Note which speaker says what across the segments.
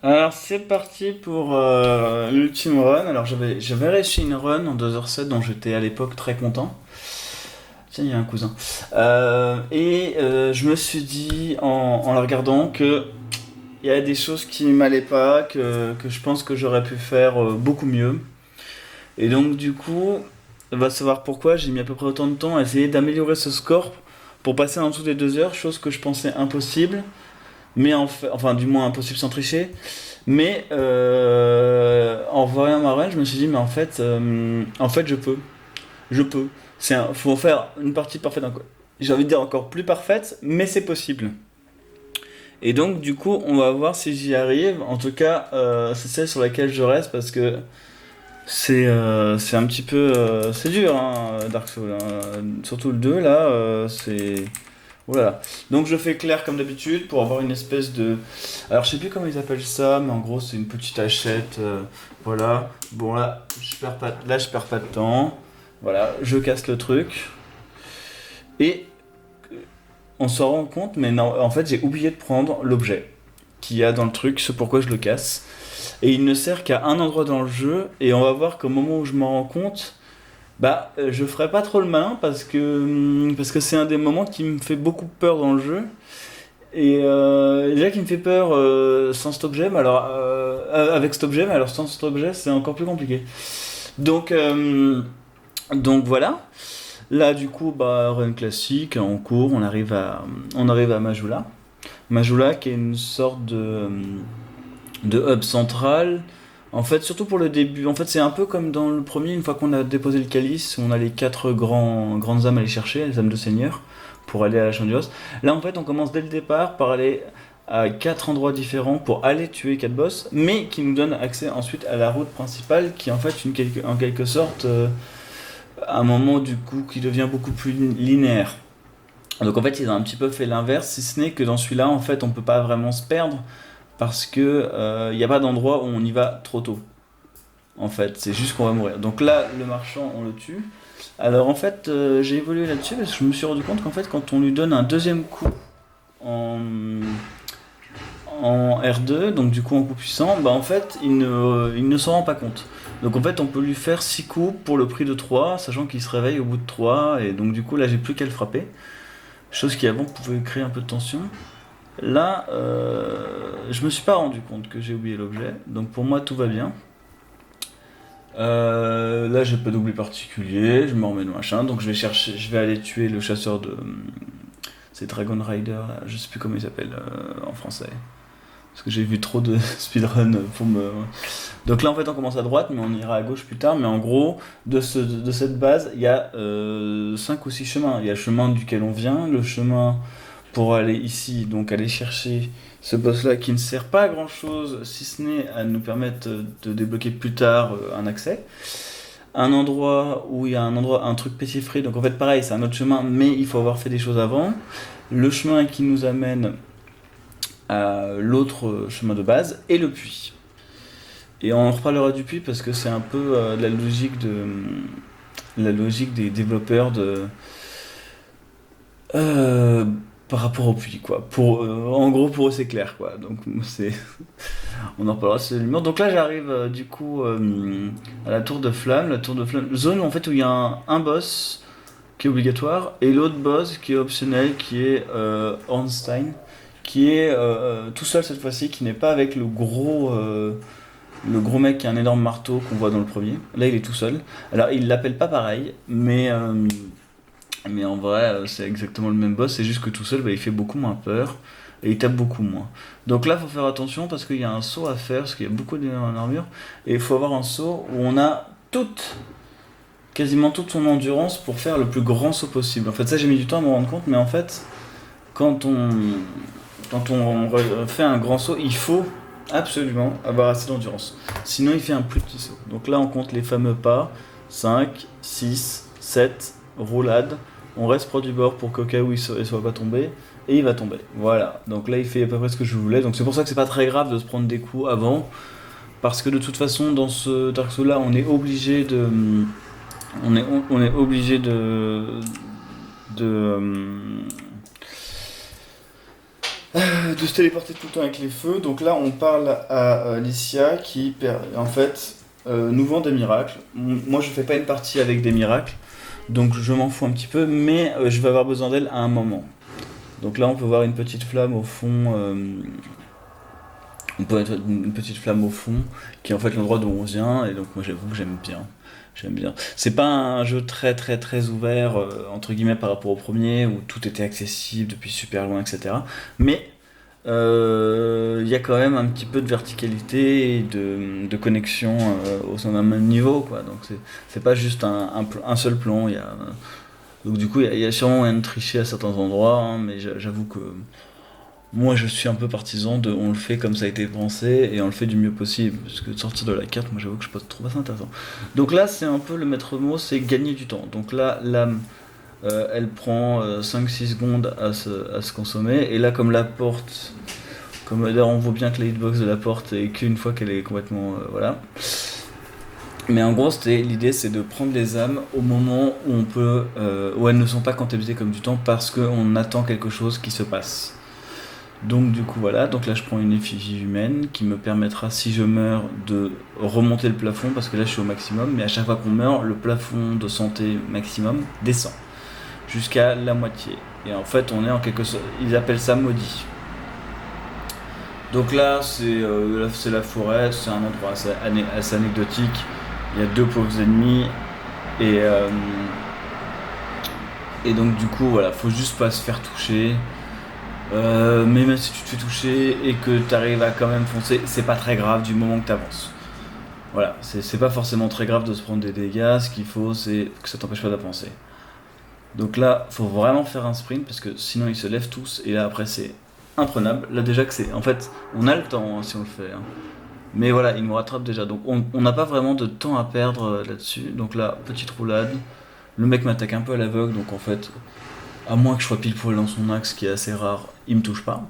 Speaker 1: Alors c'est parti pour l'ultime run. Alors j'avais réussi une run en 2h07 dont j'étais à l'époque très content. Tiens, il y a un cousin. Je me suis dit en la regardant que il y a des choses qui m'allaient pas, que je pense que j'aurais pu faire beaucoup mieux. Et donc du coup, on va savoir pourquoi j'ai mis à peu près autant de temps à essayer d'améliorer ce score pour passer en dessous des 2 heures, chose que je pensais impossible, mais enfin du moins impossible sans tricher. Mais en voyant ma run, je me suis dit, mais en fait, je peux. Faut faire une partie parfaite. J'ai envie de dire encore plus parfaite, mais c'est possible. Et donc, du coup, on va voir si j'y arrive. En tout cas, c'est celle sur laquelle je reste parce que c'est un petit peu, c'est dur, hein, Dark Souls, hein. Surtout le 2 là, c'est voilà. Donc je fais clair comme d'habitude pour avoir une espèce de... Alors je sais plus comment ils appellent ça, mais en gros c'est une petite hachette. Voilà. Bon là je perds pas de temps. Voilà, je casse le truc. Et on s'en rend compte, mais non, en fait j'ai oublié de prendre l'objet qu'il y a dans le truc, ce pourquoi je le casse. Et il ne sert qu'à un endroit dans le jeu, et on va voir qu'au moment où je m'en rends compte, je ferai pas trop le malin parce que c'est un des moments qui me fait beaucoup peur dans le jeu. Et déjà qui me fait peur sans cet objet, mais alors avec cet objet, mais alors sans cet objet, c'est encore plus compliqué. Donc, euh, donc voilà. Là, du coup, run classique, on court, on arrive à Majula. Majula, qui est une sorte de hub central. En fait, surtout pour le début. En fait, c'est un peu comme dans le premier, une fois qu'on a déposé le calice, on a les quatre grandes âmes à aller chercher, les âmes de seigneur, pour aller à la Chambre du Boss. Là, en fait, on commence dès le départ par aller à quatre endroits différents pour aller tuer quatre boss, mais qui nous donne accès ensuite à la route principale, qui est en fait en quelque sorte un moment du coup qui devient beaucoup plus linéaire. Donc en fait, ils ont un petit peu fait l'inverse, si ce n'est que dans celui-là, en fait, on peut pas vraiment se perdre parce que il n'y a pas d'endroit où on y va trop tôt. En fait, c'est juste qu'on va mourir. Donc là, le marchand, on le tue. Alors en fait, j'ai évolué là-dessus parce que je me suis rendu compte qu'en fait, quand on lui donne un deuxième coup en, en R2, donc du coup en coup puissant, en fait, il ne s'en rend pas compte. Donc en fait, on peut lui faire 6 coups pour le prix de 3, sachant qu'il se réveille au bout de 3, et donc du coup là, j'ai plus qu'à le frapper. Chose qui avant pouvait créer un peu de tension. Là, je me suis pas rendu compte que j'ai oublié l'objet, donc pour moi tout va bien. Là, j'ai pas d'oubli particulier, je me remets le machin, donc je vais aller tuer le chasseur de. C'est Dragon Rider, là, je sais plus comment il s'appelle en français. Parce que j'ai vu trop de speedrun pour me. Donc là, en fait, on commence à droite, mais on ira à gauche plus tard. Mais en gros, de cette base, il y a 5 ou 6 chemins. Il y a le chemin duquel on vient, le chemin pour aller ici, donc aller chercher ce boss-là qui ne sert pas à grand-chose, si ce n'est à nous permettre de débloquer plus tard un accès. Un endroit où il y a un truc pétifré, donc en fait pareil, c'est un autre chemin, mais il faut avoir fait des choses avant. Le chemin qui nous amène à l'autre chemin de base et le puits. Et on en reparlera du puits parce que c'est un peu la logique des développeurs euh, par rapport au puits quoi. En gros pour eux c'est clair quoi. Donc c'est on en reparlera c'est l'humour. Donc là j'arrive du coup à la tour de flamme, zone en fait où il y a un boss qui est obligatoire et l'autre boss qui est optionnel qui est Ornstein qui est tout seul cette fois-ci qui n'est pas avec le gros mec qui a un énorme marteau qu'on voit dans le premier. Là, il est tout seul. Alors, il l'appelle pas pareil, mais en vrai, c'est exactement le même boss. C'est juste que tout seul, il fait beaucoup moins peur et il tape beaucoup moins. Donc là, faut faire attention parce qu'il y a un saut à faire, parce qu'il y a beaucoup d'ennemis en armure. Et il faut avoir un saut où on a quasiment toute son endurance pour faire le plus grand saut possible. En fait, ça, j'ai mis du temps à me rendre compte, mais en fait, quand on, quand on fait un grand saut, il faut absolument avoir assez d'endurance. Sinon, il fait un plus petit saut. Donc là, on compte les fameux pas. 5, 6, 7, roulade. On reste proche du bord pour qu'au cas où il ne soit pas tombé. Et il va tomber. Voilà. Donc là, il fait à peu près ce que je voulais. Donc c'est pour ça que c'est pas très grave de se prendre des coups avant. Parce que de toute façon, dans ce Dark Souls là, on est obligé de. On est obligé de De se téléporter tout le temps avec les feux. Donc là, on parle à Alicia qui, en fait, nous vend des miracles. Moi, je fais pas une partie avec des miracles, donc je m'en fous un petit peu, mais je vais avoir besoin d'elle à un moment. Donc là, on peut voir une petite flamme au fond. On peut être une petite flamme au fond, qui est en fait l'endroit d'où on vient, et donc moi, j'avoue que j'aime bien. J'aime bien. C'est pas un jeu très très très ouvert, entre guillemets, par rapport au premier, où tout était accessible depuis super loin, etc. Mais il y a quand même un petit peu de verticalité et de connexion au sein d'un même niveau, quoi. Donc c'est pas juste un seul plan. Donc du coup, il y a sûrement moyen de tricher à certains endroits, hein, mais j'avoue que moi je suis un peu partisan de on le fait comme ça a été pensé et on le fait du mieux possible. Parce que de sortir de la carte, moi j'avoue que je peux trouver ça intéressant. Donc là, c'est un peu le maître mot, c'est gagner du temps. Donc là, l'âme, elle prend 5-6 secondes à se consommer. Et là, comme la porte, comme d'ailleurs on voit bien que la hitbox de la porte est qu'une fois qu'elle est complètement. Voilà. Mais en gros, l'idée c'est de prendre les âmes au moment où on peut. Où elles ne sont pas comptabilisées comme du temps parce qu'on attend quelque chose qui se passe. Donc du coup voilà, donc là je prends une effigie humaine qui me permettra si je meurs de remonter le plafond parce que là je suis au maximum, mais à chaque fois qu'on meurt, le plafond de santé maximum descend jusqu'à la moitié. Et en fait on est en quelque sorte, ils appellent ça maudit. Donc là c'est la forêt, c'est un endroit assez anecdotique, il y a deux pauvres ennemis et, euh, et donc du coup voilà, faut juste pas se faire toucher. Mais même si tu te fais toucher et que tu arrives à quand même foncer, c'est pas très grave du moment que tu avances. Voilà, c'est pas forcément très grave de se prendre des dégâts, ce qu'il faut c'est que ça t'empêche pas d'avancer. Donc là, faut vraiment faire un sprint parce que sinon ils se lèvent tous et là après c'est imprenable. Là déjà que c'est. En fait, on a le temps hein, si on le fait. Hein. Mais voilà, ils nous rattrapent déjà. Donc on n'a pas vraiment de temps à perdre là-dessus. Donc là, petite roulade. Le mec m'attaque un peu à l'aveugle, donc en fait, à moins que je sois pile poil dans son axe, ce qui est assez rare, il me touche pas.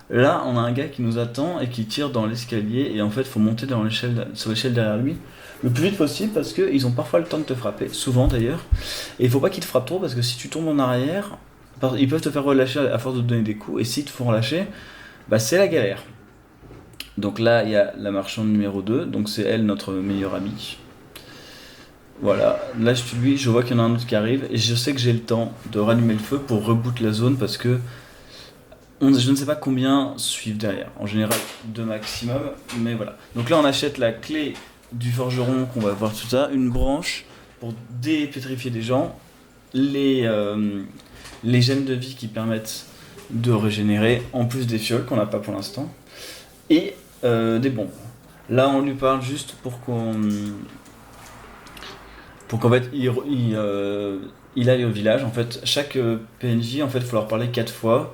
Speaker 1: Là, on a un gars qui nous attend et qui tire dans l'escalier, et en fait, il faut monter sur l'échelle derrière lui le plus vite possible parce qu'ils ont parfois le temps de te frapper, souvent d'ailleurs. Et il faut pas qu'ils te frappent trop parce que si tu tombes en arrière, ils peuvent te faire relâcher à force de te donner des coups, et s'ils te font relâcher, bah c'est la galère. Donc là, il y a la marchande numéro 2, donc c'est elle notre meilleure amie. Voilà, là je tue lui, je vois qu'il y en a un autre qui arrive et je sais que j'ai le temps de rallumer le feu pour reboot la zone parce que je ne sais pas combien suivent derrière. En général, deux maximum, mais voilà. Donc là on achète la clé du forgeron qu'on va voir tout ça, une branche pour dépétrifier des gens, les gènes de vie qui permettent de régénérer, en plus des fioles qu'on n'a pas pour l'instant, et des bombes. Là on lui parle juste pour qu'en fait il aille au village. En fait, chaque PNJ, en fait, il faut leur parler 4 fois,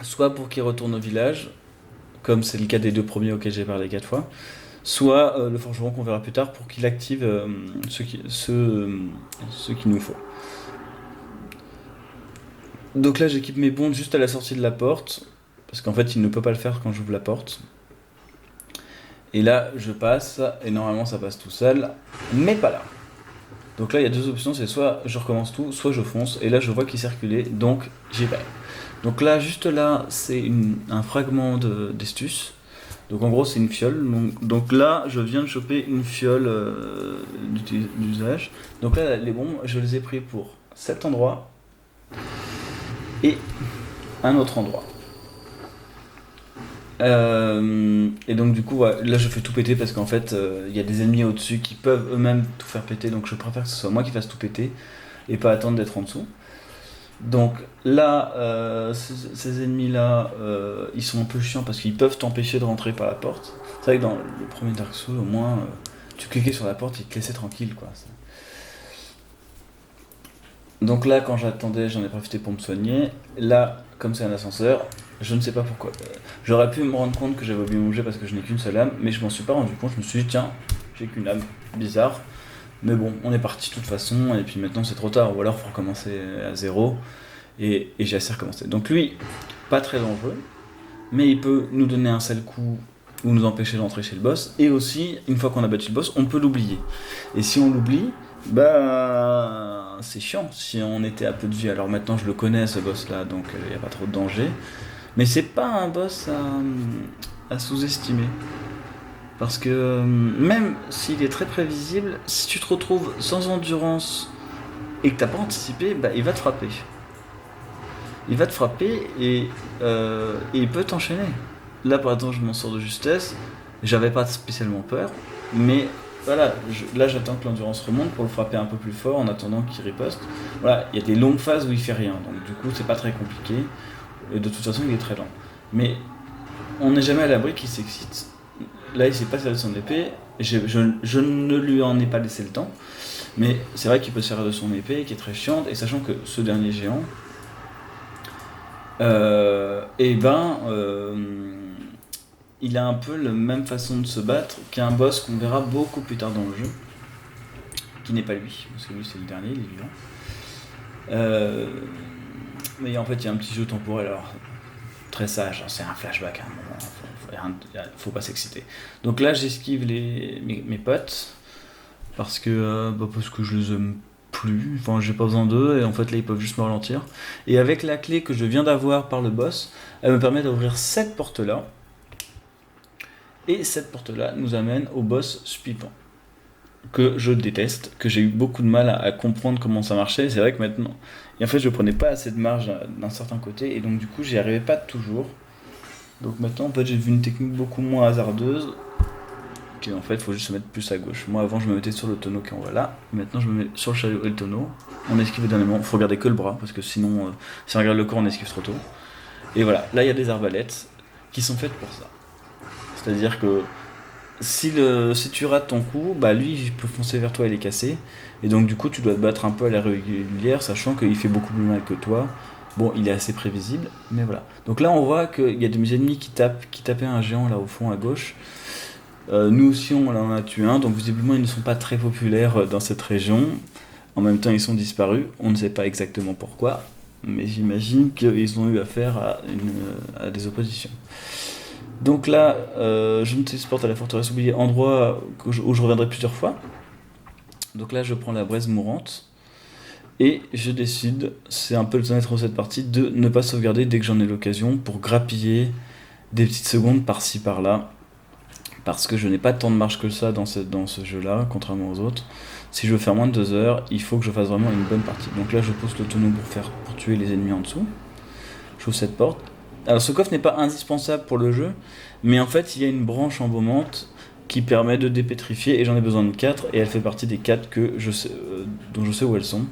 Speaker 1: soit pour qu'il retourne au village, comme c'est le cas des deux premiers auxquels j'ai parlé 4 fois, soit le forgeron qu'on verra plus tard pour qu'il active ce qu'il nous faut. Donc là, j'équipe mes bombes juste à la sortie de la porte, parce qu'en fait, il ne peut pas le faire quand j'ouvre la porte. Et là, je passe, et normalement, ça passe tout seul, mais pas là. Donc là, il y a deux options, c'est soit je recommence tout, soit je fonce, et là, je vois qu'il circulait, donc j'y vais. Donc là, juste là, c'est un fragment d'estus. Donc en gros, c'est une fiole. Donc là, je viens de choper une fiole d'usage. Donc là, les bombes, je les ai pris pour cet endroit et un autre endroit. Et donc du coup, ouais, là je fais tout péter parce qu'en fait, il y a des ennemis au-dessus qui peuvent eux-mêmes tout faire péter. Donc je préfère que ce soit moi qui fasse tout péter et pas attendre d'être en dessous. Donc là, ces ennemis-là, ils sont un peu chiants parce qu'ils peuvent t'empêcher de rentrer par la porte. C'est vrai que dans le premier Dark Souls, au moins, tu cliquais sur la porte, ils te laissaient tranquille, quoi. Donc là, quand j'attendais, j'en ai profité pour me soigner. Là, comme c'est un ascenseur, je ne sais pas pourquoi. J'aurais pu me rendre compte que j'avais oublié mon objet parce que je n'ai qu'une seule âme, mais je m'en suis pas rendu compte. Je me suis dit, tiens, j'ai qu'une âme. Bizarre. Mais bon, on est parti de toute façon, et puis maintenant c'est trop tard. Ou alors il faut recommencer à zéro. Et j'ai assez recommencé. Donc lui, pas très dangereux, mais il peut nous donner un sale coup ou nous empêcher d'entrer chez le boss. Et aussi, une fois qu'on a battu le boss, on peut l'oublier. Et si on l'oublie, bah c'est chiant si on était à peu de vie. Alors maintenant je le connais ce boss là, donc il n'y a pas trop de danger. Mais c'est pas un boss à sous-estimer. Parce que même s'il est très prévisible, si tu te retrouves sans endurance et que t'as pas anticipé, bah, il va te frapper. Il va te frapper et il peut t'enchaîner. Là, par exemple, je m'en sors de justesse. J'avais pas spécialement peur, mais voilà, là j'attends que l'endurance remonte pour le frapper un peu plus fort en attendant qu'il riposte. Voilà, il y a des longues phases où il fait rien, donc du coup c'est pas très compliqué. Et de toute façon, il est très lent. Mais on n'est jamais à l'abri qu'il s'excite. Là, il s'est pas servi de son épée. Je ne lui en ai pas laissé le temps. Mais c'est vrai qu'il peut se servir de son épée, qui est très chiante. Et sachant que ce dernier géant, et ben, il a un peu la même façon de se battre qu'un boss qu'on verra beaucoup plus tard dans le jeu, qui n'est pas lui, parce que lui c'est le dernier, il est vivant. Mais en fait, il y a un petit jeu temporel, alors très sage, hein, c'est un flashback à un moment, faut pas s'exciter. Donc là, j'esquive mes potes, parce que je les aime plus, enfin j'ai pas besoin d'eux, et en fait là ils peuvent juste me ralentir. Et avec la clé que je viens d'avoir par le boss, elle me permet d'ouvrir cette porte-là, et cette porte-là nous amène au boss suivant, que je déteste, que j'ai eu beaucoup de mal à comprendre comment ça marchait. C'est vrai que maintenant, et en fait je prenais pas assez de marge d'un certain côté, et donc du coup j'y arrivais pas toujours. Donc maintenant en fait j'ai vu une technique beaucoup moins hasardeuse, en fait il faut juste se mettre plus à gauche. Moi avant je me mettais sur le tonneau qui est en voit là, maintenant je me mets sur le chariot et le tonneau. On esquive dernièrement, faut regarder que le bras, parce que sinon si on regarde le corps on esquive trop tôt. Et voilà, là il y a des arbalètes qui sont faites pour ça. C'est-à-dire que si tu rates ton coup, bah lui il peut foncer vers toi et les casser. Et donc du coup tu dois te battre un peu à la régulière, sachant qu'il fait beaucoup plus mal que toi. Bon, il est assez prévisible, mais voilà. Donc là on voit qu'il y a des ennemis qui tapaient un géant là au fond à gauche. Nous aussi on en a tué un, donc visiblement ils ne sont pas très populaires dans cette région. En même temps ils sont disparus, on ne sait pas exactement pourquoi, mais j'imagine qu'ils ont eu affaire à des oppositions. Donc là, je me téléporte à la forteresse oubliée, endroit où je reviendrai plusieurs fois. Donc là je prends la braise mourante, et je décide, c'est un peu le bien-être de cette partie, de ne pas sauvegarder dès que j'en ai l'occasion, pour grappiller des petites secondes par-ci par-là. Parce que je n'ai pas tant de marge que ça dans ce jeu-là, contrairement aux autres. Si je veux faire moins de 2 heures, il faut que je fasse vraiment une bonne partie. Donc là, je pose le tonneau pour tuer les ennemis en dessous. J'ouvre cette porte. Alors, ce coffre n'est pas indispensable pour le jeu, mais en fait, il y a une branche embaumante qui permet de dépétrifier, et j'en ai besoin de 4, et elle fait partie des 4 dont je sais où elles sont.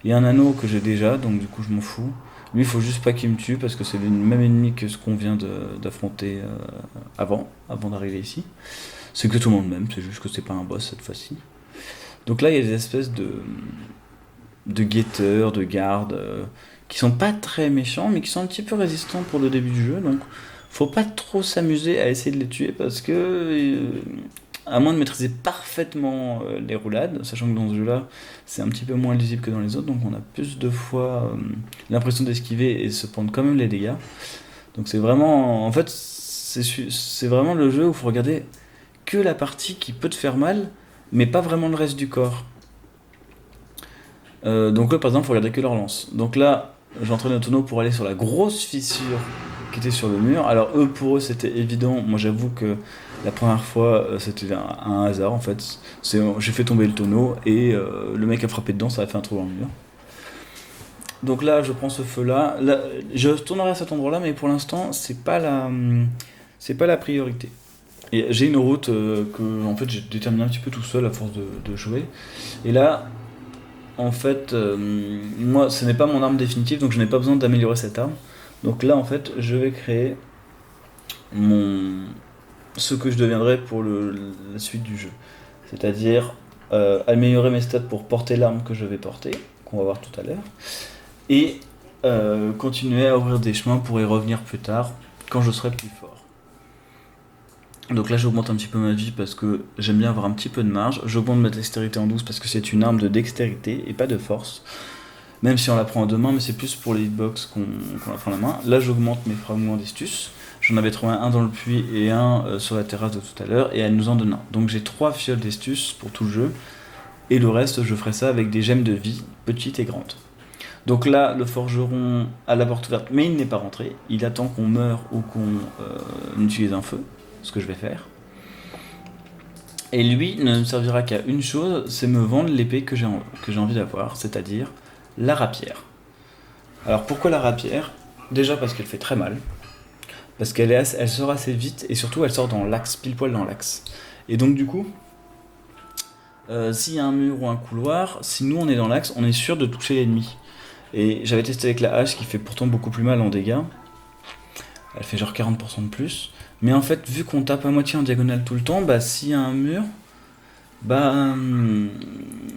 Speaker 1: Il y a un anneau que j'ai déjà, donc du coup, je m'en fous. Lui, il faut juste pas qu'il me tue parce que c'est le même ennemi que ce qu'on vient d'affronter avant d'arriver ici. C'est que tout le monde m'aime, c'est juste que c'est pas un boss cette fois-ci. Donc là, il y a des espèces de guetteurs, de gardes, qui sont pas très méchants, mais qui sont un petit peu résistants pour le début du jeu. Donc, faut pas trop s'amuser à essayer de les tuer parce que, à moins de maîtriser parfaitement les roulades, sachant que dans ce jeu-là, c'est un petit peu moins lisible que dans les autres, donc on a plus de fois l'impression d'esquiver et se prendre quand même les dégâts. Donc c'est vraiment, en fait, c'est vraiment le jeu où il faut regarder que la partie qui peut te faire mal, mais pas vraiment le reste du corps. Donc là, par exemple, il faut regarder que leur lance. Donc là, j'entraîne le tonneau pour aller sur la grosse fissure qui était sur le mur. Alors pour eux, c'était évident. Moi, j'avoue que la première fois, c'était un hasard en fait. J'ai fait tomber le tonneau et le mec a frappé dedans, ça a fait un trou dans le mur. Donc là, je prends ce feu-là. Là, je tournerai à cet endroit-là, mais pour l'instant, c'est pas la priorité. Et j'ai une route que en fait j'ai déterminé un petit peu tout seul à force de jouer. Et là, en fait, moi, ce n'est pas mon arme définitive, donc je n'ai pas besoin d'améliorer cette arme. Donc là, en fait, je vais créer ce que je deviendrai pour la suite du jeu. C'est-à-dire améliorer mes stats pour porter l'arme que je vais porter, qu'on va voir tout à l'heure, et continuer à ouvrir des chemins pour y revenir plus tard, quand je serai plus fort. Donc là j'augmente un petit peu ma vie parce que j'aime bien avoir un petit peu de marge. J'augmente ma dextérité en 12 parce que c'est une arme de dextérité et pas de force. Même si on la prend à deux mains, mais c'est plus pour les hitbox qu'on la prend à la main. Là j'augmente mes fragments d'estus. J'en avais trouvé un dans le puits et un sur la terrasse de tout à l'heure, et elle nous en donne un. Donc j'ai 3 fioles d'estus pour tout le jeu, et le reste je ferai ça avec des gemmes de vie, petites et grandes. Donc là, le forgeron a la porte ouverte, mais il n'est pas rentré. Il attend qu'on meure ou qu'on utilise un feu, ce que je vais faire. Et lui ne me servira qu'à une chose, c'est me vendre l'épée que j'ai envie d'avoir, c'est-à-dire la rapière. Alors pourquoi la rapière? Déjà parce qu'elle fait très mal, parce elle sort assez vite, et surtout elle sort dans l'axe, pile poil dans l'axe. Et donc du coup, s'il y a un mur ou un couloir, si nous on est dans l'axe, on est sûr de toucher l'ennemi. Et j'avais testé avec la hache qui fait pourtant beaucoup plus mal en dégâts. Elle fait genre 40% de plus. Mais en fait, vu qu'on tape à moitié en diagonale tout le temps, bah s'il y a un mur,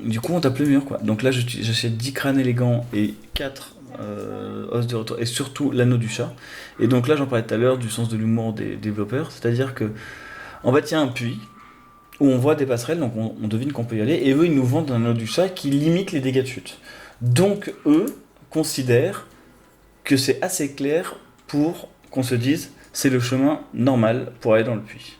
Speaker 1: du coup on tape le mur quoi. Donc là j'achète 10 crânes élégants et 4 os de retour, et surtout l'anneau du chat. Et donc là j'en parlais tout à l'heure du sens de l'humour des développeurs, c'est-à-dire que en fait il y a un puits où on voit des passerelles, donc on devine qu'on peut y aller, et eux ils nous vendent un anneau du chat qui limite les dégâts de chute. Donc eux considèrent que c'est assez clair pour qu'on se dise c'est le chemin normal pour aller dans le puits.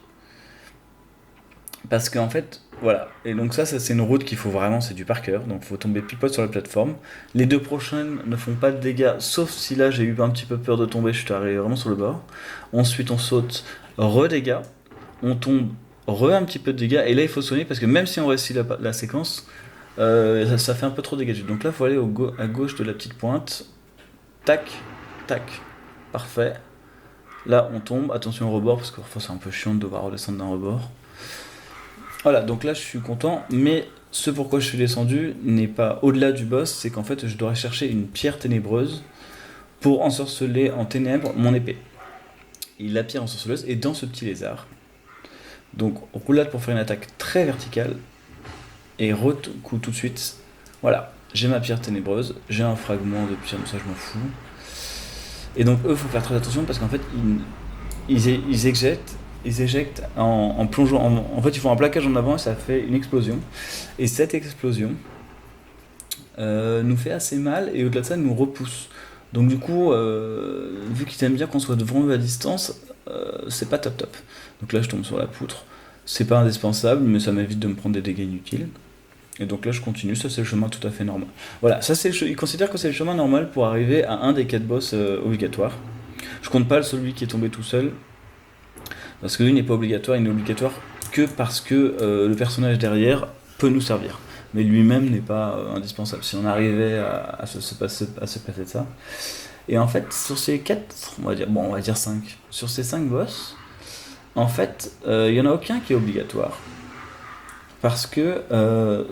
Speaker 1: Parce qu'en fait, voilà. Et donc ça c'est une route qu'il faut vraiment, c'est du par cœur, donc il faut tomber pile poil sur la plateforme. Les deux prochaines ne font pas de dégâts, sauf si là j'ai eu un petit peu peur de tomber, je suis arrivé vraiment sur le bord. Ensuite on saute, re-dégâts, on tombe, un petit peu de dégâts, et là il faut soigner, parce que même si on réussit la séquence, ça fait un peu trop de dégâts. Donc là il faut aller à gauche de la petite pointe, tac, tac, parfait. Là on tombe, attention au rebord, parce que parfois c'est un peu chiant de devoir redescendre d'un rebord. Voilà, donc là je suis content, mais ce pourquoi je suis descendu n'est pas au-delà du boss, c'est qu'en fait je dois chercher une pierre ténébreuse pour ensorceler en ténèbres mon épée. Et la pierre ensorceleuse est dans ce petit lézard. Donc roulade pour faire une attaque très verticale, et coup tout de suite. Voilà, j'ai ma pierre ténébreuse, j'ai un fragment de pierre, ça je m'en fous. Et donc eux, faut faire très attention parce qu'en fait ils éjectent en plongeant. En fait, ils font un plaquage en avant et ça fait une explosion. Et cette explosion nous fait assez mal, et au-delà de ça, nous repousse. Donc du coup, vu qu'ils aiment bien qu'on soit devant eux à distance, c'est pas top top. Donc là, je tombe sur la poutre. C'est pas indispensable, mais ça m'évite de me prendre des dégâts inutiles. Et donc là, je continue. Ça, c'est le chemin tout à fait normal. Voilà, ça c'est ils considèrent que c'est le chemin normal pour arriver à un des 4 boss obligatoires. Je compte pas celui qui est tombé tout seul, parce que lui n'est pas obligatoire, il n'est obligatoire que parce que le personnage derrière peut nous servir. Mais lui-même n'est pas indispensable. Si on arrivait à se passer de ça. Et en fait, sur ces 4, on va dire 5. Sur ces 5 boss, en fait, il n'y en a aucun qui est obligatoire. Parce que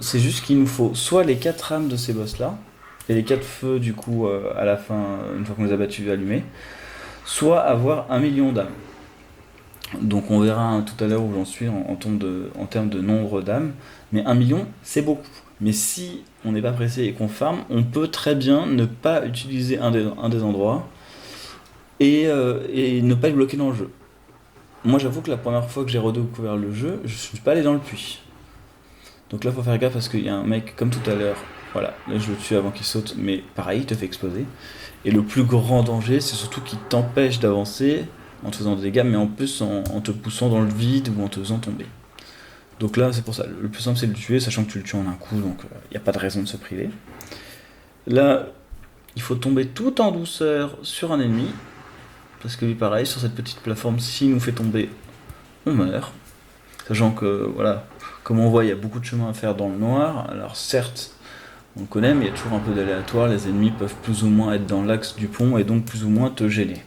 Speaker 1: c'est juste qu'il nous faut soit les 4 âmes de ces boss-là, et les 4 feux du coup à la fin, une fois qu'on les a battus, allumés, soit avoir 1 million d'âmes. Donc on verra tout à l'heure où j'en suis en termes de nombre d'âmes, mais 1 million c'est beaucoup. Mais si on n'est pas pressé et qu'on farm, on peut très bien ne pas utiliser un des endroits et ne pas être bloqué dans le jeu. Moi j'avoue que la première fois que j'ai redécouvert le jeu, je suis pas allé dans le puits. Donc là faut faire gaffe parce qu'il y a un mec comme tout à l'heure, voilà, là je le tue avant qu'il saute, mais pareil il te fait exploser. Et le plus grand danger c'est surtout qu'il t'empêche d'avancer en te faisant des dégâts, mais en plus en te poussant dans le vide ou en te faisant tomber. Donc là c'est pour ça, le plus simple c'est de le tuer, sachant que tu le tues en un coup, donc il n'y a pas de raison de se priver. Là il faut tomber tout en douceur sur un ennemi, parce que lui pareil, sur cette petite plateforme, s'il nous fait tomber, on meurt. Sachant que voilà, comme on voit, il y a beaucoup de chemin à faire dans le noir. Alors certes, on le connaît, mais il y a toujours un peu d'aléatoire. Les ennemis peuvent plus ou moins être dans l'axe du pont et donc plus ou moins te gêner.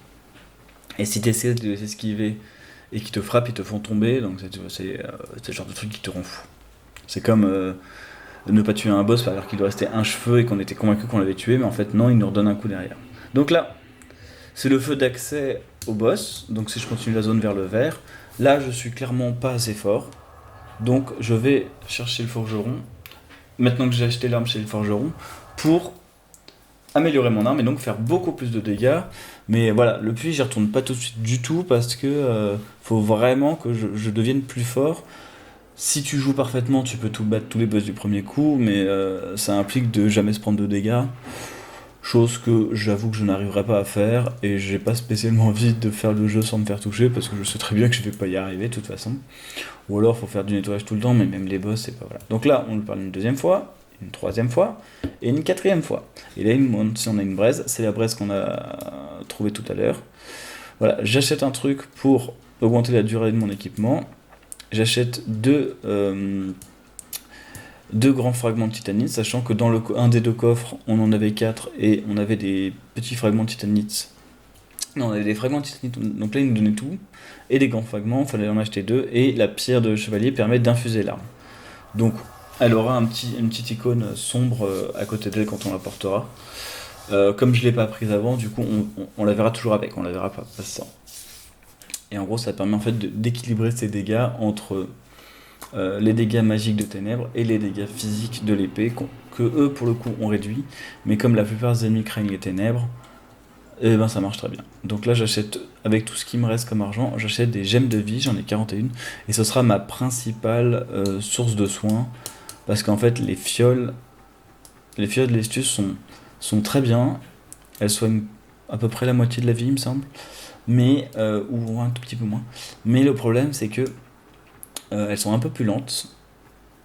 Speaker 1: Et si tu essaies de les esquiver et qu'ils te frappent, ils te font tomber, donc c'est le genre de truc qui te rend fou. C'est comme ne pas tuer un boss alors qu'il lui restait un cheveu et qu'on était convaincu qu'on l'avait tué, mais en fait non, il nous redonne un coup derrière. Donc là, c'est le feu d'accès au boss, donc si je continue la zone vers le vert, là je suis clairement pas assez fort, donc je vais chercher le forgeron, maintenant que j'ai acheté l'arme chez le forgeron, pour améliorer mon arme et donc faire beaucoup plus de dégâts. Mais voilà, le puits j'y retourne pas tout de suite du tout parce que faut vraiment que je devienne plus fort. Si tu joues parfaitement, tu peux tout battre tous les boss du premier coup, mais ça implique de jamais se prendre de dégâts. Chose que j'avoue que je n'arriverai pas à faire, et j'ai pas spécialement envie de faire le jeu sans me faire toucher, parce que je sais très bien que je vais pas y arriver de toute façon. Ou alors faut faire du nettoyage tout le temps, mais même les boss c'est pas voilà. Donc là on le parle une deuxième fois, une troisième fois, et une quatrième fois. Et là, il nous demande si on a une braise, c'est la braise qu'on a trouvée tout à l'heure. Voilà, j'achète un truc pour augmenter la durée de mon équipement. J'achète deux grands fragments de titanite, sachant que dans un des deux coffres, on en avait 4 et on avait des petits fragments de titanite. Non, on avait des fragments de titanite, donc là il nous donnait tout, et des grands fragments, il fallait en acheter 2, et la pierre de chevalier permet d'infuser l'arme. Donc elle aura une petite icône sombre à côté d'elle quand on la portera. Comme je ne l'ai pas prise avant, du coup on la verra toujours avec, on la verra pas sans. Et en gros ça permet en fait d'équilibrer ces dégâts entre les dégâts magiques de ténèbres et les dégâts physiques de l'épée, que eux pour le coup ont réduit, mais comme la plupart des ennemis craignent les ténèbres, et ben ça marche très bien. Donc là j'achète, avec tout ce qui me reste comme argent, j'achète des gemmes de vie, j'en ai 41, et ce sera ma principale source de soins, parce qu'en fait les fioles de l'estus sont très bien, elles soignent à peu près la moitié de la vie il me semble, mais ou un tout petit peu moins. Mais le problème c'est que elles sont un peu plus lentes,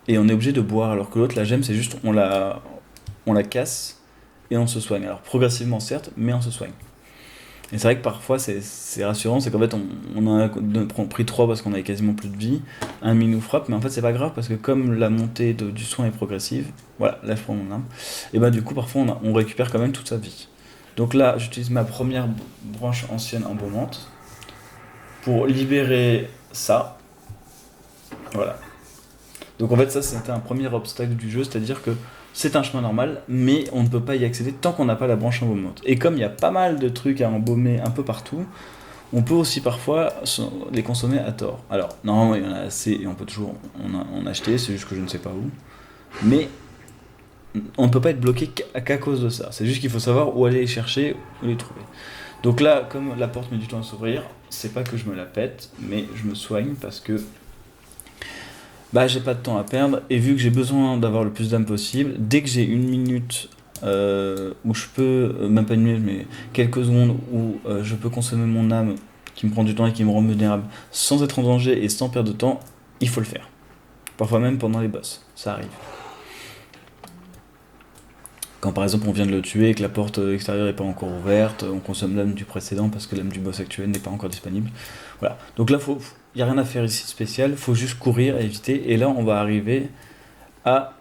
Speaker 1: et on est obligé de boire, alors que l'autre, la gemme, c'est juste on la casse et on se soigne. Alors progressivement certes, mais on se soigne. Et c'est vrai que parfois c'est rassurant, c'est qu'en fait on a pris 3 parce qu'on avait quasiment plus de vie, un ennemi nous frappe, mais en fait c'est pas grave parce que comme la montée du soin est progressive, voilà, là je prends mon arme, et bah du coup parfois on récupère quand même toute sa vie. Donc là j'utilise ma première branche ancienne embaumante pour libérer ça, voilà. Donc en fait ça c'était un premier obstacle du jeu, c'est-à-dire que c'est un chemin normal, mais on ne peut pas y accéder tant qu'on n'a pas la branche embaumante. Et comme il y a pas mal de trucs à embaumer un peu partout, on peut aussi parfois les consommer à tort. Alors normalement il y en a assez et on peut toujours en acheter, c'est juste que je ne sais pas où. Mais on ne peut pas être bloqué qu'à cause de ça. C'est juste qu'il faut savoir où aller les chercher, où les trouver. Donc là, comme la porte met du temps à s'ouvrir, c'est pas que je me la pète, mais je me soigne parce que bah j'ai pas de temps à perdre, et vu que j'ai besoin d'avoir le plus d'âmes possible, dès que j'ai une minute où je peux, même pas une minute, mais quelques secondes où je peux consommer mon âme qui me prend du temps et qui me rend vulnérable sans être en danger et sans perdre de temps, il faut le faire. Parfois même pendant les boss, ça arrive. Quand par exemple on vient de le tuer et que la porte extérieure n'est pas encore ouverte, on consomme l'âme du précédent parce que l'âme du boss actuel n'est pas encore disponible. Voilà. Donc là, il n'y a rien à faire ici de spécial, il faut juste courir et éviter. Et là, on va arriver à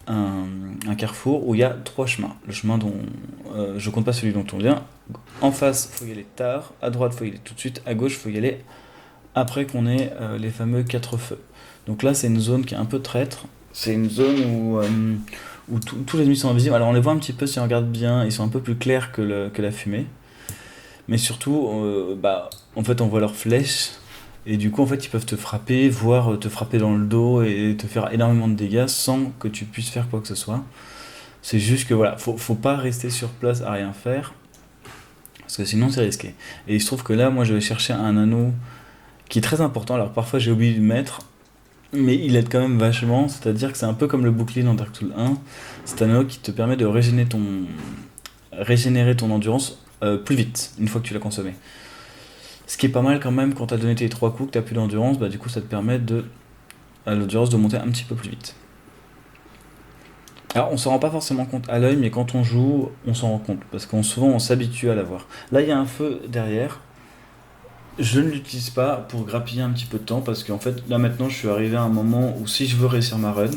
Speaker 1: un carrefour où il y a 3 chemins. Le chemin dont je compte pas celui dont on vient. En face, il faut y aller tard. À droite, il faut y aller tout de suite. À gauche, il faut y aller après qu'on ait les fameux 4 feux. Donc là, c'est une zone qui est un peu traître. C'est une zone où tous les ennemis sont invisibles. Alors on les voit un petit peu si on regarde bien, ils sont un peu plus clairs que la fumée. Mais surtout, en fait, on voit leurs flèches. Et du coup, en fait, ils peuvent te frapper, voire te frapper dans le dos et te faire énormément de dégâts sans que tu puisses faire quoi que ce soit. C'est juste que voilà, faut pas rester sur place à rien faire, parce que sinon c'est risqué. Et il se trouve que là, moi, je vais chercher un anneau qui est très important. Alors parfois, j'ai oublié de le mettre, mais il aide quand même vachement. C'est-à-dire que c'est un peu comme le bouclier dans Dark Souls 1. C'est un anneau qui te permet de régénérer ton endurance plus vite, une fois que tu l'as consommé. Ce qui est pas mal quand même quand t'as donné tes 3 coups, que t'as plus d'endurance, du coup ça te permet à l'endurance de monter un petit peu plus vite. Alors on s'en rend pas forcément compte à l'œil, mais quand on joue, on s'en rend compte, parce qu'on souvent on s'habitue à l'avoir. Là il y a un feu derrière, je ne l'utilise pas pour grappiller un petit peu de temps, parce qu'en fait là maintenant je suis arrivé à un moment où si je veux réussir ma run,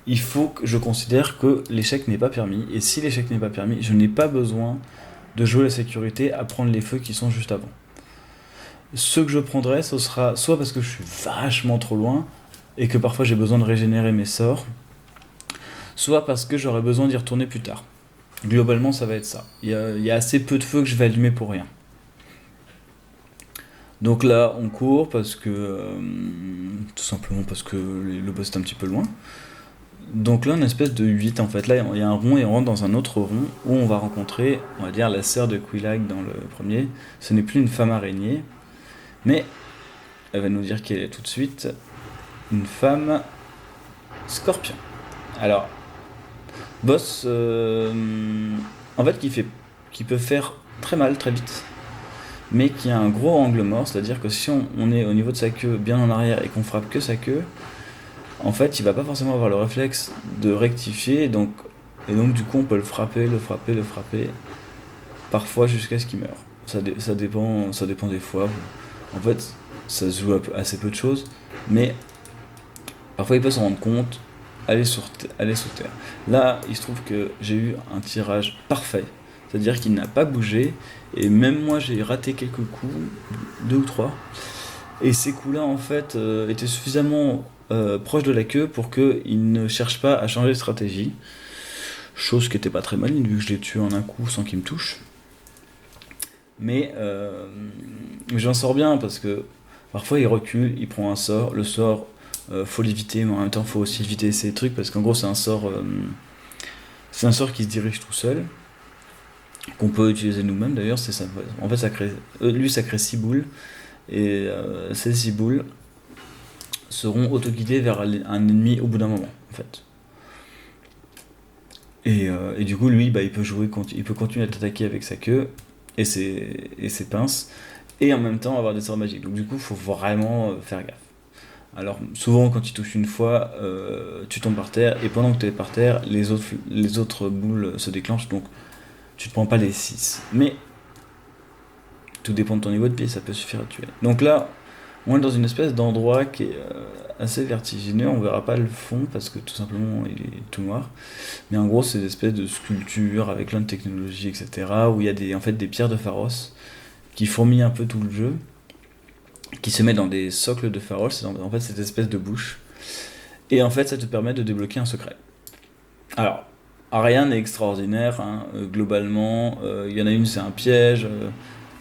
Speaker 1: il faut que je considère que l'échec n'est pas permis, et si l'échec n'est pas permis, je n'ai pas besoin de jouer la sécurité à prendre les feux qui sont juste avant. Ce que je prendrai, ce sera soit parce que je suis vachement trop loin et que parfois j'ai besoin de régénérer mes sorts, soit parce que j'aurai besoin d'y retourner plus tard. Globalement, ça va être ça. Il y a assez peu de feux que je vais allumer pour rien. Donc là, on court parce que tout simplement parce que le boss est un petit peu loin. Donc là, une espèce de 8 en fait. Là, il y a un rond et on rentre dans un autre rond où on va rencontrer, on va dire, la sœur de Quelaag dans le premier. Ce n'est plus une femme araignée, mais elle va nous dire qu'elle est tout de suite une femme scorpion. Alors, boss, en fait, qui peut faire très mal, très vite, mais qui a un gros angle mort, c'est-à-dire que si on est au niveau de sa queue bien en arrière et qu'on frappe que sa queue, en fait, il va pas forcément avoir le réflexe de rectifier, et donc du coup, on peut le frapper, le frapper, le frapper, parfois jusqu'à ce qu'il meure. Ça dépend des fois. En fait, ça se joue à assez peu de choses, mais parfois il peut s'en rendre compte, aller sous terre. Là, il se trouve que j'ai eu un tirage parfait, c'est-à-dire qu'il n'a pas bougé, et même moi j'ai raté quelques coups, deux ou trois, et ces coups-là en fait étaient suffisamment proches de la queue pour qu'il ne cherche pas à changer de stratégie, chose qui était pas très maligne vu que je l'ai tué en un coup sans qu'il me touche. Mais j'en sors bien parce que parfois il recule, il prend un sort, le sort faut l'éviter, mais en même temps faut aussi éviter ces trucs parce qu'en gros c'est un sort qui se dirige tout seul, qu'on peut utiliser nous-mêmes d'ailleurs. C'est ça. En fait, ça crée 6 boules, et ces 6 boules seront autoguidées vers un ennemi au bout d'un moment, en fait. Et du coup, lui, bah, il peut continuer à t'attaquer avec sa queue et ses pinces, et en même temps avoir des sorts magiques. Donc du coup, il faut vraiment faire gaffe. Alors souvent, quand il touche une fois, tu tombes par terre, et pendant que tu es par terre, les autres boules se déclenchent, donc tu te prends pas les 6. Mais tout dépend de ton niveau de pied, ça peut suffire à tuer. Donc là, on est dans une espèce d'endroit qui est assez vertigineux, on verra pas le fond parce que tout simplement il est tout noir. Mais en gros, c'est des espèces de sculptures avec plein de technologies, etc. où il y a en fait des pierres de Pharos qui fourmillent un peu tout le jeu, qui se mettent dans des socles de Pharos, c'est en fait cette espèce de bouche. Et en fait, ça te permet de débloquer un secret. Alors, rien n'est extraordinaire, hein, globalement. Il y en a une, c'est un piège.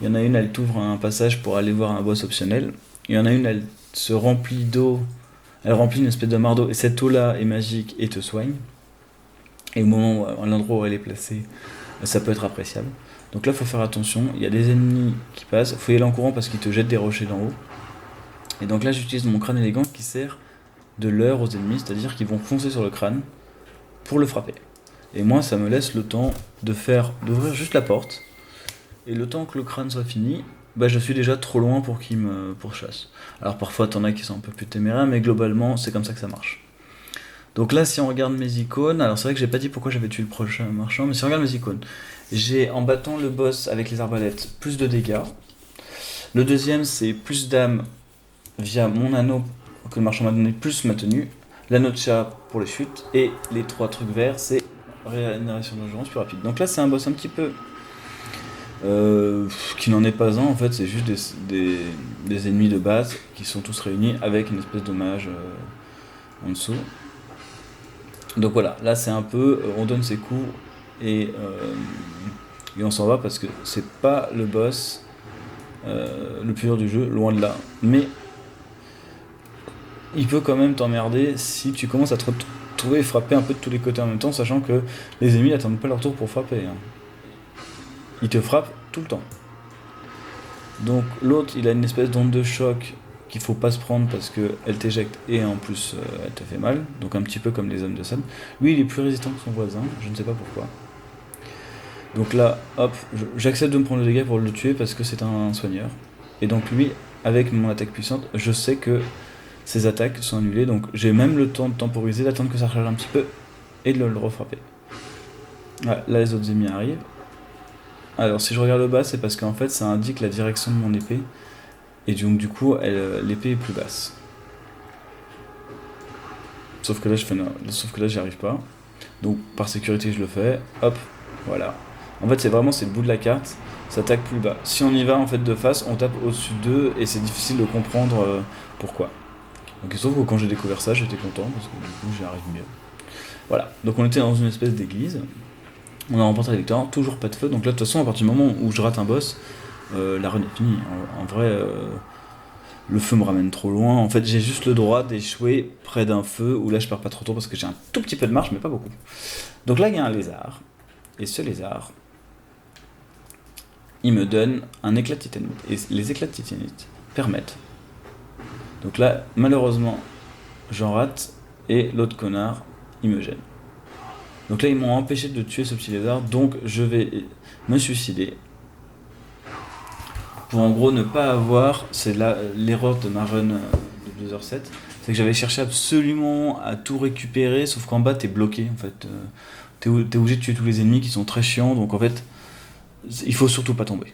Speaker 1: Il y en a une, elle t'ouvre un passage pour aller voir un boss optionnel. Il y en a une, elle se remplit d'eau. Elle remplit une espèce de mare d'eau. Et cette eau-là est magique et te soigne. Et au moment, à l'endroit où elle est placée, ça peut être appréciable. Donc là, il faut faire attention. Il y a des ennemis qui passent. Il faut y aller en courant parce qu'ils te jettent des rochers d'en haut. Et donc là, j'utilise mon crâne élégant qui sert de leurre aux ennemis. C'est-à-dire qu'ils vont foncer sur le crâne pour le frapper. Et moi, ça me laisse le temps d'ouvrir juste la porte. Et le temps que le crâne soit fini, bah, je suis déjà trop loin pour qu'il me pourchasse. Alors parfois, t'en as qui sont un peu plus téméraires, mais globalement, c'est comme ça que ça marche. Donc là, si on regarde mes icônes, alors c'est vrai que j'ai pas dit pourquoi j'avais tué le prochain marchand, mais si on regarde mes icônes, j'ai en battant le boss avec les arbalètes plus de dégâts. Le deuxième, c'est plus d'âme via mon anneau que le marchand m'a donné, plus ma tenue. L'anneau de chat pour les chutes, et les 3 trucs verts, c'est régénération d'endurance plus rapide. Donc là, c'est un boss un petit peu qui n'en est pas un, en fait, c'est juste des ennemis de base qui sont tous réunis avec une espèce de mage en dessous. Donc voilà, là c'est un peu, on donne ses coups et on s'en va parce que c'est pas le boss le plus dur du jeu, loin de là. Mais il peut quand même t'emmerder si tu commences à te retrouver frapper un peu de tous les côtés en même temps, sachant que les ennemis n'attendent pas leur tour pour frapper, hein. Ils te frappent tout le temps. Donc l'autre, il a une espèce d'onde de choc qu'il faut pas se prendre parce qu'elle t'éjecte et en plus elle te fait mal, donc un petit peu comme les hommes de sable. Lui, il est plus résistant que son voisin, je ne sais pas pourquoi. Donc là, hop, j'accepte de me prendre le dégât pour le tuer parce que c'est un soigneur. Et donc lui, avec mon attaque puissante, je sais que ses attaques sont annulées, donc j'ai même le temps de temporiser, d'attendre que ça recharge un petit peu et de le refrapper. Ouais, là les autres ennemis arrivent. Alors si je regarde le bas, c'est parce qu'en fait ça indique la direction de mon épée, et donc du coup l'épée est plus basse. Sauf que là j'y arrive pas. Donc par sécurité je le fais, hop, voilà. En fait c'est le bout de la carte, ça attaque plus bas. Si on y va en fait de face, on tape au-dessus d'eux et c'est difficile de comprendre pourquoi. Donc sauf que quand j'ai découvert ça, j'étais content parce que du coup j'y arrive mieux. Voilà, donc on était dans une espèce d'église. On a remporté la victoire, toujours pas de feu. Donc là, de toute façon, à partir du moment où je rate un boss, la run est finie. En vrai, le feu me ramène trop loin. En fait, j'ai juste le droit d'échouer près d'un feu où là, je perds pas trop tôt parce que j'ai un tout petit peu de marche, mais pas beaucoup. Donc là, il y a un lézard. Et ce lézard, il me donne un éclat de titanite. Et les éclats de titanite permettent. Donc là, malheureusement, j'en rate. Et l'autre connard, il me gêne. Donc là, ils m'ont empêché de tuer ce petit lézard, donc je vais me suicider. Pour en gros ne pas avoir, c'est là l'erreur de ma run de 2h07, c'est que j'avais cherché absolument à tout récupérer, sauf qu'en bas t'es bloqué en fait. T'es obligé de tuer tous les ennemis qui sont très chiants, donc en fait, il faut surtout pas tomber.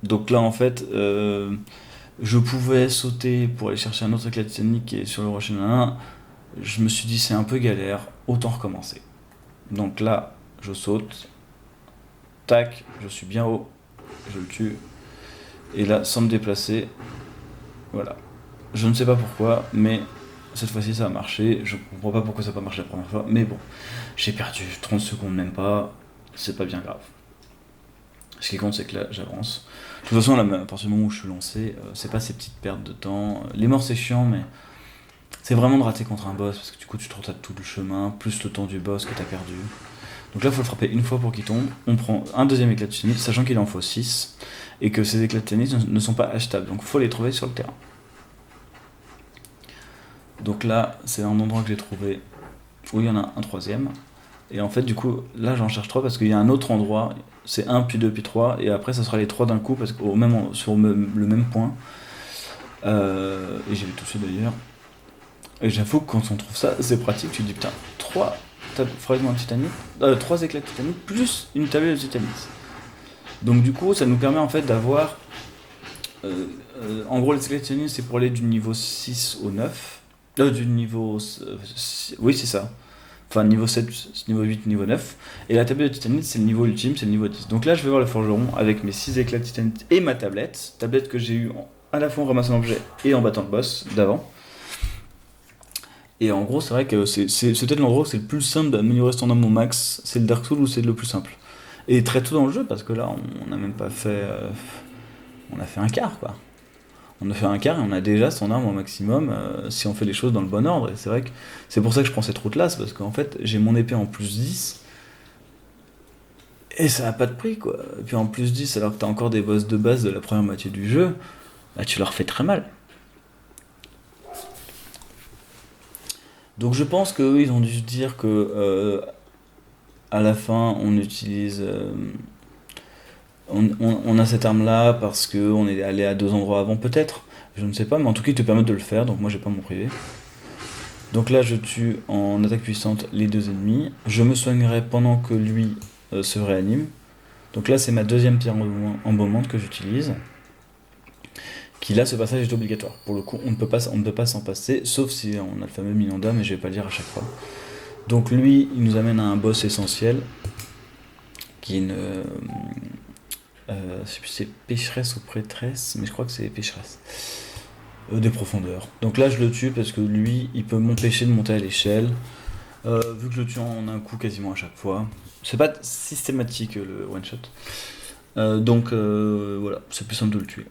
Speaker 1: Donc là en fait, je pouvais sauter pour aller chercher un autre éclat titanique qui est sur le rocher 1. Je me suis dit c'est un peu galère, autant recommencer. Donc là, je saute, tac, je suis bien haut, je le tue, et là, sans me déplacer, voilà. Je ne sais pas pourquoi, mais cette fois-ci ça a marché. Je comprends pas pourquoi ça n'a pas marché la première fois, mais bon, j'ai perdu 30 secondes, même pas, c'est pas bien grave. Ce qui compte, c'est que là, j'avance. De toute façon, là, à partir du moment où je suis lancé, c'est pas ces petites pertes de temps. Les morts, c'est chiant, mais c'est vraiment de rater contre un boss, parce que du coup, tu te retapes tout le chemin, plus le temps du boss que t'as perdu. Donc là, il faut le frapper une fois pour qu'il tombe. On prend un deuxième éclat de tennis, sachant qu'il en faut 6, et que ces éclats de tennis ne sont pas achetables, donc il faut les trouver sur le terrain. Donc là, c'est un endroit que j'ai trouvé où il y en a un troisième. Et en fait, du coup, là, j'en cherche 3 parce qu'il y a un autre endroit. C'est 1, puis 2, puis 3. Et après, ça sera les 3 d'un coup parce sur le même point. Et j'ai vu tout de suite d'ailleurs. Et j'avoue que quand on trouve ça, c'est pratique. Tu te dis putain, 3 fragments de titanium, 3 éclats de titanium plus une tablette de titanium. Donc du coup, ça nous permet en fait d'avoir. En gros, les éclats de titanium, c'est pour aller du niveau 6 au 9. Du niveau. Oui, c'est ça. Enfin, niveau 7, niveau 8, niveau 9. Et la tablette de titanite, c'est le niveau ultime, c'est le niveau 10. Donc là, je vais voir le forgeron avec mes 6 éclats de titanite et ma tablette. Tablette que j'ai eu à la fois en ramassant l'objet et en battant le boss d'avant. Et en gros, c'est vrai que c'est peut-être l'endroit où c'est le plus simple d'améliorer son âme au max. C'est le Dark Souls où c'est le plus simple. Et très tôt dans le jeu, parce que là, on n'a même pas fait. On a fait un quart, quoi. On a fait un quart et on a déjà son arme au maximum si on fait les choses dans le bon ordre. Et c'est vrai que c'est pour ça que je prends cette route-là, c'est parce qu'en fait, j'ai mon épée en plus 10 et ça n'a pas de prix, quoi. Et puis en plus 10, alors que t'as encore des boss de base de la première moitié du jeu, bah tu leur fais très mal. Donc je pense qu'eux, ils ont dû se dire que à la fin, on utilise. On a cette arme-là parce qu'on est allé à 2 endroits avant, peut-être. Je ne sais pas, mais en tout cas, ils te permettent de le faire, donc moi, j'ai pas mon privé. Donc là, je tue en attaque puissante les 2 ennemis. Je me soignerai pendant que lui se réanime. Donc là, c'est ma deuxième pierre embaumante que j'utilise. Qui là, ce passage est obligatoire. Pour le coup, on ne peut pas s'en passer, sauf si on a le fameux Minanda, mais je vais pas le dire à chaque fois. Donc lui, il nous amène à un boss essentiel, qui est une... je sais plus si c'est pécheresse ou prêtresse, mais je crois que c'est pécheresse. Des profondeurs. Donc là, je le tue parce que lui, il peut m'empêcher de monter à l'échelle. Vu que je le tue en un coup quasiment à chaque fois. C'est pas systématique le one shot. Donc voilà, c'est plus simple de le tuer.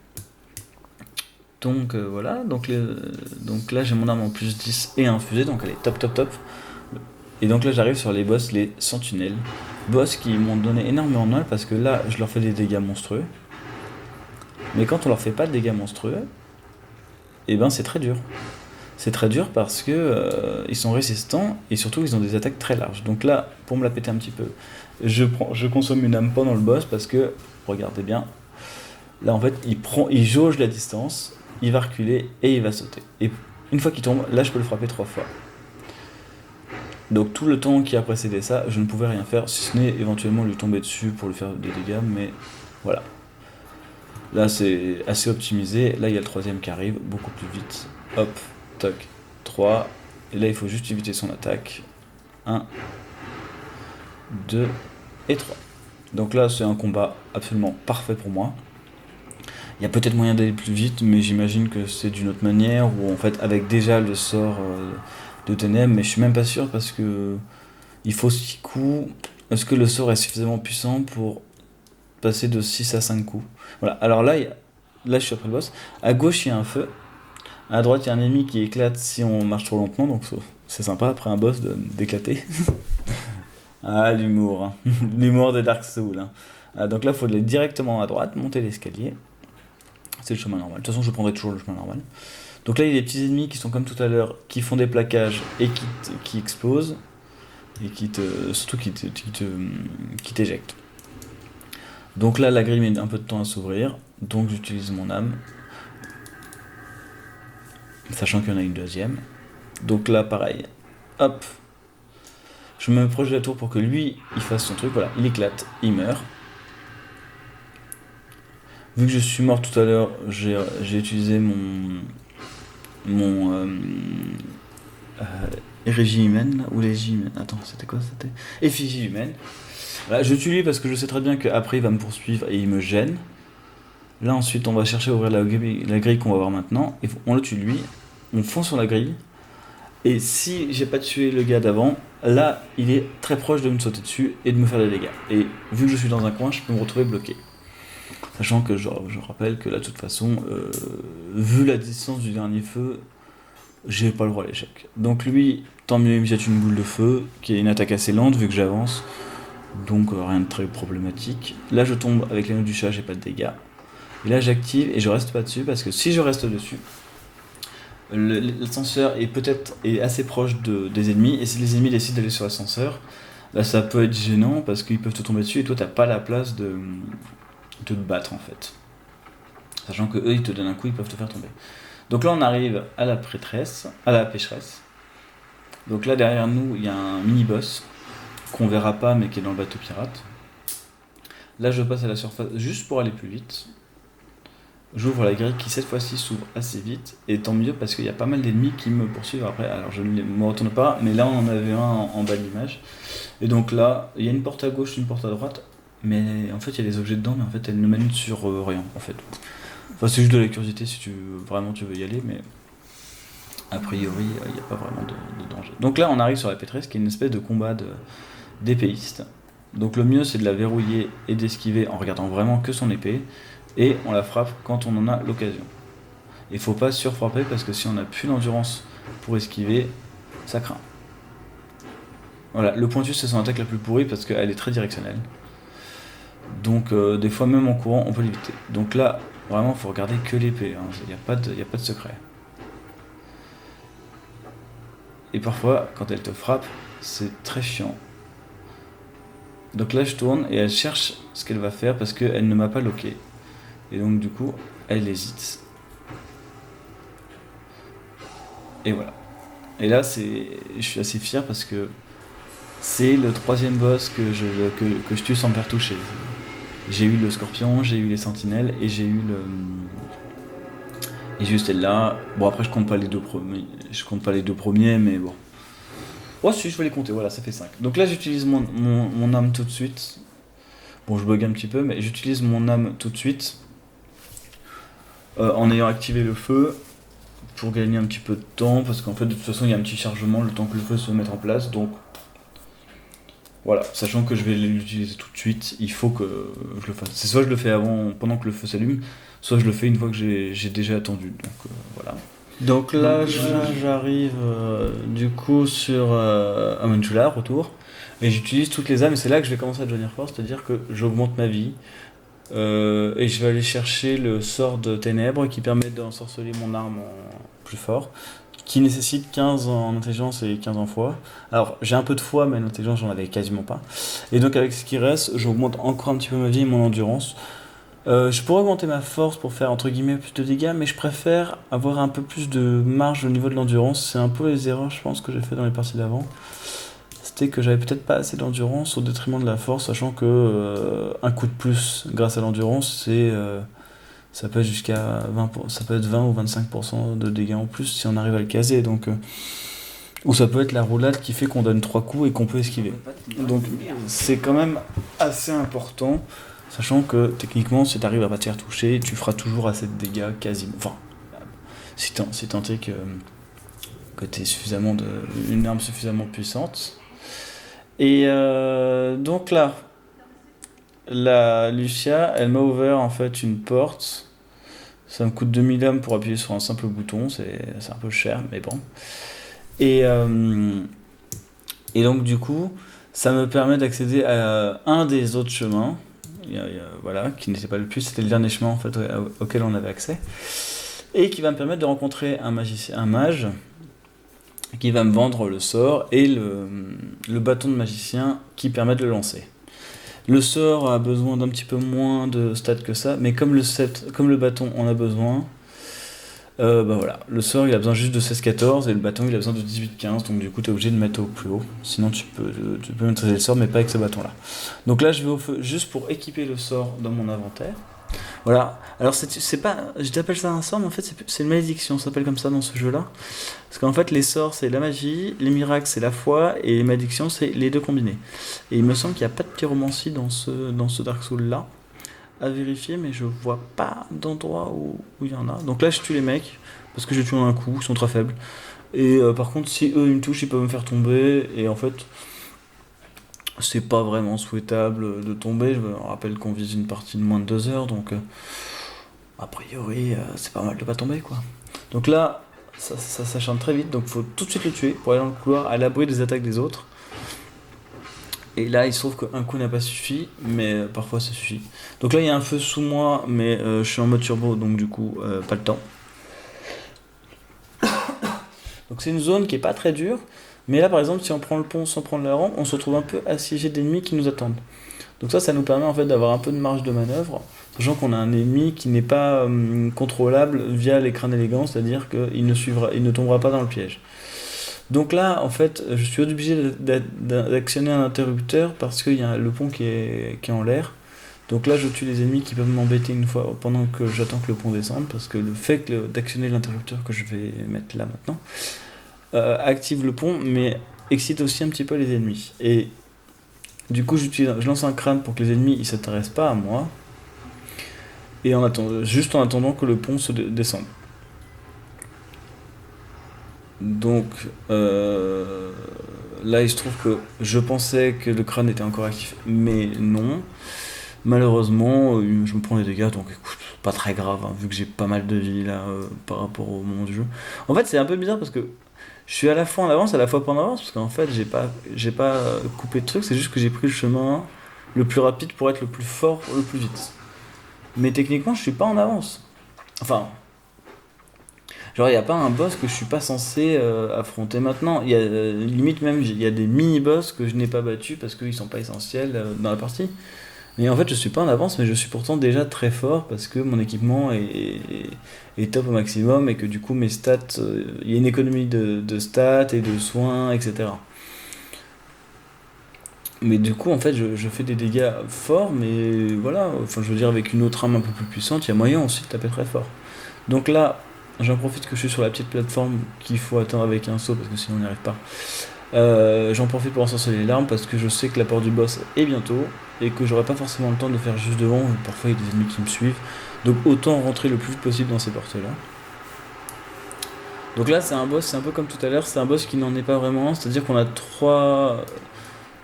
Speaker 1: Donc voilà, donc là j'ai mon arme en plus 10 et infusée, donc elle est top top top. Et donc là j'arrive sur les boss, les sentinelles. Boss qui m'ont donné énormément de mal parce que là je leur fais des dégâts monstrueux. Mais quand on leur fait pas de dégâts monstrueux, et ben c'est très dur. C'est très dur parce que ils sont résistants et surtout ils ont des attaques très larges. Donc là, pour me la péter un petit peu, je consomme une âme pendant le boss parce que, regardez bien, là en fait il jauge la distance, il va reculer et il va sauter. Et une fois qu'il tombe, là je peux le frapper 3 fois. Donc tout le temps qui a précédé ça, je ne pouvais rien faire, si ce n'est éventuellement lui tomber dessus pour lui faire des dégâts, mais voilà. Là c'est assez optimisé, là il y a le troisième qui arrive, beaucoup plus vite. Hop, toc, 3, et là il faut juste éviter son attaque. 1, 2 et 3. Donc là c'est un combat absolument parfait pour moi. Il y a peut-être moyen d'aller plus vite, mais j'imagine que c'est d'une autre manière, ou en fait avec déjà le sort de ténèbres, mais je suis même pas sûr parce que il faut 6 coups. Est-ce que le sort est suffisamment puissant pour passer de 6 à 5 coups? Voilà, alors là je suis après le boss. À gauche il y a un feu, à droite il y a un ennemi qui éclate si on marche trop lentement, donc c'est sympa après un boss d'éclater. Ah l'humour, hein. L'humour de Dark Souls. Hein. Donc là il faut aller directement à droite, monter l'escalier. C'est le chemin normal. De toute façon, je prendrai toujours le chemin normal. Donc là, il y a des petits ennemis qui sont comme tout à l'heure, qui font des plaquages et qui explosent. Et surtout qui t'éjectent. Donc là, la grille met un peu de temps à s'ouvrir. Donc j'utilise mon âme. sachant qu'il y en a une deuxième. Donc là, pareil, hop, je me proche de la tour pour que lui, il fasse son truc, voilà, il éclate, il meurt. Vu que je suis mort tout à l'heure, j'ai utilisé mon euh, Régie humaine, ou légie humaine, attends, c'était quoi, c'était effigie humaine. Voilà, je tue lui parce que je sais très bien qu'après il va me poursuivre et il me gêne. Là ensuite on va chercher à ouvrir la grille qu'on va voir maintenant, et on le tue lui, on fonce sur la grille, et si j'ai pas tué le gars d'avant, là il est très proche de me sauter dessus et de me faire des dégâts. Et vu que je suis dans un coin, je peux me retrouver bloqué. Sachant que je rappelle que là de toute façon, vu la distance du dernier feu, j'ai pas le droit à l'échec. Donc lui, tant mieux, il me jette une boule de feu, qui est une attaque assez lente vu que j'avance, donc rien de très problématique. Là je tombe avec l'anneau du chat, j'ai pas de dégâts. Et là j'active et je reste pas dessus parce que si je reste dessus, l'ascenseur est peut-être assez proche des ennemis, et si les ennemis décident d'aller sur l'ascenseur, là ça peut être gênant parce qu'ils peuvent te tomber dessus et toi t'as pas la place de te battre en fait. Sachant que eux ils te donnent un coup, ils peuvent te faire tomber. Donc là on arrive à la pécheresse. Donc là derrière nous il y a un mini-boss qu'on verra pas mais qui est dans le bateau pirate. Là je passe à la surface juste pour aller plus vite. J'ouvre la grille qui cette fois-ci s'ouvre assez vite, et tant mieux parce qu'il y a pas mal d'ennemis qui me poursuivent après. Alors je ne me retourne pas, mais là on en avait un en bas de l'image. Et donc là, il y a une porte à gauche, une porte à droite, mais en fait il y a des objets dedans, mais en fait elles ne mènent sur rien en fait. Enfin c'est juste de la curiosité si tu veux y aller, mais a priori il n'y a pas vraiment de danger. Donc là on arrive sur la pétresse qui est une espèce de combat d'épéistes. Donc le mieux c'est de la verrouiller et d'esquiver en regardant vraiment que son épée. Et on la frappe quand on en a l'occasion. Il faut pas surfrapper parce que si on n'a plus l'endurance pour esquiver, ça craint. Voilà, le pointu c'est son attaque la plus pourrie parce qu'elle est très directionnelle. Donc des fois même en courant on peut l'éviter. Donc là, vraiment il faut regarder que l'épée, hein. Il n'y a pas de secret. Et parfois, quand elle te frappe, c'est très chiant. Donc là je tourne et elle cherche ce qu'elle va faire parce qu'elle ne m'a pas loqué. Et donc du coup, elle hésite. Et voilà. Et là, je suis assez fier parce que c'est le troisième boss que je tue sans me faire toucher. J'ai eu le scorpion, j'ai eu les sentinelles et j'ai eu celle-là. Bon après je compte pas les deux premiers, mais bon. Oh si, je vais les compter, voilà, ça fait 5. Donc là j'utilise mon âme tout de suite. Bon je bug un petit peu, mais j'utilise mon âme tout de suite. En ayant activé le feu pour gagner un petit peu de temps, parce qu'en fait de toute façon il y a un petit chargement le temps que le feu se mette en place, donc voilà, sachant que je vais l'utiliser tout de suite, il faut que je le fasse. C'est soit je le fais pendant que le feu s'allume, soit je le fais une fois que j'ai déjà attendu, donc voilà. Donc là j'arrive du coup sur Amanjula, retour, et j'utilise toutes les âmes, et c'est là que je vais commencer à devenir fort, c'est-à-dire que j'augmente ma vie. Et je vais aller chercher le sort de ténèbres qui permet d'ensorceler mon arme plus fort, qui nécessite 15 en intelligence et 15 en foi. Alors j'ai un peu de foi, mais en intelligence j'en avais quasiment pas. Et donc avec ce qui reste, j'augmente encore un petit peu ma vie et mon endurance. Je pourrais augmenter ma force pour faire entre guillemets plus de dégâts, mais je préfère avoir un peu plus de marge au niveau de l'endurance. C'est un peu les erreurs je pense que j'ai fait dans les parties d'avant. C'était que j'avais peut-être pas assez d'endurance au détriment de la force, sachant que un coup de plus grâce à l'endurance, ça peut être jusqu'à 20 ou 25% de dégâts en plus si on arrive à le caser. Donc, ou ça peut être la roulade qui fait qu'on donne 3 coups et qu'on peut esquiver. Donc c'est quand même assez important, sachant que techniquement si tu arrives à pas te faire toucher, tu feras toujours assez de dégâts quasiment. Enfin, si tant est que tu es une arme suffisamment puissante. Et donc là, la Lucia, elle m'a ouvert en fait une porte. Ça me coûte 2000 âmes pour appuyer sur un simple bouton, c'est un peu cher, mais bon. Et donc du coup, ça me permet d'accéder à un des autres chemins, voilà, qui n'était pas le plus, c'était le dernier chemin en fait auquel on avait accès, et qui va me permettre de rencontrer un mage, qui va me vendre le sort et le bâton de magicien qui permet de le lancer. Le sort a besoin d'un petit peu moins de stats que ça, mais comme le bâton en a besoin, Bah voilà, le sort il a besoin juste de 16-14 et le bâton il a besoin de 18-15, donc du coup t'es obligé de mettre au plus haut. Sinon tu peux maîtriser le sort mais pas avec ce bâton là. Donc là je vais au feu juste pour équiper le sort dans mon inventaire. Voilà, alors c'est pas, je t'appelle ça un sort mais en fait c'est une malédiction, ça s'appelle comme ça dans ce jeu là. Parce qu'en fait les sorts c'est la magie, les miracles c'est la foi et les malédictions c'est les deux combinés. Et il me semble qu'il n'y a pas de pyromancie dans ce Dark Souls là à vérifier, mais je vois pas d'endroit où il y en a. Donc là, je tue les mecs, parce que je tue en un coup, ils sont très faibles. Et par contre, si eux ils me touchent, ils peuvent me faire tomber. Et en fait, c'est pas vraiment souhaitable de tomber. Je me rappelle qu'on vise une partie de moins de 2 heures, donc a priori, c'est pas mal de pas tomber quoi. Donc là, ça s'acharne très vite, donc faut tout de suite le tuer pour aller dans le couloir à l'abri des attaques des autres. Et là, il se trouve qu'un coup n'a pas suffi, mais parfois ça suffit. Donc là, il y a un feu sous moi, mais je suis en mode turbo, donc du coup, pas le temps. Donc c'est une zone qui est pas très dure, mais là, par exemple, si on prend le pont sans prendre la rampe, on se retrouve un peu assiégé d'ennemis qui nous attendent. Donc ça nous permet en fait d'avoir un peu de marge de manœuvre, sachant qu'on a un ennemi qui n'est pas contrôlable via l'écran d'élégance, c'est-à-dire il ne tombera pas dans le piège. Donc là, en fait, je suis obligé d'actionner un interrupteur parce qu'il y a le pont qui est en l'air. Donc là, je tue les ennemis qui peuvent m'embêter une fois pendant que j'attends que le pont descende, parce que le fait d'actionner l'interrupteur que je vais mettre là maintenant active le pont, mais excite aussi un petit peu les ennemis. Et du coup, je lance un crâne pour que les ennemis ne s'intéressent pas à moi, et juste en attendant que le pont se descende. Donc là, il se trouve que je pensais que le crâne était encore actif, mais non. Malheureusement, je me prends des dégâts, donc écoute, pas très grave, hein, vu que j'ai pas mal de vie là par rapport au moment du jeu. En fait, c'est un peu bizarre parce que je suis à la fois en avance, à la fois pas en avance, parce qu'en fait, j'ai pas coupé de trucs, c'est juste que j'ai pris le chemin le plus rapide pour être le plus fort, le plus vite. Mais techniquement, je suis pas en avance. Enfin, genre, il n'y a pas un boss que je suis pas censé affronter maintenant. Il y a limite même, il y a des mini-boss que je n'ai pas battus parce qu'ils sont pas essentiels dans la partie. Et en fait, je suis pas en avance, mais je suis pourtant déjà très fort parce que mon équipement est top au maximum et que du coup mes stats, il y a une économie de stats et de soins, etc. Mais du coup, en fait, je fais des dégâts forts, mais voilà, enfin, je veux dire, avec une autre arme un peu plus puissante, il y a moyen aussi de taper très fort. Donc là, j'en profite que je suis sur la petite plateforme qu'il faut atteindre avec un saut parce que sinon on n'y arrive pas. J'en profite pour ensorceler l'arme parce que je sais que la porte du boss est bientôt et que j'aurai pas forcément le temps de faire juste devant. Parfois il y a des ennemis qui me suivent. Donc autant rentrer le plus vite possible dans ces portes-là. Donc là c'est un boss, c'est un peu comme tout à l'heure, c'est un boss qui n'en est pas vraiment. C'est-à-dire qu'on a trois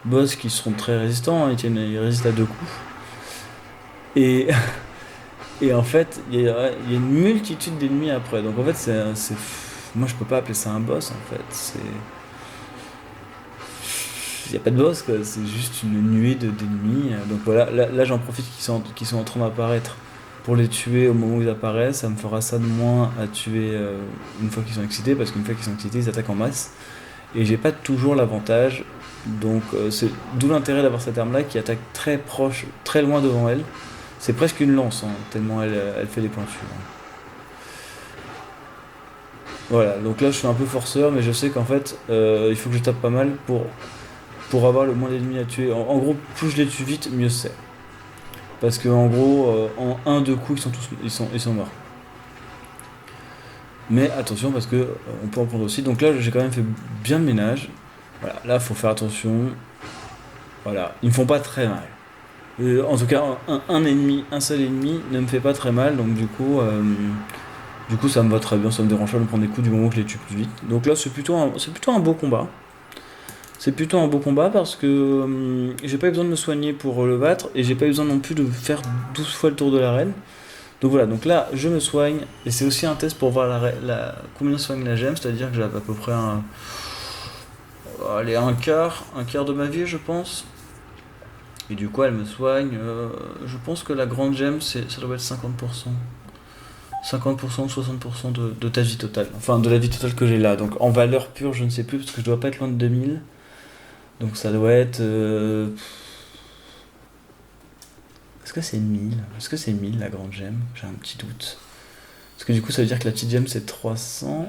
Speaker 1: boss qui seront très résistants, hein, ils résistent à 2 coups. Et, et en fait il y a une multitude d'ennemis après. Donc en fait moi je peux pas appeler ça un boss en fait. Il n'y a pas de boss, quoi. C'est juste une nuée d'ennemis. Donc voilà, là, j'en profite qu'ils sont en train d'apparaître pour les tuer au moment où ils apparaissent. Ça me fera ça de moins à tuer une fois qu'ils sont excités, parce qu'une fois qu'ils sont excités, ils attaquent en masse. Et j'ai pas toujours l'avantage. Donc c'est d'où l'intérêt d'avoir cette arme là qui attaque très proche, très loin devant elle. C'est presque une lance, hein, tellement elle fait des pointures, hein. Voilà, donc là je suis un peu forceur, mais je sais qu'en fait il faut que je tape pas mal pour avoir le moins d'ennemis à tuer. En gros, plus je les tue vite, mieux c'est. Parce que en gros, en un 2 coups, ils sont morts. Mais attention parce que on peut en prendre aussi. Donc là, j'ai quand même fait bien le ménage. Voilà, là, faut faire attention. Voilà, ils me font pas très mal. En tout cas, un seul ennemi ne me fait pas très mal. Donc du coup, ça me va très bien. Ça me dérange pas de me prendre des coups du moment que je les tue plus vite. Donc là, c'est plutôt un beau combat. C'est plutôt un beau combat parce que j'ai pas eu besoin de me soigner pour le battre et j'ai pas eu besoin non plus de faire 12 fois le tour de l'arène. Donc voilà, donc là je me soigne et c'est aussi un test pour voir combien soigne la gemme, c'est-à-dire que j'ai à peu près allez, un quart de ma vie je pense. Et du coup elle me soigne, je pense que la grande gemme ça doit être 50%. 50% ou 60% de ta vie totale, enfin de la vie totale que j'ai là. Donc en valeur pure je ne sais plus parce que je dois pas être loin de 2000. Donc ça doit être... Est-ce que c'est 1000 Est-ce que c'est 1000 la grande gemme? J'ai un petit doute. Parce que du coup, ça veut dire que la petite gemme c'est 300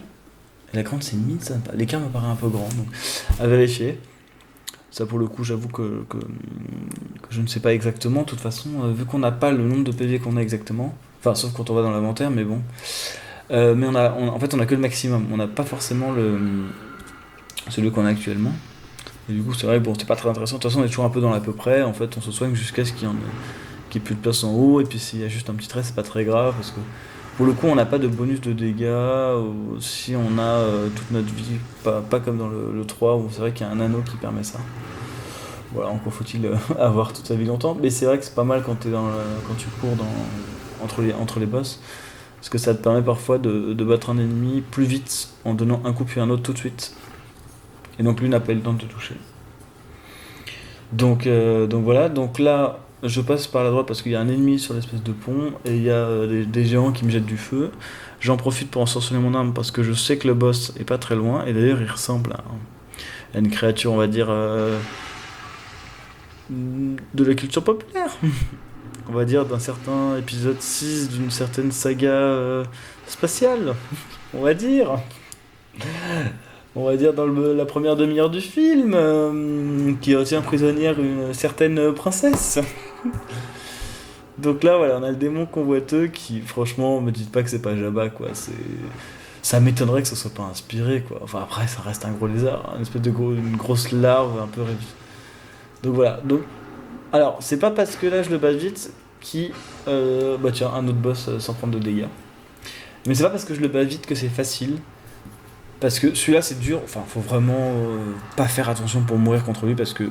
Speaker 1: et la grande c'est 1000. L'écart me paraît un peu grand, donc à vérifier. Ça pour le coup, j'avoue que je ne sais pas exactement. De toute façon, vu qu'on n'a pas le nombre de PV qu'on a exactement, enfin sauf quand on va dans l'inventaire, mais bon. Mais en fait, on a que le maximum. On n'a pas forcément celui qu'on a actuellement. Et du coup, c'est vrai, bon, c'est pas très intéressant. De toute façon, on est toujours un peu dans l'à peu près. En fait, on se soigne jusqu'à ce qu'il y ait plus de place en haut. Et puis, s'il y a juste un petit trait, c'est pas très grave. Parce que pour le coup, on n'a pas de bonus de dégâts. Si on a toute notre vie, pas comme dans le 3, où c'est vrai qu'il y a un anneau qui permet ça. Voilà, encore faut-il avoir toute sa vie longtemps. Mais c'est vrai que c'est pas mal quand tu cours entre les boss. Parce que ça te permet parfois de battre un ennemi plus vite en donnant un coup puis un autre tout de suite. Et donc lui n'a pas eu le temps de te toucher. Donc voilà, donc là je passe par la droite parce qu'il y a un ennemi sur l'espèce de pont et il y a des géants qui me jettent du feu. J'en profite pour ensorceler mon arme parce que je sais que le boss est pas très loin et d'ailleurs il ressemble à une créature, on va dire, de la culture populaire. On va dire d'un certain épisode 6 d'une certaine saga spatiale, on va dire. On va dire dans la première demi-heure du film, qui retient prisonnière une certaine princesse. Donc là, voilà, on a le démon convoiteux qui, franchement, me dites pas que c'est pas Jabba, quoi. Ça m'étonnerait que ce soit pas inspiré, quoi. Enfin, après, ça reste un gros lézard, une espèce une grosse larve un peu réduite. Donc voilà. Donc, alors, c'est pas parce que là je le bats vite bah tiens, un autre boss sans prendre de dégâts. Mais c'est pas parce que je le bats vite que c'est facile. Parce que celui-là c'est dur, enfin faut vraiment pas faire attention pour mourir contre lui parce que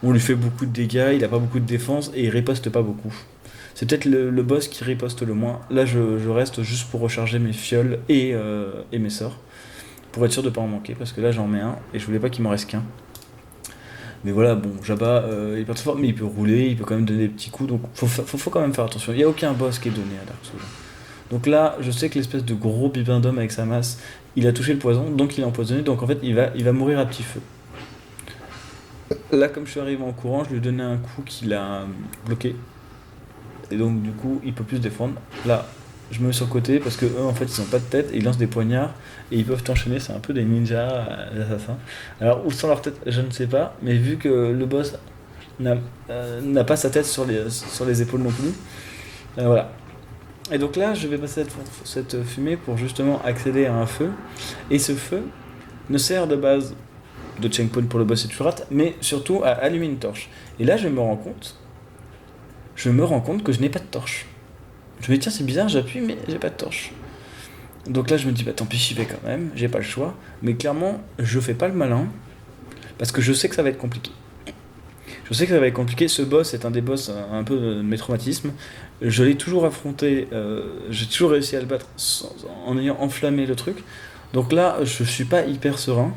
Speaker 1: on lui fait beaucoup de dégâts, il a pas beaucoup de défense et il riposte pas beaucoup. C'est peut-être le boss qui riposte le moins. Là je reste juste pour recharger mes fioles et mes sorts. Pour être sûr de pas en manquer parce que là j'en mets un et je voulais pas qu'il m'en reste qu'un. Mais voilà, bon, Jabba il est pas très fort mais il peut rouler, il peut quand même donner des petits coups donc faut quand même faire attention. Il n'y a aucun boss qui est donné à Dark Souls. Donc là, je sais que l'espèce de gros bibendum avec sa masse, il a touché le poison, donc il est empoisonné, donc en fait il va mourir à petit feu. Là, comme je suis arrivé en courant, je lui ai donné un coup qui l'a bloqué. Et donc du coup, il peut plus se défendre. Là, je me mets sur le côté parce que eux en fait ils ont pas de tête et ils lancent des poignards et ils peuvent t'enchaîner, c'est un peu des ninjas, des assassins. Alors où sont leurs têtes, je ne sais pas, mais vu que le boss n'a pas sa tête sur les épaules non plus, voilà. Et donc là, je vais passer cette fumée pour justement accéder à un feu. Et ce feu ne sert de base de checkpoint pour le boss et tu rates, mais surtout à allumer une torche. Et là, je me rends compte que je n'ai pas de torche. Je me dis, tiens, c'est bizarre, j'appuie, mais j'ai pas de torche. Donc là, je me dis, bah tant pis, j'y vais quand même, j'ai pas le choix. Mais clairement, je fais pas le malin, parce que je sais que ça va être compliqué. Je sais que ça va être compliqué. Ce boss est un des boss un peu de mes traumatismes. Je l'ai toujours affronté, j'ai toujours réussi à le battre en ayant enflammé le truc. Donc là, je suis pas hyper serein.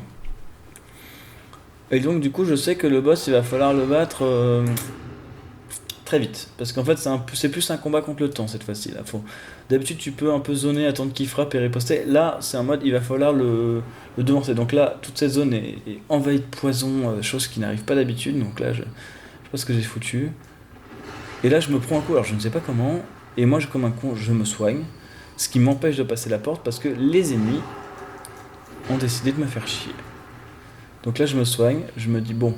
Speaker 1: Et donc du coup, je sais que le boss, il va falloir le battre très vite. Parce qu'en fait, c'est plus un combat contre le temps cette fois-ci. Là. D'habitude, tu peux un peu zoner, attendre qu'il frappe et riposter. Là, c'est un mode, il va falloir le devancer. Donc là, toute cette zone est envahie de poison, chose qui n'arrive pas d'habitude. Donc là, je sais pas ce que j'ai foutu. Et là, je me prends un coup, alors je ne sais pas comment. Et moi, comme un con, je me soigne. Ce qui m'empêche de passer la porte parce que les ennemis ont décidé de me faire chier. Donc là, je me soigne. Je me dis, bon,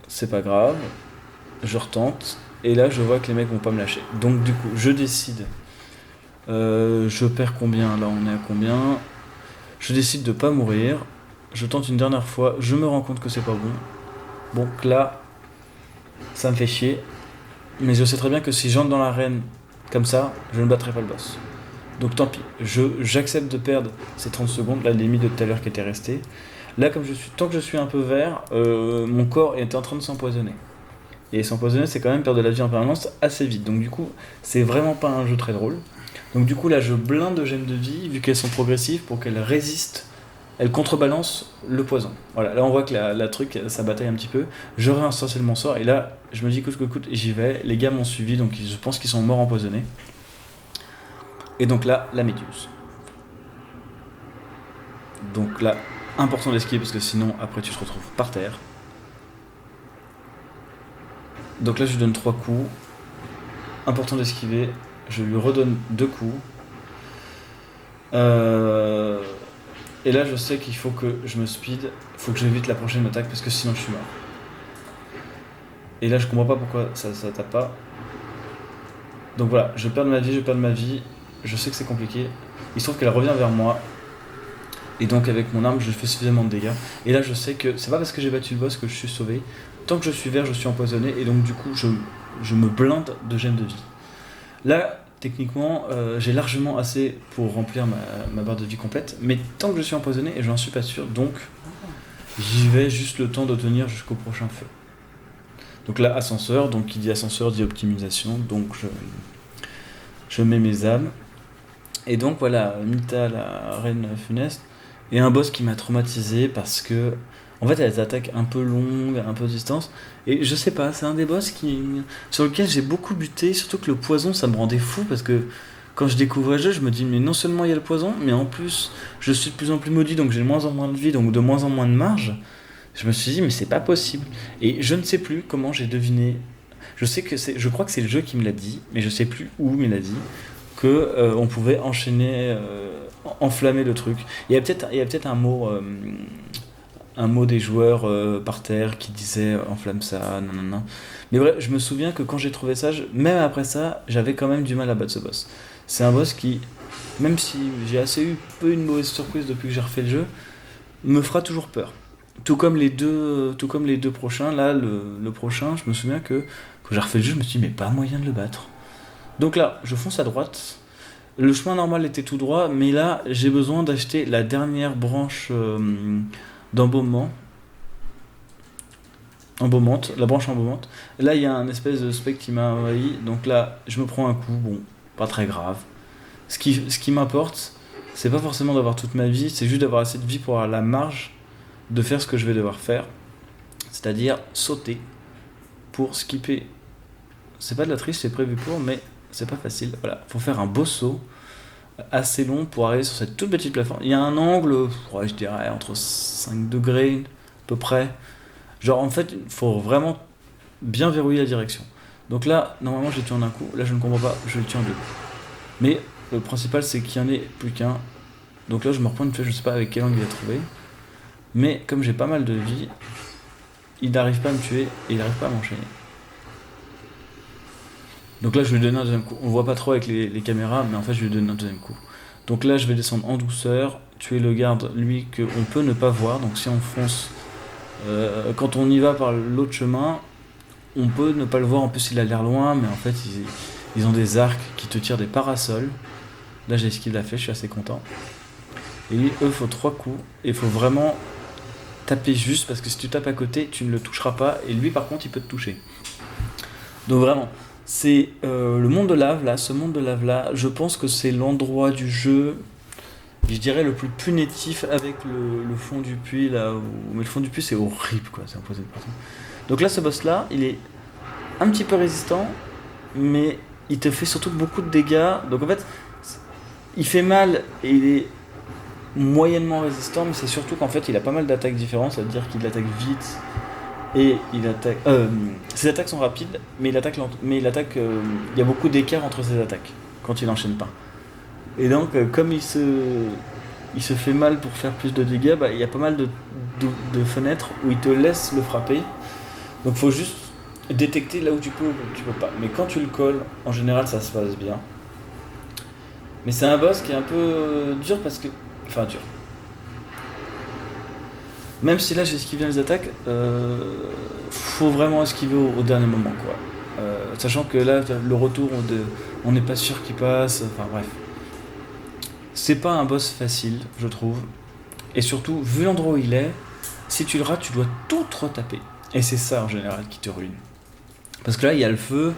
Speaker 1: c'est pas grave. Je retente. Et là, je vois que les mecs vont pas me lâcher. Donc du coup, je décide. Je perds combien? Là, on est à combien? Je décide de pas mourir. Je tente une dernière fois. Je me rends compte que c'est pas bon. Donc là, ça me fait chier. Mais je sais très bien que si j'entre dans l'arène comme ça, je ne battrai pas le boss. Donc tant pis. J'accepte de perdre ces 30 secondes, la limite de tout à l'heure qui était restée. Là, tant que je suis un peu vert, mon corps est en train de s'empoisonner. Et s'empoisonner, c'est quand même perdre de la vie en permanence assez vite. Donc du coup, c'est vraiment pas un jeu très drôle. Donc du coup, là, je blinde de gemmes de vie, vu qu'elles sont progressives, pour qu'elles résistent. Elles contrebalancent le poison. Voilà, là on voit que la truc, ça bataille un petit peu. Je réinstalle mon sort, et là, je me dis coûte que coûte, et j'y vais. Les gars m'ont suivi, donc je pense qu'ils sont morts empoisonnés. Et donc là, la méduse. Donc là, important d'esquiver, parce que sinon, après, tu te retrouves par terre. Donc là, je lui donne 3 coups. Important d'esquiver. je lui redonne 2 coups. Euh, et là, je sais qu'il faut que je me speed, il faut que j'évite la prochaine attaque parce que sinon je suis mort. Et là, je comprends pas pourquoi ça tape pas. Donc voilà, je perds de ma vie, je sais que c'est compliqué. Il se trouve qu'elle revient vers moi. Et donc avec mon arme, je fais suffisamment de dégâts. Et là, je sais que c'est pas parce que j'ai battu le boss que je suis sauvé. Tant que je suis vert, je suis empoisonné. Et donc du coup, je me blinde de gemmes de vie. Là, techniquement, j'ai largement assez pour remplir ma barre de vie complète. Mais tant que je suis empoisonné, et j'en suis pas sûr, donc j'y vais juste le temps de tenir jusqu'au prochain feu. Donc là, ascenseur, donc qui dit ascenseur dit optimisation. Donc je mets mes âmes. Et donc voilà, Mita, la reine funeste, et un boss qui m'a traumatisé parce que, en fait, elle a des attaques un peu longues, un peu de distance. Et je sais pas, c'est un des boss sur lequel j'ai beaucoup buté, surtout que le poison, ça me rendait fou parce que quand je découvrais le jeu, je me dis, mais non seulement il y a le poison, mais en plus, je suis de plus en plus maudit, donc j'ai de moins en moins de vie, donc de moins en moins de marge. Je me suis dit, mais c'est pas possible. Et je ne sais plus comment j'ai deviné. Je crois que c'est le jeu qui me l'a dit, mais je sais plus où il me l'a dit, que on pouvait enchaîner, enflammer le truc. Il y a peut-être un mot des joueurs par terre qui disait enflamme ça, nanana. Mais bref, je me souviens que quand j'ai trouvé ça, même après ça, j'avais quand même du mal à battre ce boss. C'est un boss qui, même si j'ai assez eu peu une mauvaise surprise depuis que j'ai refait le jeu, me fera toujours peur. Tout comme les deux prochains, là, le prochain, je me souviens que quand j'ai refait le jeu, je me suis dit, mais pas moyen de le battre. Donc là, je fonce à droite. Le chemin normal était tout droit, mais là, j'ai besoin d'acheter la dernière branche d'embaumement. Embaumante, la branche embaumante. Là, il y a un espèce de spectre qui m'a envahi. Donc là, je me prends un coup, bon, pas très grave. Ce qui m'importe, c'est pas forcément d'avoir toute ma vie, c'est juste d'avoir assez de vie pour avoir la marge de faire ce que je vais devoir faire. C'est-à-dire sauter pour skipper. C'est pas de la triche, c'est prévu pour, mais c'est pas facile. Voilà, faut faire un beau saut assez long pour arriver sur cette toute petite plateforme. Il y a un angle, ouais, je dirais entre 5 degrés à peu près. Genre en fait, il faut vraiment bien verrouiller la direction. Donc là, normalement, je l'ai tué en un coup. Là, je ne comprends pas, je le tue en 2. Mais le principal, c'est qu'il n'y en ait plus qu'un. Donc là, je me reprends une fois, je sais pas avec quel angle il a trouvé. Mais comme j'ai pas mal de vie, il n'arrive pas à me tuer et il n'arrive pas à m'enchaîner. Donc là, je vais lui donner un deuxième coup. On voit pas trop avec les caméras, mais en fait, je vais lui donner un deuxième coup. Donc là, je vais descendre en douceur, tuer le garde, lui, qu'on peut ne pas voir. Donc si on fonce, quand on y va par l'autre chemin, on peut ne pas le voir. En plus, il a l'air loin, mais en fait, ils ont des arcs qui te tirent des parasols. Là, j'ai esquivé la flèche, je suis assez content. Et lui, eux, faut 3 coups. Et il faut vraiment taper juste, parce que si tu tapes à côté, tu ne le toucheras pas. Et lui, par contre, il peut te toucher. Donc vraiment, c'est le monde de lave là, ce monde de lave là, je pense que c'est l'endroit du jeu, je dirais le plus punitif avec le fond du puits là, mais le fond du puits c'est horrible quoi, c'est imposé de partout. Donc là ce boss là, il est un petit peu résistant, mais il te fait surtout beaucoup de dégâts, donc en fait il fait mal et il est moyennement résistant, mais c'est surtout qu'en fait il a pas mal d'attaques différentes, c'est-à-dire qu'il attaque vite, et il attaque. Ses attaques sont rapides, mais il attaque mais il y a beaucoup d'écart entre ses attaques quand il enchaîne pas. Et donc, comme il se fait mal pour faire plus de dégâts, bah, il y a pas mal de fenêtres où il te laisse le frapper. Donc, faut juste détecter là où tu peux ou tu peux pas. Mais quand tu le colles, en général, ça se passe bien. Mais c'est un boss qui est un peu dur parce que. Enfin, dur. Même si là j'ai esquivé les attaques, faut vraiment esquiver au dernier moment quoi. Sachant que là le retour on n'est pas sûr qu'il passe, enfin bref. C'est pas un boss facile je trouve. Et surtout vu l'endroit où il est, si tu le rates tu dois tout retaper. Et c'est ça en général qui te ruine. Parce que là il y a le feu,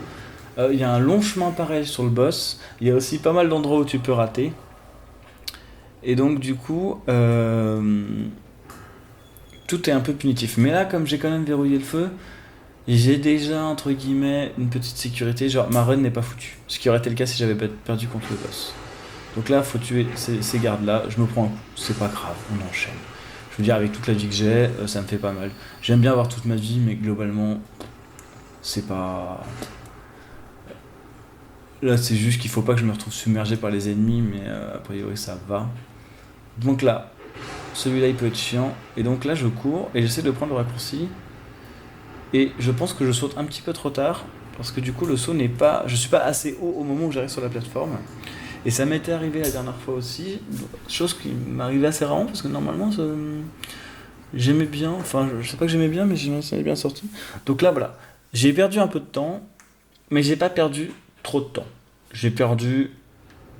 Speaker 1: il y a un long chemin pareil sur le boss, il y a aussi pas mal d'endroits où tu peux rater. Et donc du coup... tout est un peu punitif. Mais là, comme j'ai quand même verrouillé le feu, j'ai déjà, entre guillemets, une petite sécurité. Genre, ma run n'est pas foutue. Ce qui aurait été le cas si j'avais perdu contre le boss. Donc là, faut tuer ces gardes-là. Je me prends un coup. C'est pas grave, on enchaîne. Je veux dire, avec toute la vie que j'ai, ça me fait pas mal. J'aime bien avoir toute ma vie, mais globalement, c'est pas... Là, c'est juste qu'il faut pas que je me retrouve submergé par les ennemis, mais a priori ça va. Donc là, celui-là il peut être chiant. Et donc là, je cours et j'essaie de prendre le raccourci. Et je pense que je saute un petit peu trop tard. Parce que du coup, le saut n'est pas. Je suis pas assez haut au moment où j'arrive sur la plateforme. Et ça m'était arrivé la dernière fois aussi. Chose qui m'arrivait assez rarement parce que normalement, j'aimais bien. Enfin, je sais pas que j'aimais bien, mais ça est bien sorti. Donc là, voilà. J'ai perdu un peu de temps, mais j'ai pas perdu trop de temps. J'ai perdu,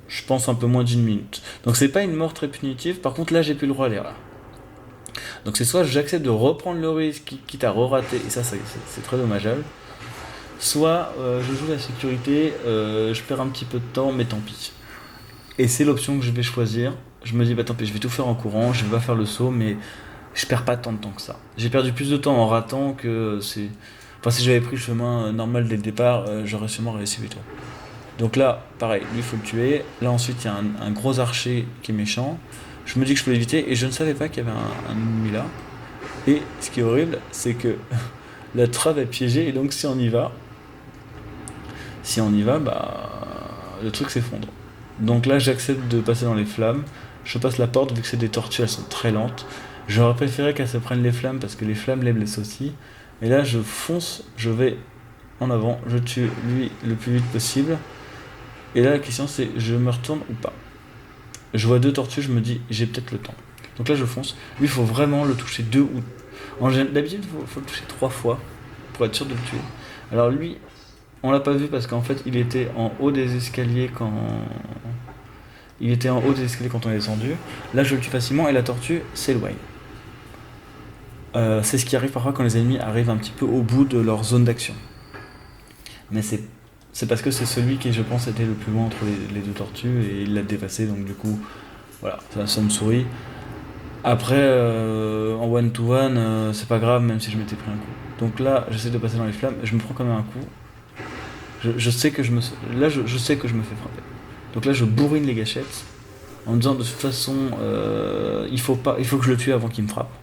Speaker 1: je pense, un peu moins d'une minute. Donc c'est pas une mort très punitive. Par contre, là, j'ai plus le droit à l'erreur. Donc c'est soit j'accepte de reprendre le risque, quitte à re-rater, et ça, c'est très dommageable. Soit je joue la sécurité, je perds un petit peu de temps, mais tant pis. Et c'est l'option que je vais choisir. Je me dis, bah tant pis, je vais tout faire en courant, je vais pas faire le saut, mais je perds pas tant de temps que ça. J'ai perdu plus de temps en ratant que c'est. Enfin, si j'avais pris le chemin normal dès le départ, j'aurais sûrement réussi plutôt. Donc là, pareil, lui il faut le tuer. Là ensuite, il y a un gros archer qui est méchant. Je me dis que je peux l'éviter et je ne savais pas qu'il y avait un ennemi là. Et ce qui est horrible, c'est que la trave est piégée et donc si on y va, bah le truc s'effondre. Donc là, j'accepte de passer dans les flammes. Je passe la porte vu que c'est des tortues, elles sont très lentes. J'aurais préféré qu'elles se prennent les flammes parce que les flammes les blessent aussi. Et là, je fonce, je vais en avant, je tue lui le plus vite possible. Et là, la question c'est, je me retourne ou pas. Je vois deux tortues, je me dis, j'ai peut-être le temps. Donc là, je fonce. Lui, il faut vraiment le toucher deux ou. D'habitude, il faut le toucher trois fois pour être sûr de le tuer. Alors lui, on l'a pas vu parce qu'en fait, il était en haut des escaliers quand. Il était en haut des escaliers quand on est descendu. Là, je le tue facilement et la tortue s'éloigne. C'est ce qui arrive parfois quand les ennemis arrivent un petit peu au bout de leur zone d'action. Mais c'est parce que c'est celui qui, je pense, était le plus loin entre les deux tortues et il l'a dépassé, donc du coup, voilà, ça me sourit. Après, en one-to-one, c'est pas grave, même si je m'étais pris un coup. Donc là, j'essaie de passer dans les flammes, je me prends quand même un coup. Je sais que je sais que je me fais frapper. Donc là, je bourrine les gâchettes en me disant de toute façon, il faut que je le tue avant qu'il me frappe.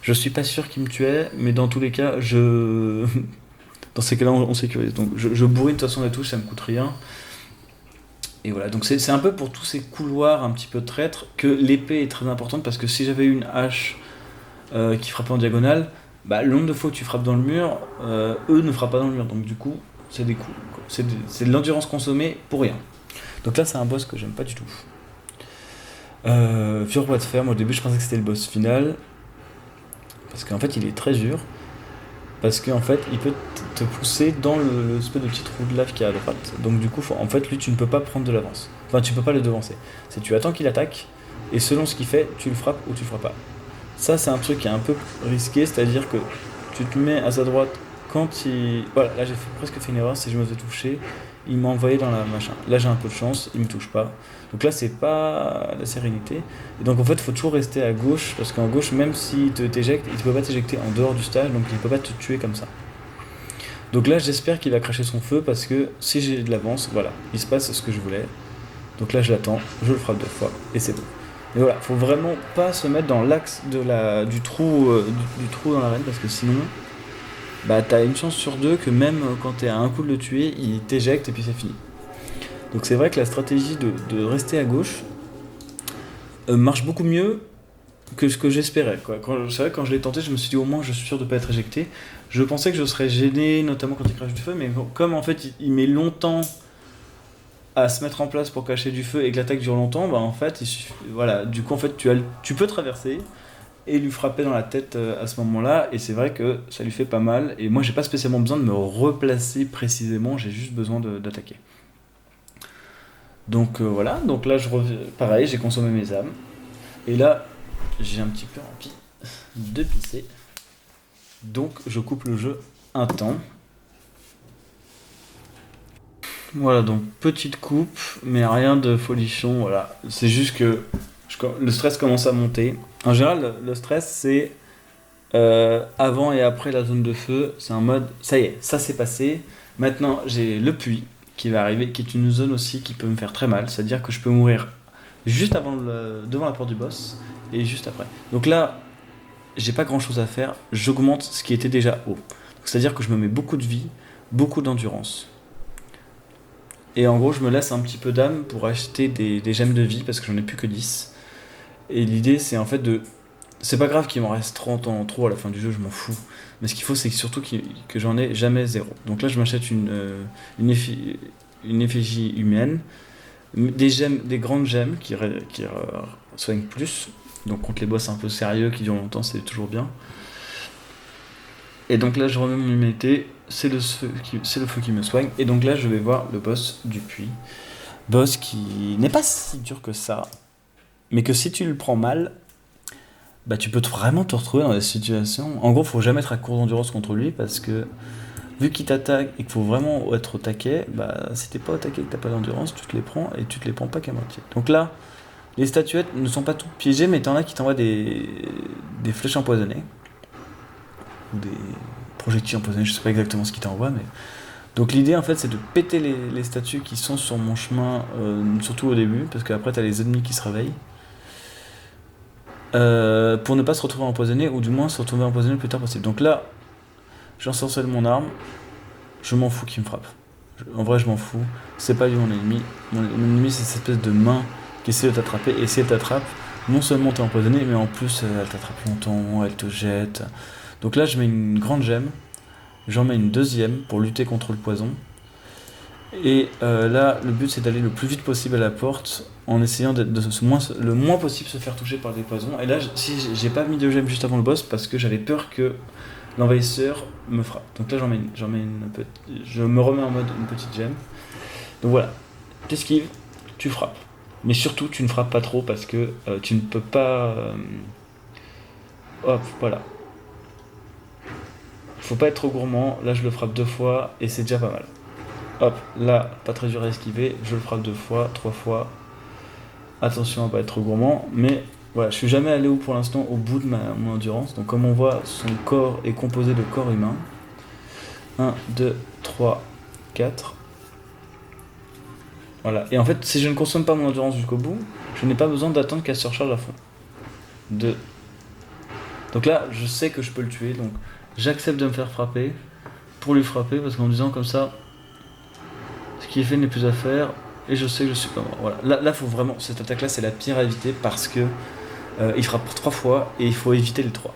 Speaker 1: Je suis pas sûr qu'il me tuait, mais dans tous les cas, dans ces cas-là, on sécurise. Donc je bourrine de toute façon les touches, ça me coûte rien. Et voilà, donc c'est un peu pour tous ces couloirs un petit peu traîtres que l'épée est très importante parce que si j'avais une hache qui frappait en diagonale, bah, le nombre de fois que tu frappes dans le mur, eux ne frappent pas dans le mur. Donc du coup, c'est des coups. C'est de l'endurance consommée pour rien. Donc là, c'est un boss que j'aime pas du tout. Vieux roi de fer, moi au début je pensais que c'était le boss final. Parce qu'en fait, il est très dur. Parce qu'en fait, il peut te pousser dans l'espèce de petit trou de lave qui est à droite. Donc du coup, en fait, lui, tu ne peux pas prendre de l'avance. Enfin, tu peux pas le devancer. C'est tu attends qu'il attaque, et selon ce qu'il fait, tu le frappes ou tu le frappes pas. Ça, c'est un truc qui est un peu risqué, c'est-à-dire que tu te mets à sa droite quand il... Voilà, là, presque fait une erreur, si je me fais toucher, il m'a envoyé dans la machin. Là, j'ai un peu de chance, il me touche pas. Donc là, c'est pas la sérénité. Et donc en fait, il faut toujours rester à gauche, parce qu'en gauche, même s'il t'éjecte, il ne peut pas t'éjecter en dehors du stage, donc il ne peut pas te tuer comme ça. Donc là, j'espère qu'il va cracher son feu, parce que si j'ai de l'avance, voilà, il se passe ce que je voulais. Donc là, je l'attends, je le frappe deux fois, et c'est bon. Et voilà, faut vraiment pas se mettre dans l'axe du trou dans l'arène, parce que sinon, bah t'as une chance sur deux que même quand t'es à un coup de le tuer, il t'éjecte et puis c'est fini. Donc c'est vrai que la stratégie de rester à gauche marche beaucoup mieux que ce que j'espérais. C'est vrai que quand je l'ai tenté, je me suis dit au moins je suis sûr de ne pas être éjecté. Je pensais que je serais gêné, notamment quand il crache du feu, mais comme en fait il met longtemps à se mettre en place pour cacher du feu et que l'attaque dure longtemps, bah en fait, voilà, du coup en fait tu peux traverser et lui frapper dans la tête à ce moment-là, et c'est vrai que ça lui fait pas mal, et moi j'ai pas spécialement besoin de me replacer précisément, j'ai juste besoin d'attaquer. Donc voilà, donc là je reviens, pareil, j'ai consommé mes âmes, et là j'ai un petit peu envie de pisser, donc je coupe le jeu un temps. Voilà, donc petite coupe, mais rien de folichon, voilà, c'est juste que le stress commence à monter. En général, le stress c'est avant et après la zone de feu, c'est un mode, ça y est, ça s'est passé, maintenant j'ai le puits qui va arriver, qui est une zone aussi qui peut me faire très mal, c'est-à-dire que je peux mourir juste devant la porte du boss et juste après. Donc là, j'ai pas grand-chose à faire, j'augmente ce qui était déjà haut. C'est-à-dire que je me mets beaucoup de vie, beaucoup d'endurance. Et en gros, je me laisse un petit peu d'âme pour acheter des gemmes de vie parce que j'en ai plus que 10. Et l'idée, c'est en fait de. C'est pas grave qu'il m'en reste 30 en trop à la fin du jeu, je m'en fous. Mais ce qu'il faut, c'est surtout que j'en ai jamais zéro. Donc là, je m'achète une effigie humaine, des gemmes, des grandes gemmes qui soignent plus. Donc contre les boss un peu sérieux qui durent longtemps, c'est toujours bien. Et donc là, je remets mon humanité, c'est le feu qui me soigne. Et donc là, je vais voir le boss du puits. Boss qui n'est pas si dur que ça, mais que si tu le prends mal, bah tu peux vraiment te retrouver dans des situations. En gros, faut jamais être à court d'endurance contre lui parce que vu qu'il t'attaque et qu'il faut vraiment être au taquet, bah si t'es pas au taquet et que t'as pas d'endurance, tu te les prends et tu te les prends pas qu'à moitié. Donc là, les statuettes ne sont pas toutes piégées, mais t'en as qui t'envoient des flèches empoisonnées ou des projectiles empoisonnés, je sais pas exactement ce qu'ils t'envoient, mais donc l'idée en fait c'est de péter les statues qui sont sur mon chemin, surtout au début, parce qu'après t'as les ennemis qui se réveillent. Pour ne pas se retrouver empoisonné, ou du moins se retrouver empoisonné le plus tard possible. Donc là, j'ensorcelle mon arme, je m'en fous qu'il me frappe. En vrai, je m'en fous, c'est pas lui mon ennemi. Mon ennemi, c'est cette espèce de main qui essaie de t'attraper, et si elle t'attrape, non seulement t'es empoisonné, mais en plus elle t'attrape longtemps, elle te jette. Donc là, je mets une grande gemme, j'en mets une deuxième pour lutter contre le poison. Et là, le but c'est d'aller le plus vite possible à la porte en essayant le moins possible se faire toucher par des poisons. Et là, si j'ai pas mis de gemme juste avant le boss parce que j'avais peur que l'envahisseur me frappe. Donc là, je me remets en mode une petite gemme. Donc voilà, t'esquives, tu frappes. Mais surtout, tu ne frappes pas trop parce que tu ne peux pas. Hop, voilà. Faut pas être trop gourmand. Là, je le frappe 2 fois et c'est déjà pas mal. Hop, là, pas très dur à esquiver, je le frappe 2 fois, 3 fois. Attention à pas être trop gourmand, mais voilà, je suis jamais allé pour l'instant au bout de mon endurance. Donc comme on voit, son corps est composé de corps humains. 1, 2, 3, 4. Voilà, et en fait, si je ne consomme pas mon endurance jusqu'au bout, je n'ai pas besoin d'attendre qu'elle se recharge à fond. 2. Donc là, je sais que je peux le tuer, donc j'accepte de me faire frapper pour lui frapper, parce qu'en disant comme ça, ce qui est fait n'est plus à faire, et je sais que je suis pas mort. Voilà. Là, faut vraiment. Cette attaque-là, c'est la pire à éviter parce que il frappe 3 fois et il faut éviter les 3.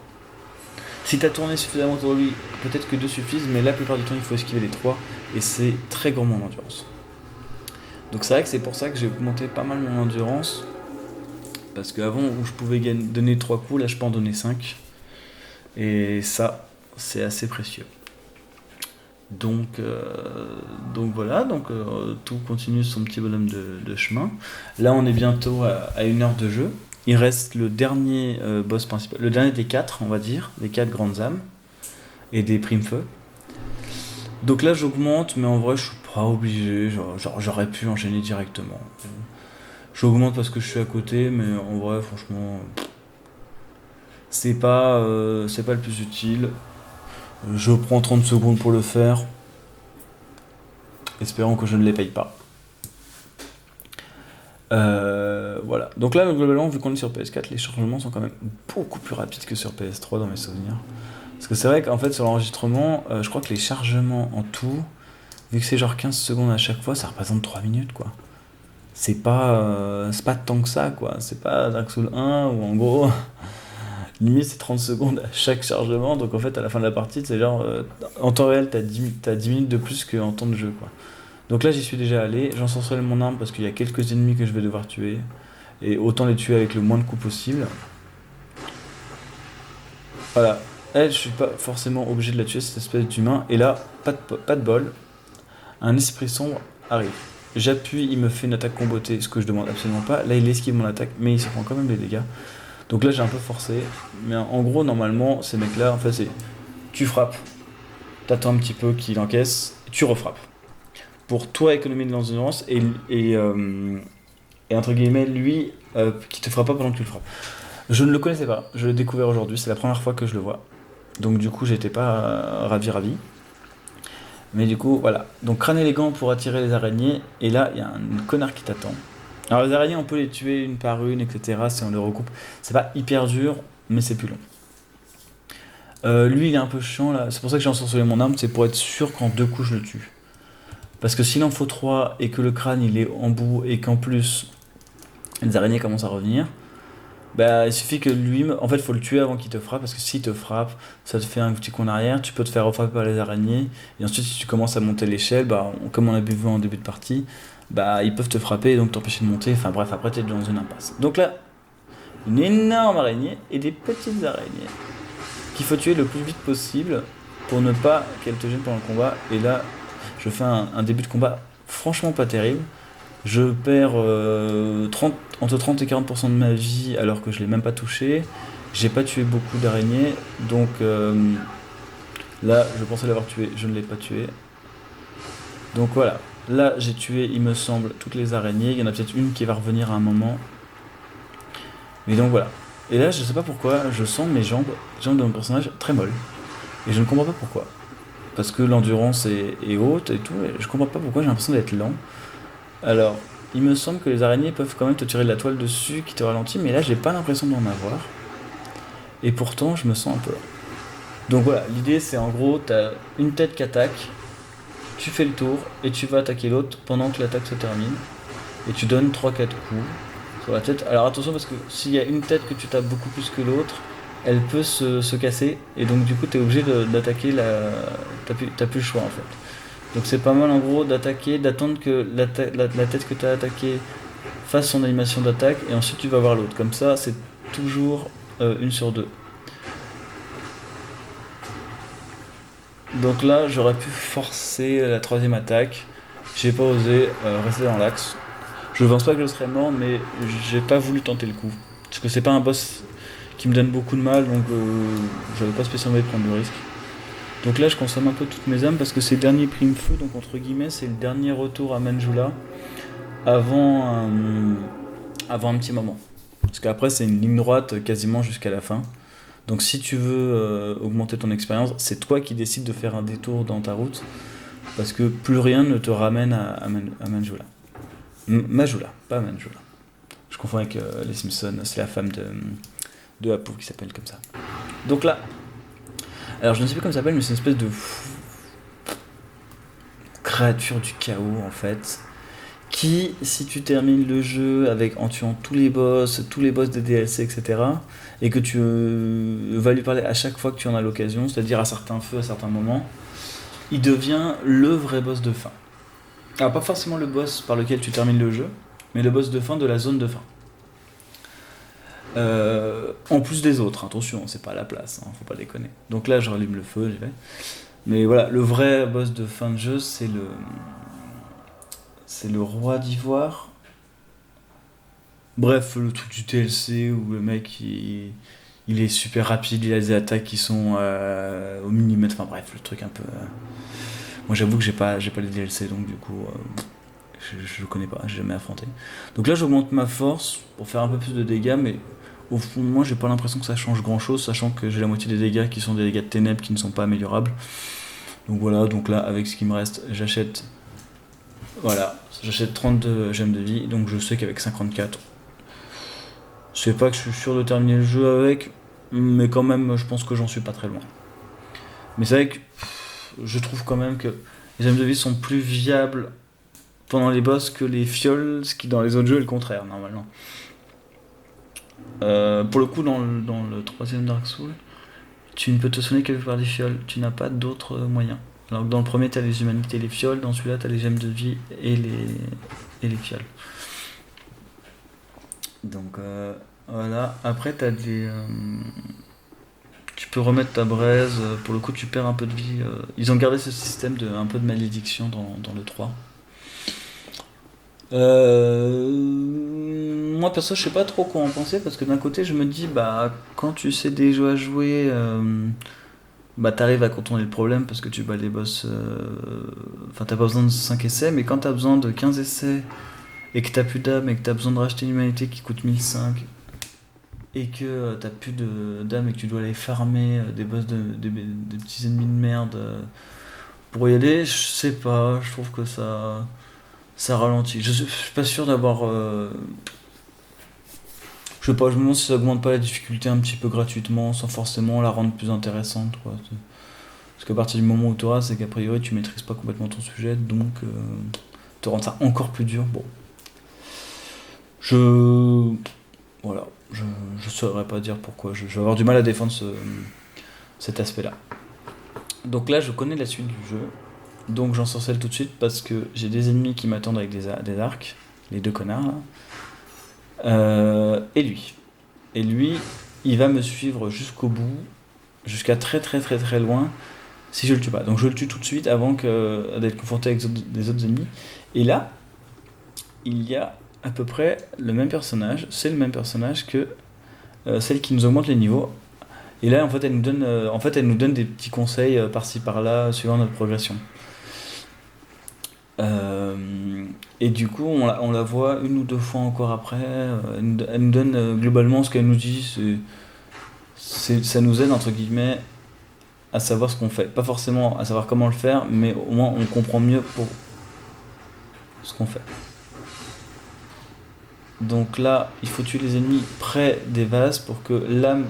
Speaker 1: Si t'as tourné suffisamment pour lui, peut-être que 2 suffisent, mais la plupart du temps, il faut esquiver les 3 et c'est très gourmand en endurance. Donc c'est vrai que c'est pour ça que j'ai augmenté pas mal mon endurance. Parce qu'avant, où je pouvais donner 3 coups, là je peux en donner 5. Et ça, c'est assez précieux. Donc voilà, tout continue son petit bonhomme de chemin. Là, on est bientôt à 1 heure de jeu. Il reste le dernier boss principal, le dernier des 4, on va dire, des 4 grandes âmes et des primes feu. Donc là, j'augmente, mais en vrai, je suis pas obligé. J'aurais pu enchaîner directement. J'augmente parce que je suis à côté, mais en vrai, franchement, c'est pas le plus utile. Je prends 30 secondes pour le faire. Espérons que je ne les paye pas. Voilà. Donc là, globalement, vu qu'on est sur PS4, les chargements sont quand même beaucoup plus rapides que sur PS3 dans mes souvenirs. Parce que c'est vrai qu'en fait, sur l'enregistrement, je crois que les chargements en tout, vu que c'est genre 15 secondes à chaque fois, ça représente 3 minutes, quoi. C'est pas tant que ça, quoi. C'est pas Dark Souls 1 où en gros, limite c'est 30 secondes à chaque chargement. Donc en fait, à la fin de la partie, c'est genre en temps réel, t'as 10 minutes de plus qu'en temps de jeu, quoi. Donc là, j'y suis déjà allé. J'ensorcelle mon arme parce qu'il y a quelques ennemis que je vais devoir tuer. Et autant les tuer avec le moins de coups possible. Voilà. Elle, je suis pas forcément obligé de la tuer, cette espèce d'humain. Et là, pas de bol. Un esprit sombre arrive. J'appuie, il me fait une attaque combotée, ce que je demande absolument pas. Là, il esquive mon attaque, mais il se prend quand même des dégâts. Donc là, j'ai un peu forcé. Mais en gros, normalement, ces mecs-là, en fait, c'est tu frappes, t'attends un petit peu qu'il encaisse, tu refrappes. Pour toi, économiser de l'endurance et entre guillemets, lui, qui te fera pas pendant que tu le frappes. Je ne le connaissais pas, je l'ai découvert aujourd'hui, c'est la première fois que je le vois. Donc du coup, j'étais pas ravi. Mais du coup, voilà. Donc crâne élégant pour attirer les araignées. Et là, il y a un connard qui t'attend. Alors les araignées, on peut les tuer une par une, etc. si on les recoupe. C'est pas hyper dur, mais c'est plus long. Lui, il est un peu chiant là. C'est pour ça que j'ai ensorcelé mon arme. C'est pour être sûr qu'en 2 coups, je le tue. Parce que s'il en faut 3 et que le crâne il est en bout et qu'en plus les araignées commencent à revenir, bah il suffit que lui, en fait, faut le tuer avant qu'il te frappe parce que s'il te frappe, ça te fait un petit coup en arrière, tu peux te faire refrapper par les araignées et ensuite si tu commences à monter l'échelle, bah comme on a vu en début de partie, bah ils peuvent te frapper et donc t'empêcher de monter. Enfin bref, après t'es dans une impasse. Donc là, une énorme araignée et des petites araignées qu'il faut tuer le plus vite possible pour ne pas qu'elles te gênent pendant le combat. Et là, je fais un début de combat franchement pas terrible. Je perds 30, entre 30 et 40% de ma vie alors que je l'ai même pas touché. J'ai pas tué beaucoup d'araignées, donc là je pensais l'avoir tué, je ne l'ai pas tué. Donc voilà, là j'ai tué, il me semble, toutes les araignées. Il y en a peut-être une qui va revenir à un moment. Mais donc voilà. Et là je sais pas pourquoi, je sens mes jambes, les jambes de mon personnage très molles. Et je ne comprends pas pourquoi. Parce que l'endurance est haute et tout, et je comprends pas pourquoi j'ai l'impression d'être lent. Alors, il me semble que les araignées peuvent quand même te tirer de la toile dessus qui te ralentit, mais là j'ai pas l'impression d'en avoir. Et pourtant je me sens un peu lent. Donc voilà, l'idée c'est en gros, t'as une tête qui attaque, tu fais le tour et tu vas attaquer l'autre pendant que l'attaque se termine. Et tu donnes 3-4 coups sur la tête. Alors attention parce que s'il y a une tête que tu tapes beaucoup plus que l'autre, elle peut se casser et donc du coup t'es obligé d'attaquer la. T'as plus le choix en fait. Donc c'est pas mal en gros d'attaquer, d'attendre que la tête que tu as attaquée fasse son animation d'attaque et ensuite tu vas voir l'autre. Comme ça c'est toujours une sur deux. Donc là j'aurais pu forcer la troisième attaque. J'ai pas osé rester dans l'axe. Je pense pas que je serais mort mais j'ai pas voulu tenter le coup. Parce que c'est pas un boss qui me donne beaucoup de mal donc j'avais pas spécialement envie de prendre le risque. Donc là je consomme un peu toutes mes âmes parce que c'est le dernier prime feu, donc entre guillemets c'est le dernier retour à Manjula avant, avant un petit moment. Parce qu'après c'est une ligne droite quasiment jusqu'à la fin. Donc si tu veux augmenter ton expérience, c'est toi qui décides de faire un détour dans ta route. Parce que plus rien ne te ramène à Manjula. Majula, pas Manjula. Je confonds avec les Simpsons, c'est la femme de Apu qui s'appelle comme ça. Donc là, alors je ne sais plus comment ça s'appelle, mais c'est une espèce de créature du chaos en fait. Qui, si tu termines le jeu en tuant tous les boss des DLC, etc., et que tu vas lui parler à chaque fois que tu en as l'occasion, c'est-à-dire à certains feux, à certains moments, il devient le vrai boss de fin. Alors pas forcément le boss par lequel tu termines le jeu, mais le boss de fin de la zone de fin. En plus des autres, attention, c'est pas à la place, hein, faut pas déconner. Donc là, je rallume le feu, j'y vais. Mais voilà, le vrai boss de fin de jeu, c'est le roi d'ivoire. Bref, le truc du TLC où le mec il est super rapide, il a des attaques qui sont au millimètre. Enfin bref, le truc un peu. Moi j'avoue que j'ai pas les DLC donc du coup je connais pas, j'ai jamais affronté. Donc là j'augmente ma force pour faire un peu plus de dégâts, mais au fond de moi j'ai pas l'impression que ça change grand chose, sachant que j'ai la moitié des dégâts qui sont des dégâts de ténèbres qui ne sont pas améliorables. Donc voilà, donc là avec ce qui me reste, j'achète 32 gemmes de vie, donc je sais qu'avec 54, je sais pas que je suis sûr de terminer le jeu avec, mais quand même je pense que j'en suis pas très loin. Mais c'est vrai que je trouve quand même que les gemmes de vie sont plus viables pendant les boss que les fioles, ce qui dans les autres jeux est le contraire normalement. Pour le coup dans le troisième Dark Souls, tu ne peux te soigner que par les fioles, tu n'as pas d'autres moyens. Alors que dans le premier t'as les humanités et les fioles, dans celui-là t'as les gemmes de vie et les fioles. Donc voilà, après t'as des... tu peux remettre ta braise, pour le coup tu perds un peu de vie. Ils ont gardé ce système de un peu de malédiction dans le 3. Moi perso je sais pas trop quoi en penser parce que d'un côté je me dis bah quand tu sais déjà jouer bah t'arrives à contourner le problème parce que tu bats les boss enfin t'as pas besoin de 5 essais mais quand t'as besoin de 15 essais et que t'as plus d'âme et que t'as besoin de racheter une humanité qui coûte 1005 et que t'as plus d'âme et que tu dois aller farmer des boss des petits ennemis de merde pour y aller, je sais pas, je trouve que ça ralentit. Je suis pas sûr d'avoir je sais pas, je me demande si ça augmente pas la difficulté un petit peu gratuitement sans forcément la rendre plus intéressante quoi. Parce qu'à partir du moment où tu auras, c'est qu'a priori tu maîtrises pas complètement ton sujet, donc te rendre ça encore plus dur. Bon, je voilà, je saurais pas dire pourquoi. Je vais avoir du mal à défendre cet aspect-là. Donc là, je connais la suite du jeu, donc j'en sorcelle tout de suite parce que j'ai des ennemis qui m'attendent avec des arcs, les deux connards là. Et lui. Et lui, il va me suivre jusqu'au bout, jusqu'à très très très très loin, si je le tue pas. Donc je le tue tout de suite avant d'être confronté avec des autres ennemis. Et là, il y a à peu près le même personnage. C'est le même personnage que celle qui nous augmente les niveaux. Et là, elle nous donne des petits conseils par-ci par-là, suivant notre progression. Et du coup, on la voit une ou deux fois encore après. Elle nous donne globalement ce qu'elle nous dit. Ça nous aide, entre guillemets, à savoir ce qu'on fait. Pas forcément à savoir comment le faire, mais au moins on comprend mieux pour ce qu'on fait. Donc là, il faut tuer les ennemis près des vases pour que l'âme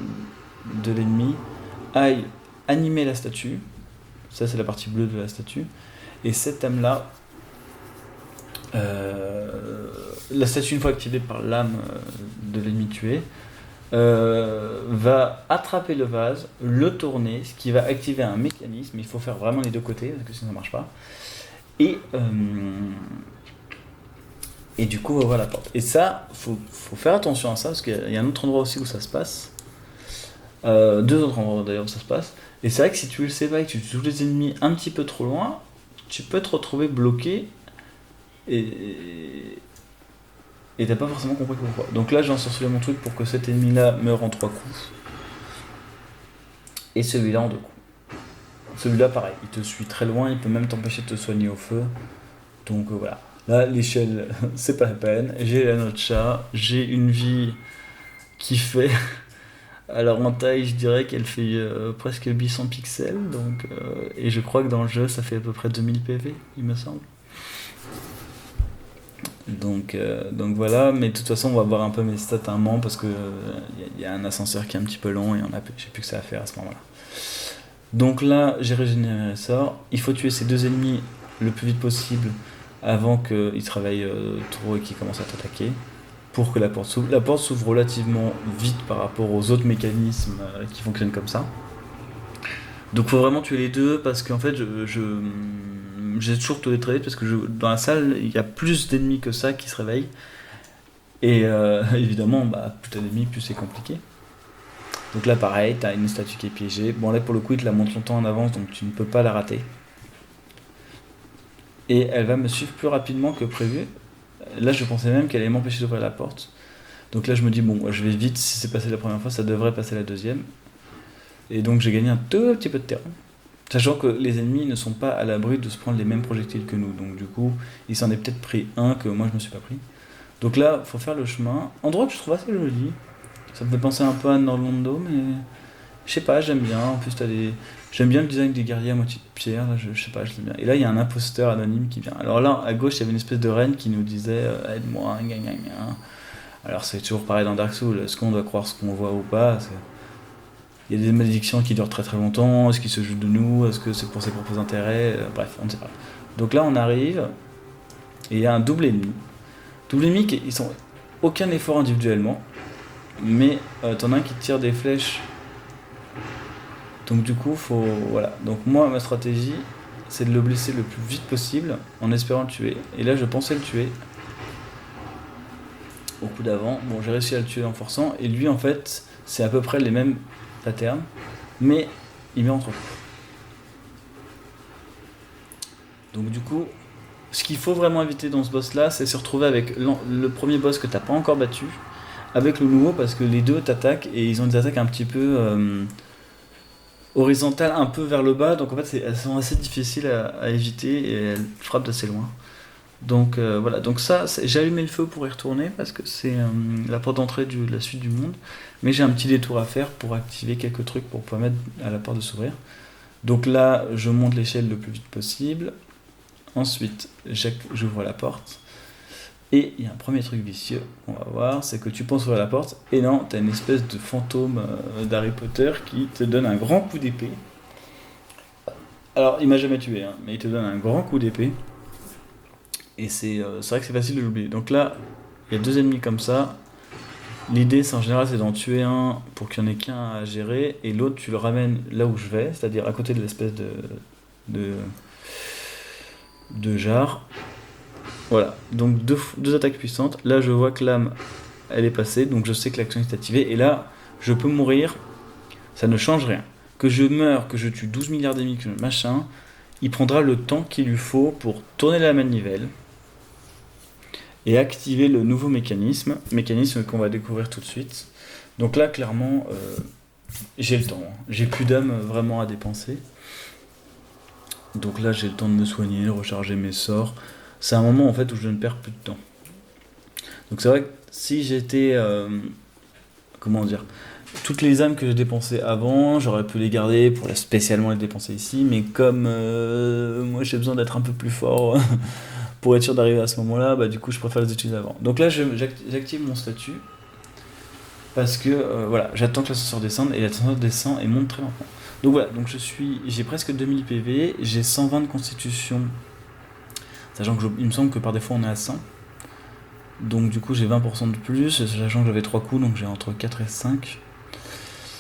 Speaker 1: de l'ennemi aille animer la statue. Ça, c'est la partie bleue de la statue. Et cette âme-là, la statue, une fois activée par l'âme de l'ennemi tué, va attraper le vase, le tourner, ce qui va activer un mécanisme. Il faut faire vraiment les deux côtés, parce que sinon ça ne marche pas. Et du coup, on va voir la porte. Et ça, faut faire attention à ça, parce qu'il y a un autre endroit aussi où ça se passe. Deux autres endroits d'ailleurs où ça se passe. Et c'est vrai que si tu le sais pas et que tu tues les ennemis un petit peu trop loin, tu peux te retrouver bloqué et t'as pas forcément compris pourquoi. Donc là, j'ai ensorcelé mon truc pour que cet ennemi-là meure en 3 coups. Et celui-là en 2 coups. Celui-là, pareil, il te suit très loin, il peut même t'empêcher de te soigner au feu. Donc voilà. Là, l'échelle, c'est pas la peine. J'ai la note chat, j'ai une vie qui fait. Alors en taille, je dirais qu'elle fait presque 800 pixels. Donc, et je crois que dans le jeu, ça fait à peu près 2000 PV, il me semble. Donc voilà, mais de toute façon, on va voir un peu mes stats à un moment parce que y a un ascenseur qui est un petit peu long et j'ai plus que ça à faire à ce moment-là. Donc là, j'ai régénéré les sorts. Il faut tuer ces deux ennemis le plus vite possible avant qu'ils travaillent trop et qu'ils commencent à t'attaquer pour que la porte s'ouvre. La porte s'ouvre relativement vite par rapport aux autres mécanismes qui fonctionnent comme ça. Donc faut vraiment tuer les deux parce qu'en fait, j'ai toujours tout détraité parce que dans la salle, il y a plus d'ennemis que ça qui se réveillent. Et évidemment, plus t'as d'ennemis, plus c'est compliqué. Donc là, pareil, t'as une statue qui est piégée. Bon, là, pour le coup, il te la montre longtemps en avance, donc tu ne peux pas la rater. Et elle va me suivre plus rapidement que prévu. Là, je pensais même qu'elle allait m'empêcher d'ouvrir la porte. Donc là, je me dis, bon, je vais vite. Si c'est passé la première fois, ça devrait passer la deuxième. Et donc, j'ai gagné un tout petit peu de terrain. Sachant que les ennemis ne sont pas à l'abri de se prendre les mêmes projectiles que nous. Donc du coup, il s'en est peut-être pris un que moi je me suis pas pris. Donc là, faut faire le chemin. Endroit que je trouve assez joli. Ça me fait penser un peu à Norlondo, mais je sais pas, j'aime bien. En plus, j'aime bien le design des guerriers à moitié de pierre. Là, je sais pas, je l'aime bien. Et là, il y a un imposteur anonyme qui vient. Alors là, à gauche, il y avait une espèce de reine qui nous disait aide-moi, gna gna gna. Alors c'est toujours pareil dans Dark Souls. Est-ce qu'on doit croire ce qu'on voit ou pas? Il y a des malédictions qui durent très très longtemps. Est-ce qu'ils se jouent de nous? Est-ce que c'est pour ses propres intérêts? Bref, on ne sait pas. Donc là, on arrive et il y a un double ennemi. Double ennemi qui ils sont aucun effort individuellement, mais t'en as un qui tire des flèches. Donc du coup, voilà. Donc moi, ma stratégie, c'est de le blesser le plus vite possible en espérant le tuer. Et là, je pensais le tuer au coup d'avant. Bon, j'ai réussi à le tuer en forçant. Et lui, en fait, c'est à peu près les mêmes patterns, mais il met entre coups. Donc du coup, ce qu'il faut vraiment éviter dans ce boss là, c'est se retrouver avec le premier boss que t'as pas encore battu, avec le nouveau, parce que les deux t'attaquent et ils ont des attaques un petit peu horizontales, un peu vers le bas, donc en fait elles sont assez difficiles à éviter et elles frappent d'assez loin. Donc voilà, donc ça, j'ai allumé le feu pour y retourner parce que c'est la porte d'entrée de la suite du monde, mais j'ai un petit détour à faire pour activer quelques trucs pour permettre à la porte de s'ouvrir. Donc là, je monte l'échelle le plus vite possible. Ensuite, j'ouvre la porte. Et il y a un premier truc vicieux qu'on va voir, c'est que tu penses ouvrir la porte, et non, t'as une espèce de fantôme d'Harry Potter qui te donne un grand coup d'épée. Alors, il m'a jamais tué, hein, mais il te donne un grand coup d'épée. Et c'est vrai que c'est facile de l'oublier. Donc là, il y a deux ennemis comme ça. L'idée, c'est en général, c'est d'en tuer un pour qu'il n'y en ait qu'un à gérer, et l'autre, tu le ramènes là où je vais, c'est-à-dire à côté de l'espèce de, de jarre. Voilà, donc deux attaques puissantes. Là, je vois que l'âme, elle est passée, donc je sais que l'action est activée, et là, je peux mourir, ça ne change rien. Que je meure, que je tue 12 milliards d'ennemis, que machin, il prendra le temps qu'il lui faut pour tourner la manivelle et activer le nouveau mécanisme qu'on va découvrir tout de suite. Donc là, clairement, j'ai le temps. J'ai plus d'âme vraiment à dépenser. Donc là, j'ai le temps de me soigner, de recharger mes sorts. C'est un moment en fait où je ne perds plus de temps. Donc c'est vrai que si j'étais, comment dire, toutes les âmes que j'ai dépensées avant, j'aurais pu les garder pour spécialement les dépenser ici, mais comme moi j'ai besoin d'être un peu plus fort pour être sûr d'arriver à ce moment-là, bah du coup je préfère les utiliser avant. Donc là j'active mon statut parce que voilà, j'attends que l'ascenseur descende et l'ascenseur descend et monte très lentement. Donc voilà, donc j'ai presque 2000 PV, j'ai 120 de constitution, sachant que il me semble que par défaut on est à 100. Donc du coup j'ai 20% de plus, sachant que j'avais 3 coups, donc j'ai entre 4 et 5.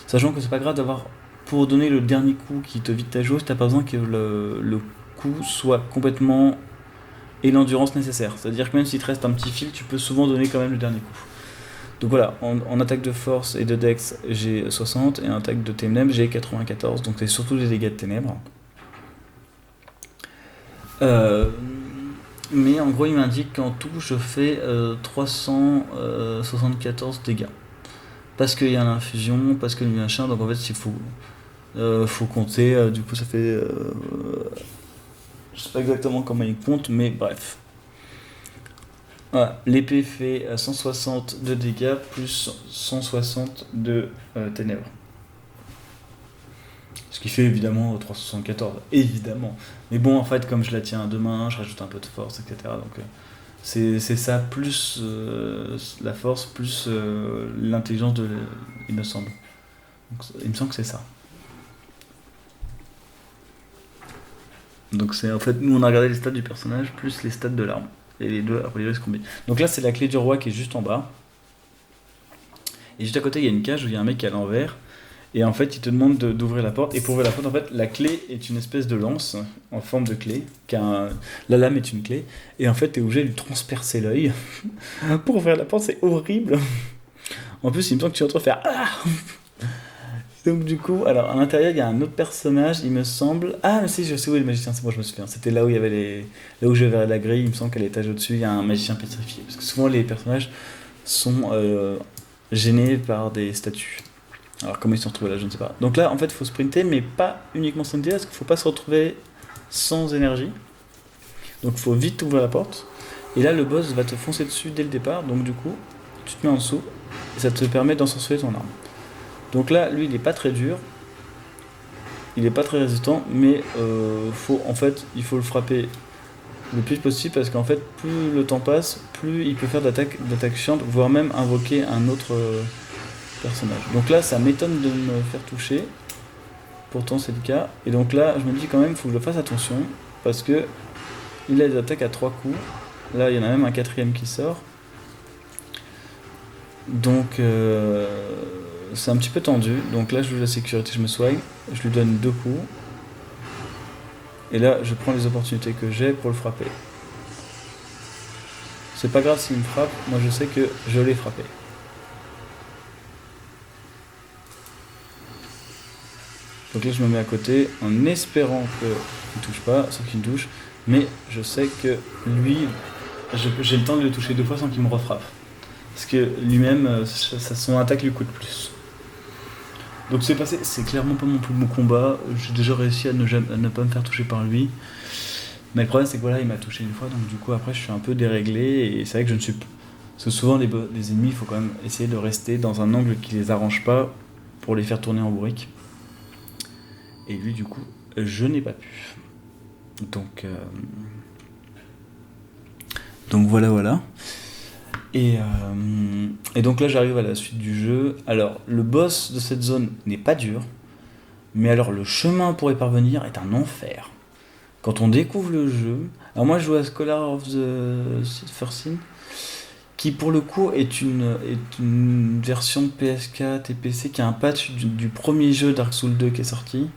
Speaker 1: Sachant que c'est pas grave d'avoir, pour donner le dernier coup qui te vide ta jauge, t'as pas besoin que le coup soit complètement et l'endurance nécessaire. C'est-à-dire que même s'il te reste un petit fil, tu peux souvent donner quand même le dernier coup. Donc voilà, en attaque de force et de dex, j'ai 60, et en attaque de ténèbres, j'ai 94, donc c'est surtout des dégâts de ténèbres. Mais en gros, il m'indique qu'en tout, je fais 374 dégâts. Parce qu'il y a l'infusion, parce qu'il y a le machin, donc en fait, il faut compter, du coup, ça fait. Je sais pas exactement comment il compte, mais bref. Voilà, l'épée fait 160 de dégâts plus 160 de ténèbres. Ce qui fait évidemment 374, évidemment. Mais bon, en fait, comme je la tiens à deux mains, je rajoute un peu de force, etc. Donc c'est ça, plus la force, plus l'intelligence il me semble. Donc, il me semble que c'est ça. Donc c'est en fait, nous on a regardé les stats du personnage, plus les stats de l'arme. Et les deux, après les deux se combinent. Donc là, c'est la clé du roi qui est juste en bas. Et juste à côté, il y a une cage où il y a un mec qui est à l'envers. Et en fait, il te demande d'ouvrir la porte. Et pour ouvrir la porte, en fait, la clé est une espèce de lance en forme de clé. La lame est une clé. Et en fait, tu es obligé de lui transpercer l'œil. Pour ouvrir la porte, c'est horrible. En plus, il me semble que tu es en train de faire Ah. Donc, du coup, alors à l'intérieur, il y a un autre personnage, il me semble. Ah, mais si, je sais où est le magicien, c'est bon, je me souviens. C'était là où il y avait là où je verrais la grille, il me semble qu'à l'étage au-dessus, il y a un magicien pétrifié. Parce que souvent, les personnages sont gênés par des statues. Alors comment ils se sont retrouvés là, je ne sais pas. Donc là, en fait, il faut sprinter, mais pas uniquement sprinter, parce qu'il ne faut pas se retrouver sans énergie. Donc il faut vite ouvrir la porte. Et là, le boss va te foncer dessus dès le départ, donc du coup, tu te mets en dessous, et ça te permet d'ensorceler ton arme. Donc là, lui, il n'est pas très dur, il n'est pas très résistant, mais il faut le frapper le plus possible, parce qu'en fait, plus le temps passe, plus il peut faire d'attaques chiantes, voire même invoquer un autre personnage. Donc là, ça m'étonne de me faire toucher. Pourtant, c'est le cas. Et donc là, je me dis quand même, il faut que je fasse attention. Parce que il a des attaques à 3 coups. Là, il y en a même un quatrième qui sort. Donc, c'est un petit peu tendu. Donc là, je joue la sécurité, je me soigne. Je lui donne 2 coups. Et là, je prends les opportunités que j'ai pour le frapper. C'est pas grave s'il me frappe. Moi, je sais que je l'ai frappé. Donc là, je me mets à côté en espérant qu'il ne touche pas, sauf qu'il me touche. Mais je sais que lui, j'ai le temps de le toucher 2 fois sans qu'il me refrappe. Parce que lui-même, son attaque lui coûte plus. Donc c'est clairement pas mon plus bon combat. J'ai déjà réussi à ne pas me faire toucher par lui. Mais le problème, c'est que voilà, il m'a touché une fois, donc du coup, après, je suis un peu déréglé. Et c'est vrai que je ne suis pas. Parce que souvent, les ennemis, il faut quand même essayer de rester dans un angle qui les arrange pas pour les faire tourner en bourrique. Et lui, du coup, je n'ai pas pu. Donc voilà. Et donc là, j'arrive à la suite du jeu. Alors, le boss de cette zone n'est pas dur. Mais alors le chemin pour y parvenir est un enfer. Quand on découvre le jeu... Alors moi je joue à Scholar of the First Sin, qui pour le coup est une version PS4 et PC qui a un patch du premier jeu Dark Souls 2 qui est sorti.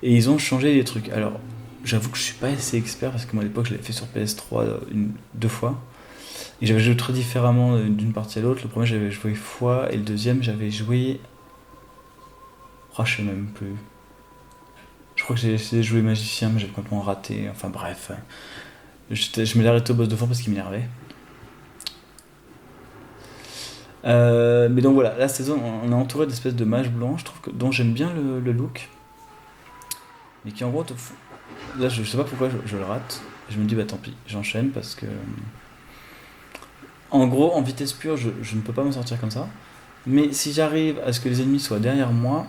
Speaker 1: Et ils ont changé les trucs. Alors j'avoue que je suis pas assez expert parce que moi à l'époque je l'avais fait sur PS3 deux fois. Et j'avais joué très différemment d'une partie à l'autre. Le premier j'avais joué fois et le deuxième j'avais joué... Oh, je sais même plus. Je crois que j'ai essayé de jouer magicien mais j'ai complètement raté. Enfin bref. Je m'étais arrêté au boss de fois parce qu'il m'énervait. Mais donc voilà, la saison, on est entouré d'espèces de mages blancs, je trouve dont j'aime bien le look, mais qui en gros te font... Là, je sais pas pourquoi je le rate. Je me dis, bah tant pis, j'enchaîne parce que. En gros, en vitesse pure, je ne peux pas m'en sortir comme ça. Mais si j'arrive à ce que les ennemis soient derrière moi,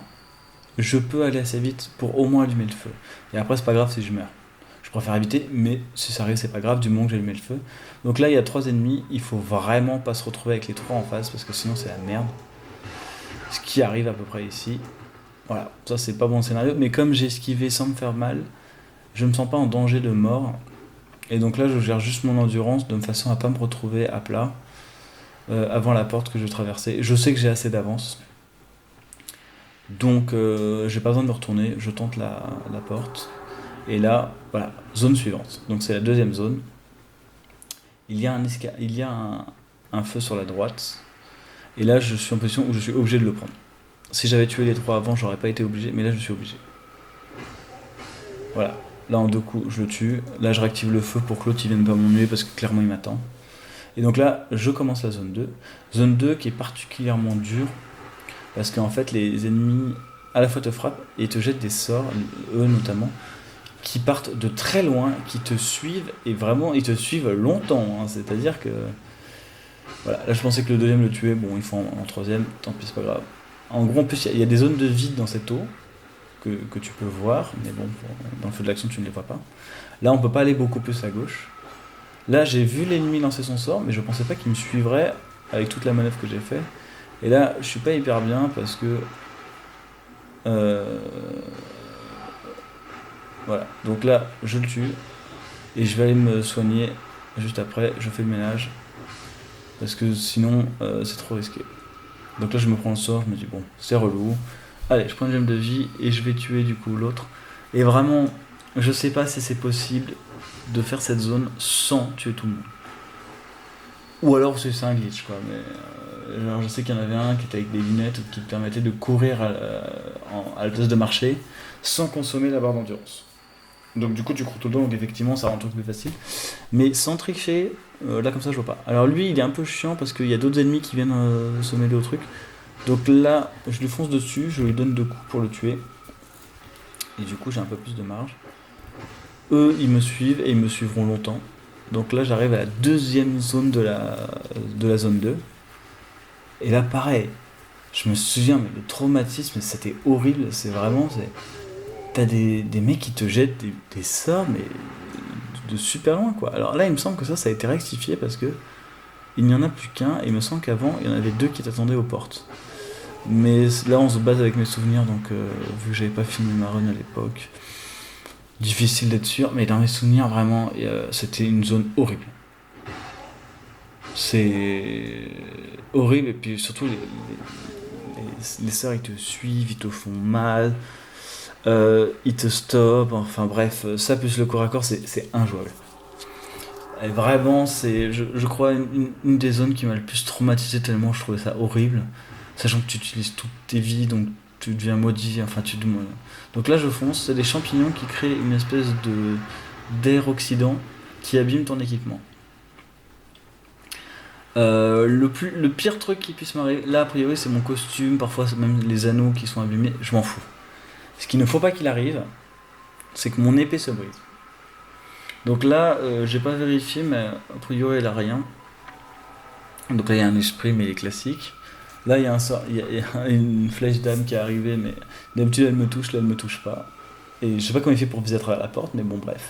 Speaker 1: je peux aller assez vite pour au moins allumer le feu. Et après, c'est pas grave si je meurs. Je préfère éviter, mais si ça arrive, c'est pas grave du moment que j'ai allumé le feu. Donc là, il y a 3 ennemis, il faut vraiment pas se retrouver avec les 3 en face parce que sinon, c'est la merde. Ce qui arrive à peu près ici. Voilà, ça c'est pas bon scénario, mais comme j'ai esquivé sans me faire mal, je me sens pas en danger de mort. Et donc là, je gère juste mon endurance de façon à pas me retrouver à plat avant la porte que je traversais. Je sais que j'ai assez d'avance, donc j'ai pas besoin de me retourner, je tente la porte. Et là, voilà, zone suivante. Donc c'est la deuxième zone. Il y a un feu sur la droite. Et là, je suis en position où je suis obligé de le prendre. Si j'avais tué les 3 avant, j'aurais pas été obligé, mais là, je suis obligé. Voilà. Là, en 2 coups, je le tue. Là, je réactive le feu pour que l'autre il vienne pas m'ennuyer parce que clairement, il m'attend. Et donc là, je commence la zone 2. Zone 2 qui est particulièrement dure parce qu'en fait, les ennemis à la fois te frappent et te jettent des sorts, eux notamment, qui partent de très loin, qui te suivent et vraiment, ils te suivent longtemps. C'est-à-dire que. Voilà, là, je pensais que le deuxième le tuait. Bon, il faut en troisième, tant pis, c'est pas grave. En gros, en plus, il y a des zones de vide dans cette eau que tu peux voir, mais bon, dans le feu de l'action, tu ne les vois pas. Là, on peut pas aller beaucoup plus à gauche. Là, j'ai vu l'ennemi lancer son sort, mais je pensais pas qu'il me suivrait avec toute la manœuvre que j'ai fait. Et là, je suis pas hyper bien parce que. euh, Voilà. Donc là, je le tue et je vais aller me soigner juste après. Je fais le ménage parce que sinon, c'est trop risqué. Donc là, je me prends le sort, je me dis, bon, c'est relou. Allez, je prends une gemme de vie et je vais tuer du coup l'autre. Et vraiment, je sais pas si c'est possible de faire cette zone sans tuer tout le monde. Ou alors c'est un glitch quoi. Mais genre, je sais qu'il y en avait un qui était avec des lunettes qui te permettait de courir à la place de marcher sans consommer la barre d'endurance. Donc du coup tu cours tout le temps, donc effectivement ça rend le truc plus facile. Mais sans tricher, là comme ça je vois pas. Alors lui il est un peu chiant parce qu'il y a d'autres ennemis qui viennent se mêler au truc. Donc là je lui fonce dessus, je lui donne 2 coups pour le tuer. Et du coup j'ai un peu plus de marge. Eux ils me suivent et ils me suivront longtemps. Donc là j'arrive à la deuxième zone de la zone 2. Et là pareil, je me souviens mais le traumatisme c'était horrible, c'est vraiment... T'as des mecs qui te jettent des sorts mais de super loin quoi. Alors là il me semble que ça a été rectifié parce que il n'y en a plus qu'un et il me semble qu'avant il y en avait 2 qui t'attendaient aux portes. Mais là on se base avec mes souvenirs donc vu que j'avais pas fini ma run à l'époque, difficile d'être sûr, mais dans mes souvenirs vraiment c'était une zone horrible. C'est horrible et puis surtout les sorts ils te suivent, ils te font mal. Il te stoppe, enfin bref, ça plus le corps à corps, c'est injouable. Et vraiment, c'est, je crois, une des zones qui m'a le plus traumatisé tellement je trouvais ça horrible. Sachant que tu utilises toutes tes vies, donc tu deviens maudit, enfin tu deviens... Donc là je fonce, c'est des champignons qui créent une espèce d'air oxydant qui abîme ton équipement. Le pire truc qui puisse m'arriver, là a priori c'est mon costume, parfois c'est même les anneaux qui sont abîmés, je m'en fous. Ce qu'il ne faut pas qu'il arrive, c'est que mon épée se brise. Donc là, j'ai pas vérifié, mais a priori elle a rien. Donc là il y a un esprit, mais il est classique. Là il y a une flèche d'âme qui est arrivée, mais d'habitude elle me touche, là elle me touche pas. Et je sais pas comment il fait pour viser à travers la porte, mais bon bref.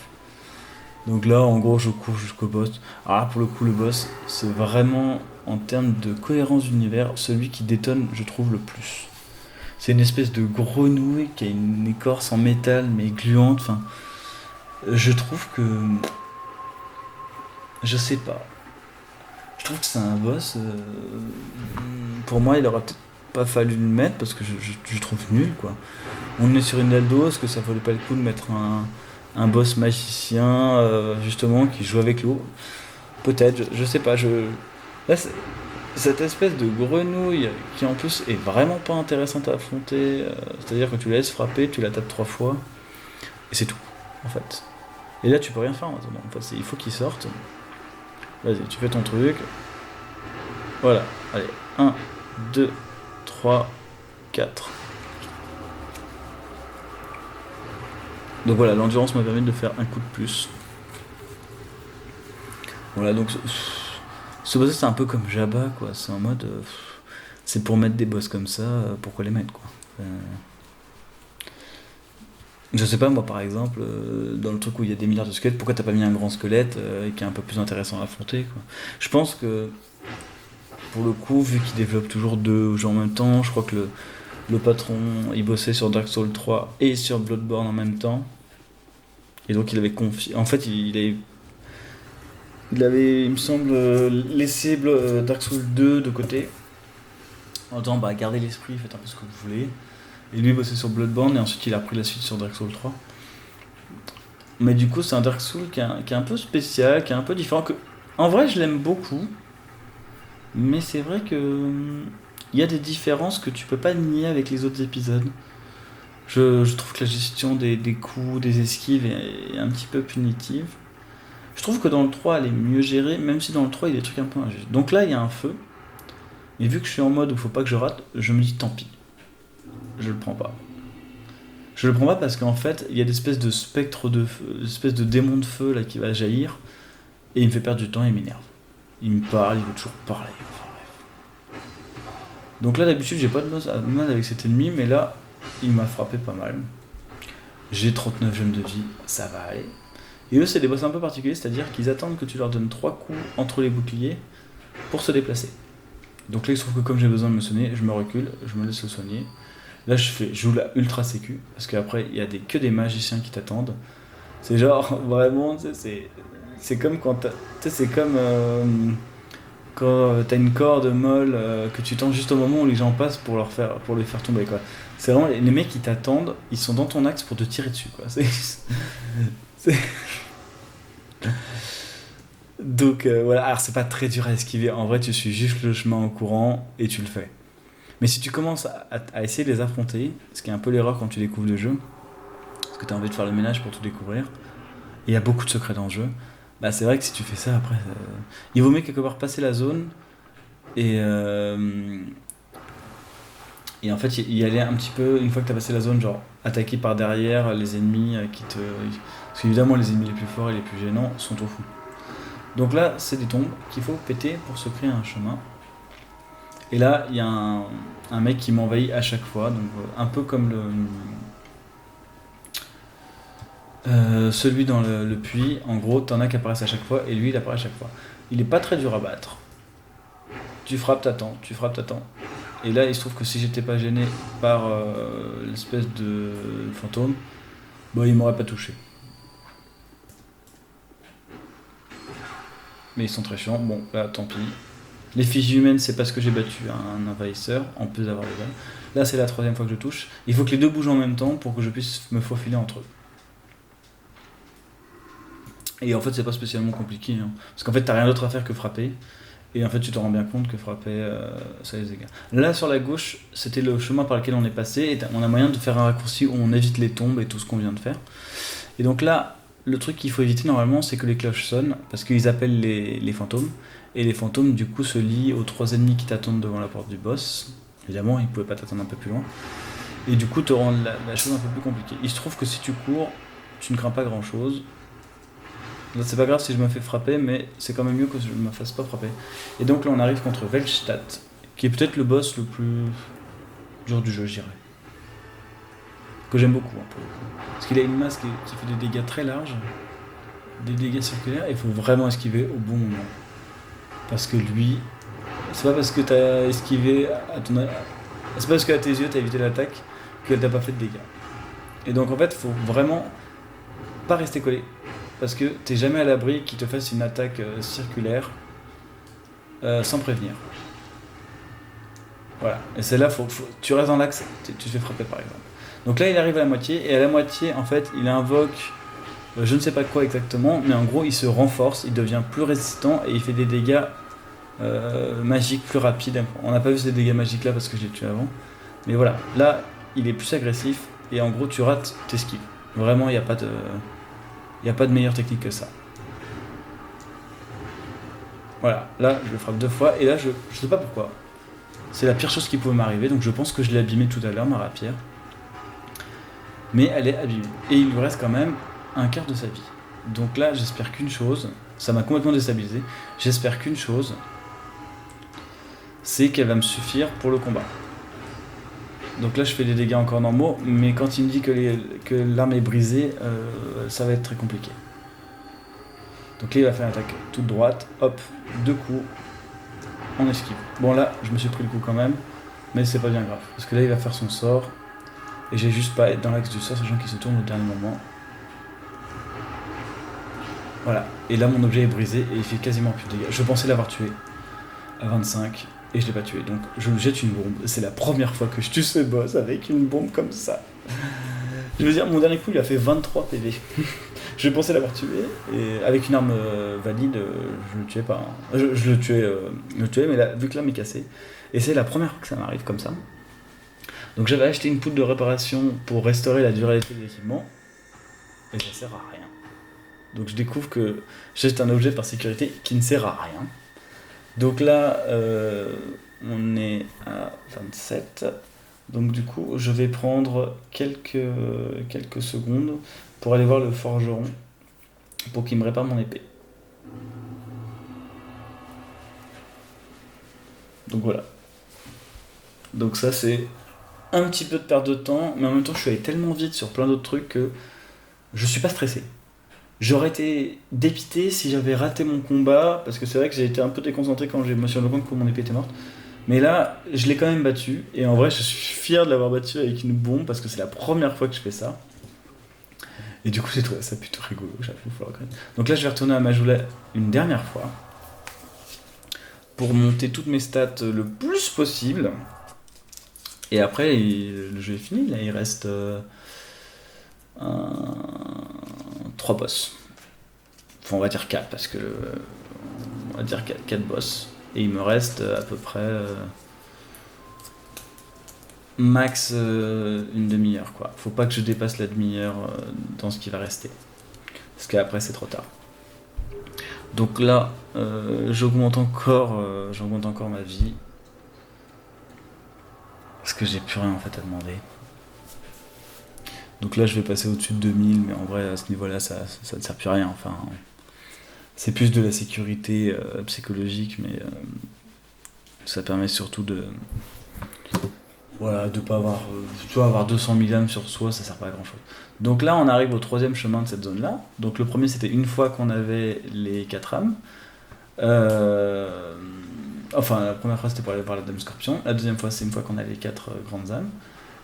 Speaker 1: Donc là en gros je cours jusqu'au boss. Alors là, pour le coup le boss, c'est vraiment en termes de cohérence d'univers, celui qui détonne je trouve le plus. C'est une espèce de grenouille qui a une écorce en métal mais gluante. Enfin, je trouve que. Je sais pas. Je trouve que c'est un boss. Pour moi, il aurait peut-être pas fallu le mettre parce que je trouve nul quoi. On est sur une Aldo, est-ce que ça valait pas le coup de mettre un boss magicien justement qui joue avec l'eau? Peut-être, je sais pas. Là, cette espèce de grenouille qui en plus est vraiment pas intéressante à affronter, c'est-à-dire que tu la laisses frapper, tu la tapes 3 fois et c'est tout en fait. Et là, tu peux rien faire maintenant. En fait, il faut qu'il sorte. Vas-y, tu fais ton truc. Voilà, allez, 1, 2, 3, 4. Donc voilà, l'endurance m'a permis de faire un coup de plus. Voilà, donc ce boss c'est un peu comme Jabba, quoi. C'est en mode. C'est pour mettre des boss comme ça, pourquoi les mettre, quoi. Euh, je sais pas, moi par exemple, dans le truc où il y a des milliards de squelettes, pourquoi t'as pas mis un grand squelette qui est un peu plus intéressant à affronter, quoi. Je pense que pour le coup, vu qu'il développe toujours deux jeux en même temps, je crois que le patron il bossait sur Dark Souls 3 et sur Bloodborne en même temps. Et donc il avait confié. En fait, il avait, il me semble, laissé Dark Souls 2 de côté. En disant, bah, gardez l'esprit, faites un peu ce que vous voulez. Et lui, bossait sur Bloodborne, et ensuite il a pris la suite sur Dark Souls 3. Mais du coup, c'est un Dark Souls qui est un peu spécial, qui est un peu différent. En vrai, je l'aime beaucoup. Mais c'est vrai que. Il y a des différences que tu peux pas nier avec les autres épisodes. Je trouve que la gestion des coups, des esquives est un petit peu punitive. Je trouve que dans le 3, elle est mieux gérée, même si dans le 3, il y a des trucs un peu injustes. Donc là, il y a un feu. Et vu que je suis en mode où il faut pas que je rate, je me dis tant pis. Je le prends pas. Je le prends pas parce qu'en fait, il y a des espèces de spectres de feu, des espèces de démons de feu là qui va jaillir. Et il me fait perdre du temps et il m'énerve. Il me parle, il veut toujours parler. Enfin, bref. Donc là, d'habitude, j'ai pas de mal avec cet ennemi, mais là, il m'a frappé pas mal. J'ai 39 gemmes de vie, ça va aller. Et eux, c'est des boss un peu particuliers, c'est-à-dire qu'ils attendent que tu leur donnes 3 coups entre les boucliers pour se déplacer. Donc là, il se trouve que comme j'ai besoin de me soigner, je me recule, je me laisse le soigner. Là, je joue la ultra sécu, parce qu'après, il y a que des magiciens qui t'attendent. C'est genre, vraiment, tu sais, c'est comme quand tu sais, c'est comme quand t'as une corde molle que tu tends juste au moment où les gens passent pour les faire tomber, quoi. C'est vraiment les mecs qui t'attendent, ils sont dans ton axe pour te tirer dessus, quoi. C'est- Donc voilà, alors c'est pas très dur à esquiver, en vrai tu suis juste le chemin en courant et tu le fais. Mais si tu commences à essayer de les affronter, ce qui est un peu l'erreur quand tu découvres le jeu, parce que tu as envie de faire le ménage pour tout découvrir, et il y a beaucoup de secrets dans le jeu, bah c'est vrai que si tu fais ça après, il vaut mieux quelque part passer la zone et, euh, et en fait y aller un petit peu, une fois que tu as passé la zone, genre attaquer par derrière les ennemis qui te. Parce qu'évidemment les ennemis les plus forts et les plus gênants sont au fond. Donc là, c'est des tombes qu'il faut péter pour se créer un chemin. Et là, il y a un mec qui m'envahit à chaque fois, donc un peu comme celui dans le puits. En gros, t'en as qui apparaissent à chaque fois, et lui, il apparaît à chaque fois. Il est pas très dur à battre. Tu frappes, t'attends, tu frappes, t'attends. Et là, il se trouve que si j'étais pas gêné par l'espèce de fantôme, bon, il m'aurait pas touché. Mais ils sont très chiants, bon, là, tant pis. Les fiches humaines, c'est parce que j'ai battu un envahisseur, en plus d'avoir les balles. Là, c'est la troisième fois que je touche. Il faut que les deux bougent en même temps pour que je puisse me faufiler entre eux. Et en fait, c'est pas spécialement compliqué, hein. Parce qu'en fait, t'as rien d'autre à faire que frapper. Et en fait, tu te rends bien compte que frapper, ça les égare. Là, sur la gauche, c'était le chemin par lequel on est passé. Et on a moyen de faire un raccourci où on évite les tombes et tout ce qu'on vient de faire. Et donc là, le truc qu'il faut éviter normalement, c'est que les cloches sonnent. Parce qu'ils appellent les fantômes. Et les fantômes, du coup, se lient aux 3 ennemis qui t'attendent devant la porte du boss. Évidemment, ils pouvaient pas t'attendre un peu plus loin. Et du coup, te rendre la chose un peu plus compliquée. Il se trouve que si tu cours, tu ne crains pas grand chose. Là, c'est pas grave si je me fais frapper, mais c'est quand même mieux que je me fasse pas frapper. Et donc là, on arrive contre Velstadt, qui est peut-être le boss le plus dur du jeu, je dirais. Que j'aime beaucoup, hein, pour le coup. Parce qu'il a une masse qui fait des dégâts très larges, des dégâts circulaires, et il faut vraiment esquiver au bon moment. Parce que lui, c'est pas parce que t'as esquivé C'est pas parce qu'à tes yeux t'as évité l'attaque qu'elle t'a pas fait de dégâts. Et donc en fait, faut vraiment pas rester collé. Parce que t'es jamais à l'abri qu'il te fasse une attaque circulaire sans prévenir. Voilà. Et celle-là, tu restes dans l'axe, tu te fais frapper par exemple. Donc là, il arrive à la moitié, et à la moitié, en fait, il invoque je ne sais pas quoi exactement, mais en gros, il se renforce, il devient plus résistant et il fait des dégâts magiques plus rapides. On n'a pas vu ces dégâts magiques là parce que je l'ai tué avant. Mais voilà, là, il est plus agressif et en gros, tu rates tes skills. Vraiment, il n'y a pas de meilleure technique que ça. Voilà, là, je le frappe 2 fois et là, je sais pas pourquoi. C'est la pire chose qui pouvait m'arriver, donc je pense que je l'ai abîmé tout à l'heure, ma rapière. Mais elle est abîmée. Et il lui reste quand même un quart de sa vie. Donc là, j'espère qu'une chose, ça m'a complètement déstabilisé, j'espère qu'une chose, c'est qu'elle va me suffire pour le combat. Donc là, je fais des dégâts encore normaux, mais quand il me dit que l'arme est brisée, ça va être très compliqué. Donc là, il va faire une attaque toute droite, hop, 2 coups, on esquive. Bon là, je me suis pris le coup quand même, mais c'est pas bien grave, parce que là, il va faire son sort, et j'ai juste pas à être dans l'axe du sort, sachant qu'il se tourne au dernier moment. Voilà, et là mon objet est brisé et il fait quasiment plus de dégâts. Je pensais l'avoir tué à 25 et je l'ai pas tué, donc je lui jette une bombe. C'est la première fois que je tue ce boss avec une bombe comme ça. Je veux dire, mon dernier coup il a fait 23 PV. Je pensais l'avoir tué et avec une arme valide, je le tuais pas. Je le tuais, mais là, vu que l'arme est cassée, et c'est la première fois que ça m'arrive comme ça. Donc j'avais acheté une poudre de réparation pour restaurer la durabilité de l'équipement et ça sert à rien. Donc je découvre que j'achète un objet par sécurité qui ne sert à rien. Donc là, on est à 27. Donc du coup, je vais prendre quelques secondes pour aller voir le forgeron pour qu'il me répare mon épée. Donc voilà. Donc ça c'est un petit peu de perte de temps, mais en même temps je suis allé tellement vite sur plein d'autres trucs que je suis pas stressé. J'aurais été dépité si j'avais raté mon combat, parce que c'est vrai que j'ai été un peu déconcentré quand je me suis rendu compte que mon épée était morte. Mais là, je l'ai quand même battu, et en vrai, je suis fier de l'avoir battu avec une bombe, parce que c'est la première fois que je fais ça. Et du coup, j'ai trouvé ça plutôt rigolo, j'avoue, faut le reconnaître. Donc là, je vais retourner à Majula une dernière fois, pour monter toutes mes stats le plus possible. Et après, le jeu est fini, là, il reste 3 boss. Enfin, on va dire 4 parce que on va dire 4 boss. Et il me reste à peu près max une demi-heure quoi. Faut pas que je dépasse la demi-heure dans ce qui va rester. Parce qu'après c'est trop tard. Donc là, j'augmente encore ma vie. Parce que j'ai plus rien en fait à demander. Donc là je vais passer au-dessus de 2000, mais en vrai à ce niveau-là ça ne sert plus à rien. Enfin, c'est plus de la sécurité psychologique, mais ça permet surtout de pas avoir avoir 200 000 âmes sur soi, ça sert pas à grand chose. Donc là on arrive au 3e chemin de cette zone là. Donc le premier c'était une fois qu'on avait les 4 âmes. Enfin la première fois c'était pour aller voir la Dame Scorpion, la deuxième fois c'est une fois qu'on a les 4 grandes âmes,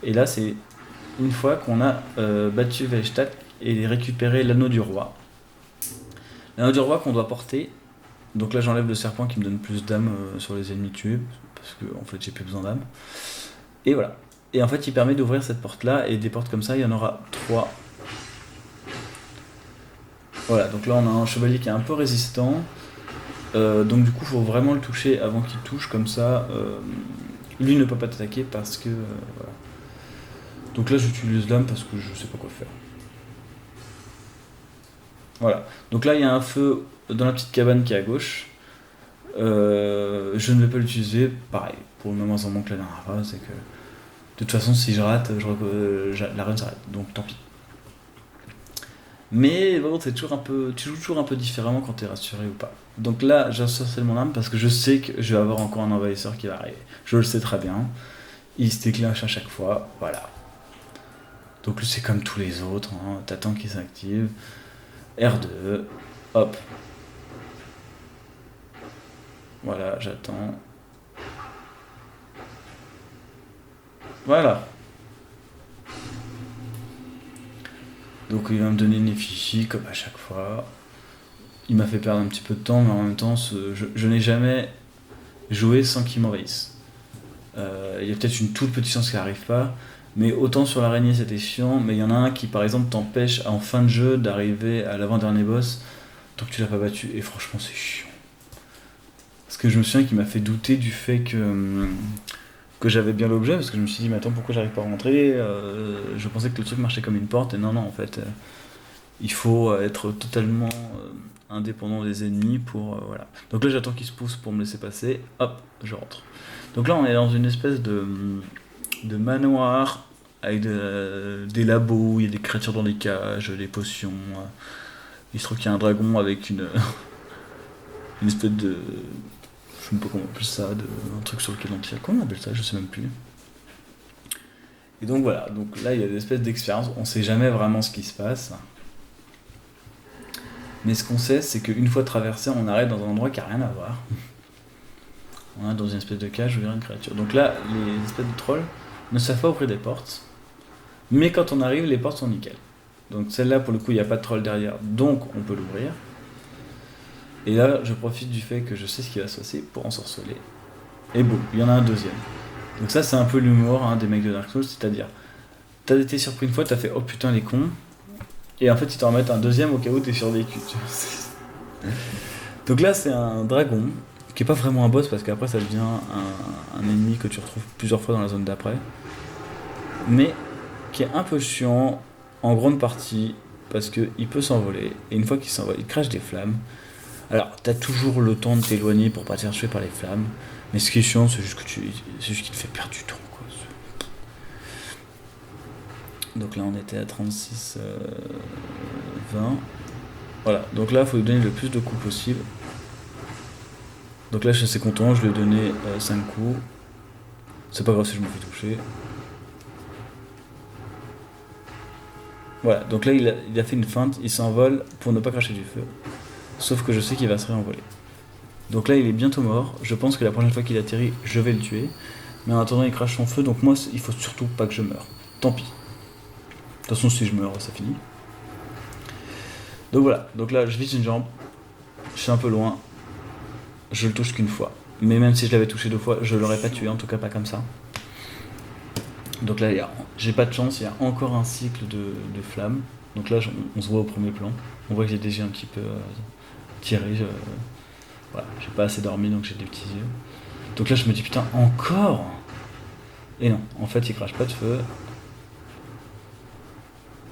Speaker 1: et là c'est une fois qu'on a battu Velstadt et récupéré l'anneau du roi. L'anneau du roi qu'on doit porter. Donc là j'enlève le serpent qui me donne plus d'âmes sur les ennemis tués, parce que en fait j'ai plus besoin d'âmes. Et voilà. Et en fait il permet d'ouvrir cette porte là, et des portes comme ça il y en aura 3. Voilà, donc là on a un chevalier qui est un peu résistant. Donc du coup il faut vraiment le toucher avant qu'il touche, comme ça lui ne peut pas t'attaquer parce que voilà. Donc là j'utilise l'âme parce que je sais pas quoi faire. Voilà, donc là il y a un feu dans la petite cabane qui est à gauche. Je ne vais pas l'utiliser, pareil, pour le moment ça manque la dernière fois, c'est que de toute façon si je rate, la run s'arrête, donc tant pis. Mais bon, tu joues toujours un peu différemment quand t'es rassuré ou pas. Donc là, j'associe mon arme parce que je sais que je vais avoir encore un envahisseur qui va arriver. Je le sais très bien. Il se déclenche à chaque fois, voilà. Donc c'est comme tous les autres, hein. T'attends qu'il s'active. R2, hop. Voilà, j'attends. Voilà. Donc il va me donner une effigie comme à chaque fois. Il m'a fait perdre un petit peu de temps, mais en même temps, je n'ai jamais joué sans qu'il m'envahisse. Il y a peut-être une toute petite chance qu'il n'arrive pas, mais autant sur l'araignée c'était chiant, mais il y en a un qui par exemple t'empêche en fin de jeu d'arriver à l'avant-dernier boss tant que tu l'as pas battu, et franchement c'est chiant. Parce que je me souviens qu'il m'a fait douter du fait que j'avais bien l'objet, parce que je me suis dit mais attends pourquoi j'arrive pas à rentrer, je pensais que le truc marchait comme une porte, et non en fait il faut être totalement indépendant des ennemis pour voilà. Donc là j'attends qu'il se pousse pour me laisser passer, hop, je rentre. Donc là on est dans une espèce de manoir avec des labos, il y a des créatures dans des cages, des potions. Il se trouve qu'il y a un dragon avec une espèce de... Je sais même pas comment on appelle ça, un truc sur lequel on tire. Comment on appelle ça? Je sais même plus. Et donc voilà, donc là il y a des espèces d'expériences, on sait jamais vraiment ce qui se passe. Mais ce qu'on sait, c'est qu'une fois traversé, on arrête dans un endroit qui n'a rien à voir. On est dans une espèce de cage où il y a une créature. Donc là, les espèces de trolls ne savent pas ouvrir des portes. Mais quand on arrive, les portes sont nickel. Donc celle-là, pour le coup, il n'y a pas de troll derrière, donc on peut l'ouvrir. Et là, je profite du fait que je sais ce qui va se passer pour ensorceler. Et boum, il y en a un deuxième. Donc ça, c'est un peu l'humour des mecs de Dark Souls, c'est-à-dire, t'as été surpris une fois, t'as fait « Oh putain, les cons », et en fait, ils t'en remettent un deuxième au cas où t'es survécu. Donc là, c'est un dragon, qui est pas vraiment un boss, parce qu'après, ça devient un ennemi que tu retrouves plusieurs fois dans la zone d'après. Mais qui est un peu chiant, en grande partie, parce qu'il peut s'envoler, et une fois qu'il s'envole, il crache des flammes. Alors, t'as toujours le temps de t'éloigner pour pas te faire tuer par les flammes, mais ce qui est chiant, c'est juste qu'il te fait perdre du temps, quoi. Donc là, on était à 36, 20. Voilà, donc là, il faut lui donner le plus de coups possible. Donc là, je suis assez content, je lui ai donné 5 coups. C'est pas grave si je me fais toucher. Voilà, donc là, il a fait une feinte, il s'envole pour ne pas cracher du feu. Sauf que je sais qu'il va se réenvoler. Donc là, il est bientôt mort. Je pense que la prochaine fois qu'il atterrit, je vais le tuer. Mais en attendant, il crache son feu, donc moi, il faut surtout pas que je meure. Tant pis. De toute façon, si je meurs, ça finit. Donc voilà, donc là, je vise une jambe. Je suis un peu loin. Je le touche qu'une fois. Mais même si je l'avais touché 2 fois, je l'aurais pas tué, en tout cas pas comme ça. Donc là, j'ai pas de chance, il y a encore un cycle de flammes. Donc là, on se voit au premier plan. On voit que j'ai déjà un petit peu tiré. Voilà, j'ai pas assez dormi, donc j'ai des petits yeux. Donc là, je me dis, putain, encore? Et non, en fait, il crache pas de feu.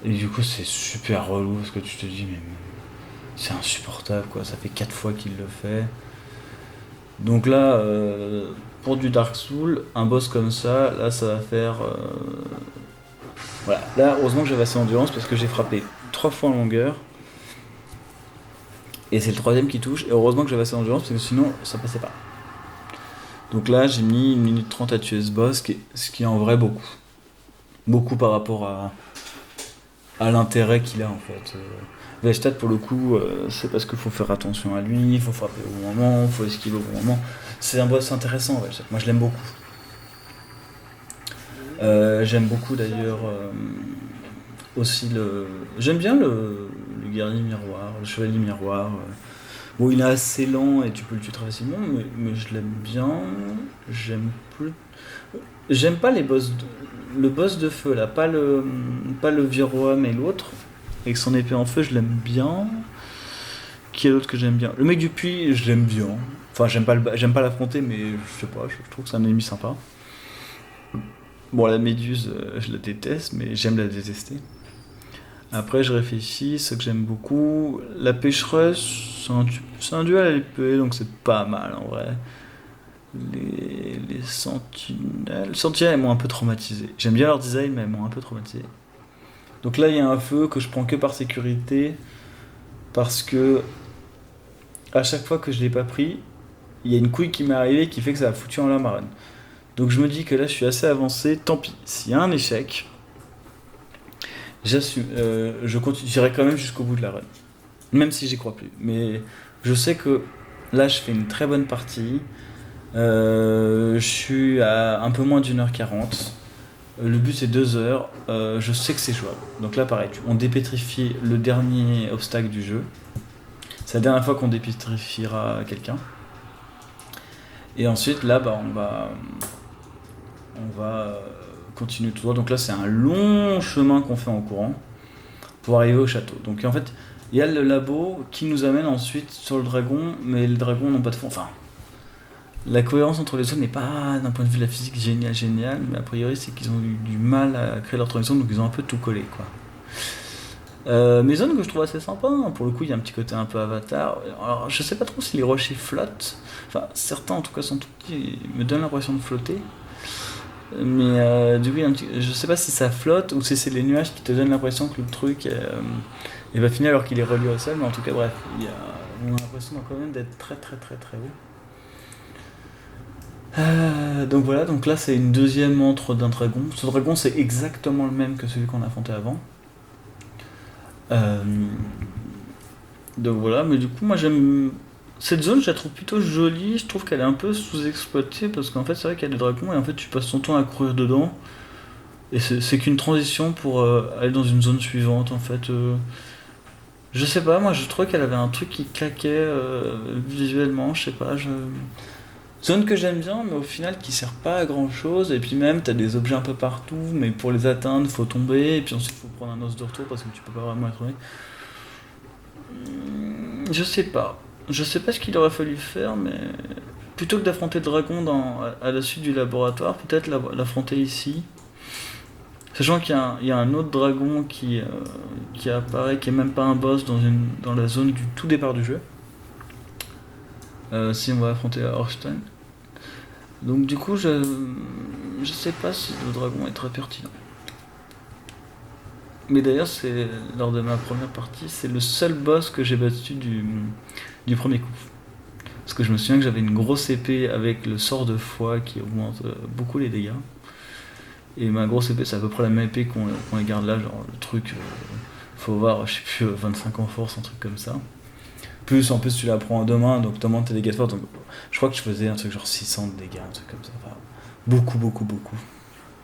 Speaker 1: Et du coup, c'est super relou, parce que tu te dis, mais c'est insupportable, quoi. Ça fait 4 fois qu'il le fait. Donc là, pour du Dark Souls, un boss comme ça, là, ça va faire... Voilà, là, heureusement que j'avais assez d'endurance, parce que j'ai frappé 3 fois en longueur. Et c'est le troisième qui touche, et heureusement que j'avais assez d'endurance, parce que sinon, ça passait pas. Donc là, j'ai mis 1 minute 30 à tuer ce boss, ce qui est en vrai beaucoup. Beaucoup par rapport à l'intérêt qu'il a, en fait. Vegtat, pour le coup, c'est parce qu'il faut faire attention à lui, il faut frapper au bon moment, il faut esquiver au bon moment. C'est un boss intéressant, Vegtat. Moi, je l'aime beaucoup. J'aime beaucoup, d'ailleurs, aussi le... J'aime bien le guerrier miroir, le chevalier miroir. Bon, il est assez lent et tu peux le tuer très facilement, mais je l'aime bien. J'aime pas les boss le boss de feu là, pas le vieux roi mais l'autre avec son épée en feu, je l'aime bien. Qui est l'autre que j'aime bien? Le mec du puits, je l'aime bien. Enfin, j'aime pas l'affronter, mais je sais pas, je trouve que c'est un ennemi sympa. Bon, la méduse, je la déteste, mais j'aime la détester. Après, je réfléchis, ce que j'aime beaucoup. La pêcheresse, c'est un duel à l'épée, donc c'est pas mal en vrai. Les sentinelles. Les sentinelles, elles m'ont un peu traumatisé. J'aime bien leur design, mais elles m'ont un peu traumatisé. Donc là, il y a un feu que je prends que par sécurité, parce que à chaque fois que je l'ai pas pris, il y a une couille qui m'est arrivée qui fait que ça a foutu en la marraine. Donc je me dis que là, je suis assez avancé. Tant pis, s'il y a un échec, j'assume. Je continuerai quand même jusqu'au bout de la run, même si j'y crois plus. Mais je sais que là, je fais une très bonne partie. Je suis à un peu moins d'1h40. Le but c'est 2 heures, je sais que c'est jouable. Donc là pareil, on dépétrifie le dernier obstacle du jeu. C'est la dernière fois qu'on dépétrifiera quelqu'un. Et ensuite là on va continuer tout droit. Donc là c'est un long chemin qu'on fait en courant pour arriver au château. Donc en fait il y a le labo qui nous amène ensuite sur le dragon, mais les dragons n'ont pas de fond. Enfin, la cohérence entre les zones n'est pas d'un point de vue de la physique génial, mais a priori c'est qu'ils ont eu du mal à créer leur transition, donc ils ont un peu tout collé quoi. Mes zones que je trouve assez sympa, hein. Pour le coup il y a un petit côté un peu avatar. Alors je sais pas trop si les rochers flottent, enfin certains en tout cas sont tout petits et me donnent l'impression de flotter. Mais du coup je sais pas si ça flotte ou si c'est les nuages qui te donnent l'impression que le truc il va finir alors qu'il est relié au sol, mais en tout cas bref, on a l'impression quand même d'être très très très très haut. Donc voilà, donc là c'est une deuxième montre d'un dragon. Ce dragon c'est exactement le même que celui qu'on a affronté avant. Euh, donc voilà, mais du coup moi j'aime... Cette zone je la trouve plutôt jolie, je trouve qu'elle est un peu sous-exploitée parce qu'en fait c'est vrai qu'il y a des dragons et en fait tu passes ton temps à courir dedans. Et c'est qu'une transition pour aller dans une zone suivante en fait. Je sais pas, moi je trouvais qu'elle avait un truc qui claquait visuellement, je sais pas, zone que j'aime bien, mais au final qui sert pas à grand chose. Et puis même, t'as des objets un peu partout, mais pour les atteindre, faut tomber. Et puis ensuite, faut prendre un os de retour parce que tu peux pas vraiment être trouvé. Je sais pas. Je sais pas ce qu'il aurait fallu faire, mais plutôt que d'affronter le dragon à la suite du laboratoire, peut-être l'affronter ici. Sachant qu'il y a un autre dragon qui apparaît, qui est même pas un boss dans la zone du tout départ du jeu. Si on va affronter Orstein. Donc du coup, je sais pas si le dragon est très pertinent. Mais d'ailleurs, c'est lors de ma première partie, c'est le seul boss que j'ai battu du premier coup. Parce que je me souviens que j'avais une grosse épée avec le sort de foi qui augmente beaucoup les dégâts. Et ma grosse épée, c'est à peu près la même épée qu'on les garde là, genre le truc, faut voir, je sais plus, 25 en force, un truc comme ça. Plus en plus tu la prends en deux mains, donc t'augmentes tes dégâts de force. Donc je crois que je faisais un truc genre 600 de dégâts, un truc comme ça. Enfin, beaucoup, beaucoup, beaucoup.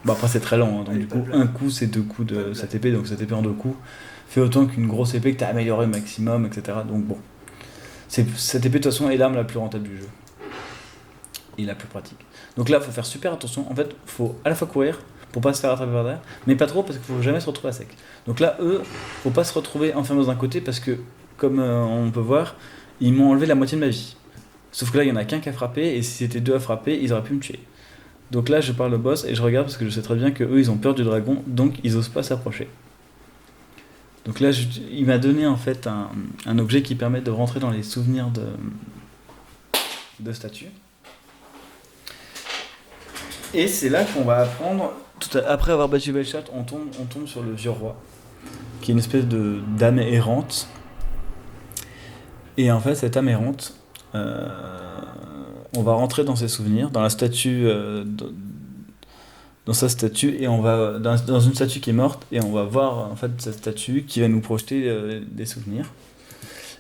Speaker 1: Bon après c'est très lent, hein, donc du coup un coup c'est deux coups de cette épée, donc cette épée en deux coups fait autant qu'une grosse épée que t'as améliorée au maximum, etc. Donc bon, cette épée de toute façon est l'arme la plus rentable du jeu. Et la plus pratique. Donc là faut faire super attention, en fait faut à la fois courir pour pas se faire attraper par derrière, mais pas trop parce qu'il faut jamais se retrouver à sec. Donc là faut pas se retrouver enfermé dans un côté parce que comme on peut voir, ils m'ont enlevé la moitié de ma vie. Sauf que là il y en a qu'un qui a frappé et si c'était deux à frapper, ils auraient pu me tuer. Donc là je parle au boss et je regarde parce que je sais très bien que eux ils ont peur du dragon, donc ils osent pas s'approcher. Donc là il m'a donné en fait un objet qui permet de rentrer dans les souvenirs de statues. Et c'est là qu'on va apprendre, après avoir battu Belchat, on tombe sur le vieux roi, qui est une espèce d'âme errante. Et en fait cette âme errante, on va rentrer dans ses souvenirs, dans la statue, dans sa statue, et on va dans une statue qui est morte, et on va voir en fait cette statue qui va nous projeter des souvenirs.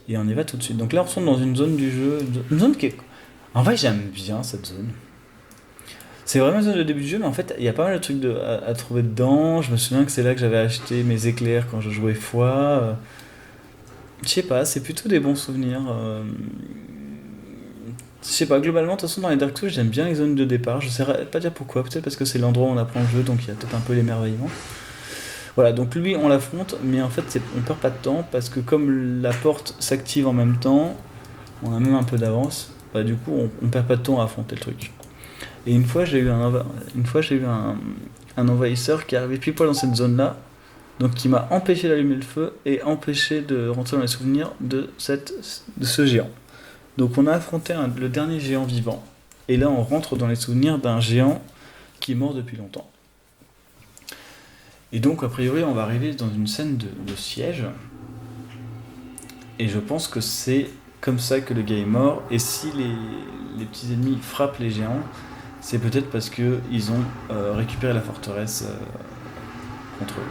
Speaker 1: Et on y va tout de suite. Donc là on retourne dans une zone du jeu, une zone qui est... En vrai j'aime bien cette zone. C'est vraiment une zone de début du jeu, mais en fait il y a pas mal de trucs à trouver dedans. Je me souviens que c'est là que j'avais acheté mes éclairs quand je jouais foi. Je sais pas, c'est plutôt des bons souvenirs. Je sais pas, globalement, de toute façon, dans les Dark Souls, j'aime bien les zones de départ. Je sais pas dire pourquoi, peut-être parce que c'est l'endroit où on apprend le jeu, donc il y a peut-être un peu l'émerveillement. Voilà, donc lui, on l'affronte, mais en fait, on perd pas de temps parce que comme la porte s'active en même temps, on a même un peu d'avance. Bah, du coup, on perd pas de temps à affronter le truc. Et une fois, j'ai eu un envahisseur qui est arrivé pile poil dans cette zone-là, donc qui m'a empêché d'allumer le feu et empêché de rentrer dans les souvenirs de ce géant. Donc on a affronté le dernier géant vivant, et là on rentre dans les souvenirs d'un géant qui est mort depuis longtemps. Et donc a priori on va arriver dans une scène de siège, et je pense que c'est comme ça que le gars est mort, et si les petits ennemis frappent les géants, c'est peut-être parce qu'ils ont récupéré la forteresse contre eux.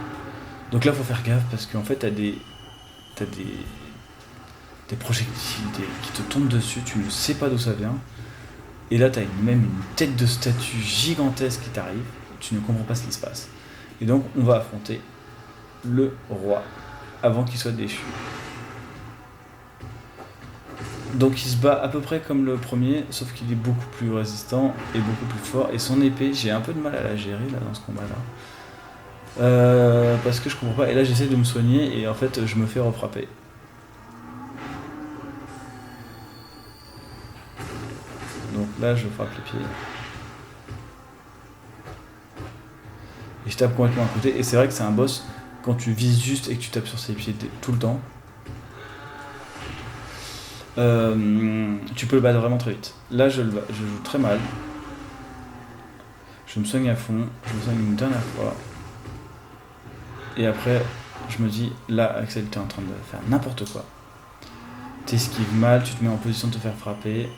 Speaker 1: Donc là faut faire gaffe parce qu'en fait t'as des projectiles qui te tombent dessus, tu ne sais pas d'où ça vient. Et là t'as même une tête de statue gigantesque qui t'arrive. tu ne comprends pas ce qui se passe. Et donc on va affronter le roi avant qu'il soit déchu. Donc il se bat à peu près comme le premier, sauf qu'il est beaucoup plus résistant et beaucoup plus fort. Et son épée, j'ai un peu de mal à la gérer là dans ce combat-là. Parce que je comprends pas. Et là j'essaie de me soigner et en fait je me fais refrapper. Donc là je frappe les pieds. Et je tape complètement à côté. Et c'est vrai que c'est un boss, quand tu vises juste et que tu tapes sur ses pieds tout le temps, tu peux le battre vraiment très vite. Là je joue très mal. Je me soigne à fond. Je me soigne une dernière fois. Et après je me dis, là Axel t'es en train de faire n'importe quoi. T'esquives mal, tu te mets en position de te faire frapper.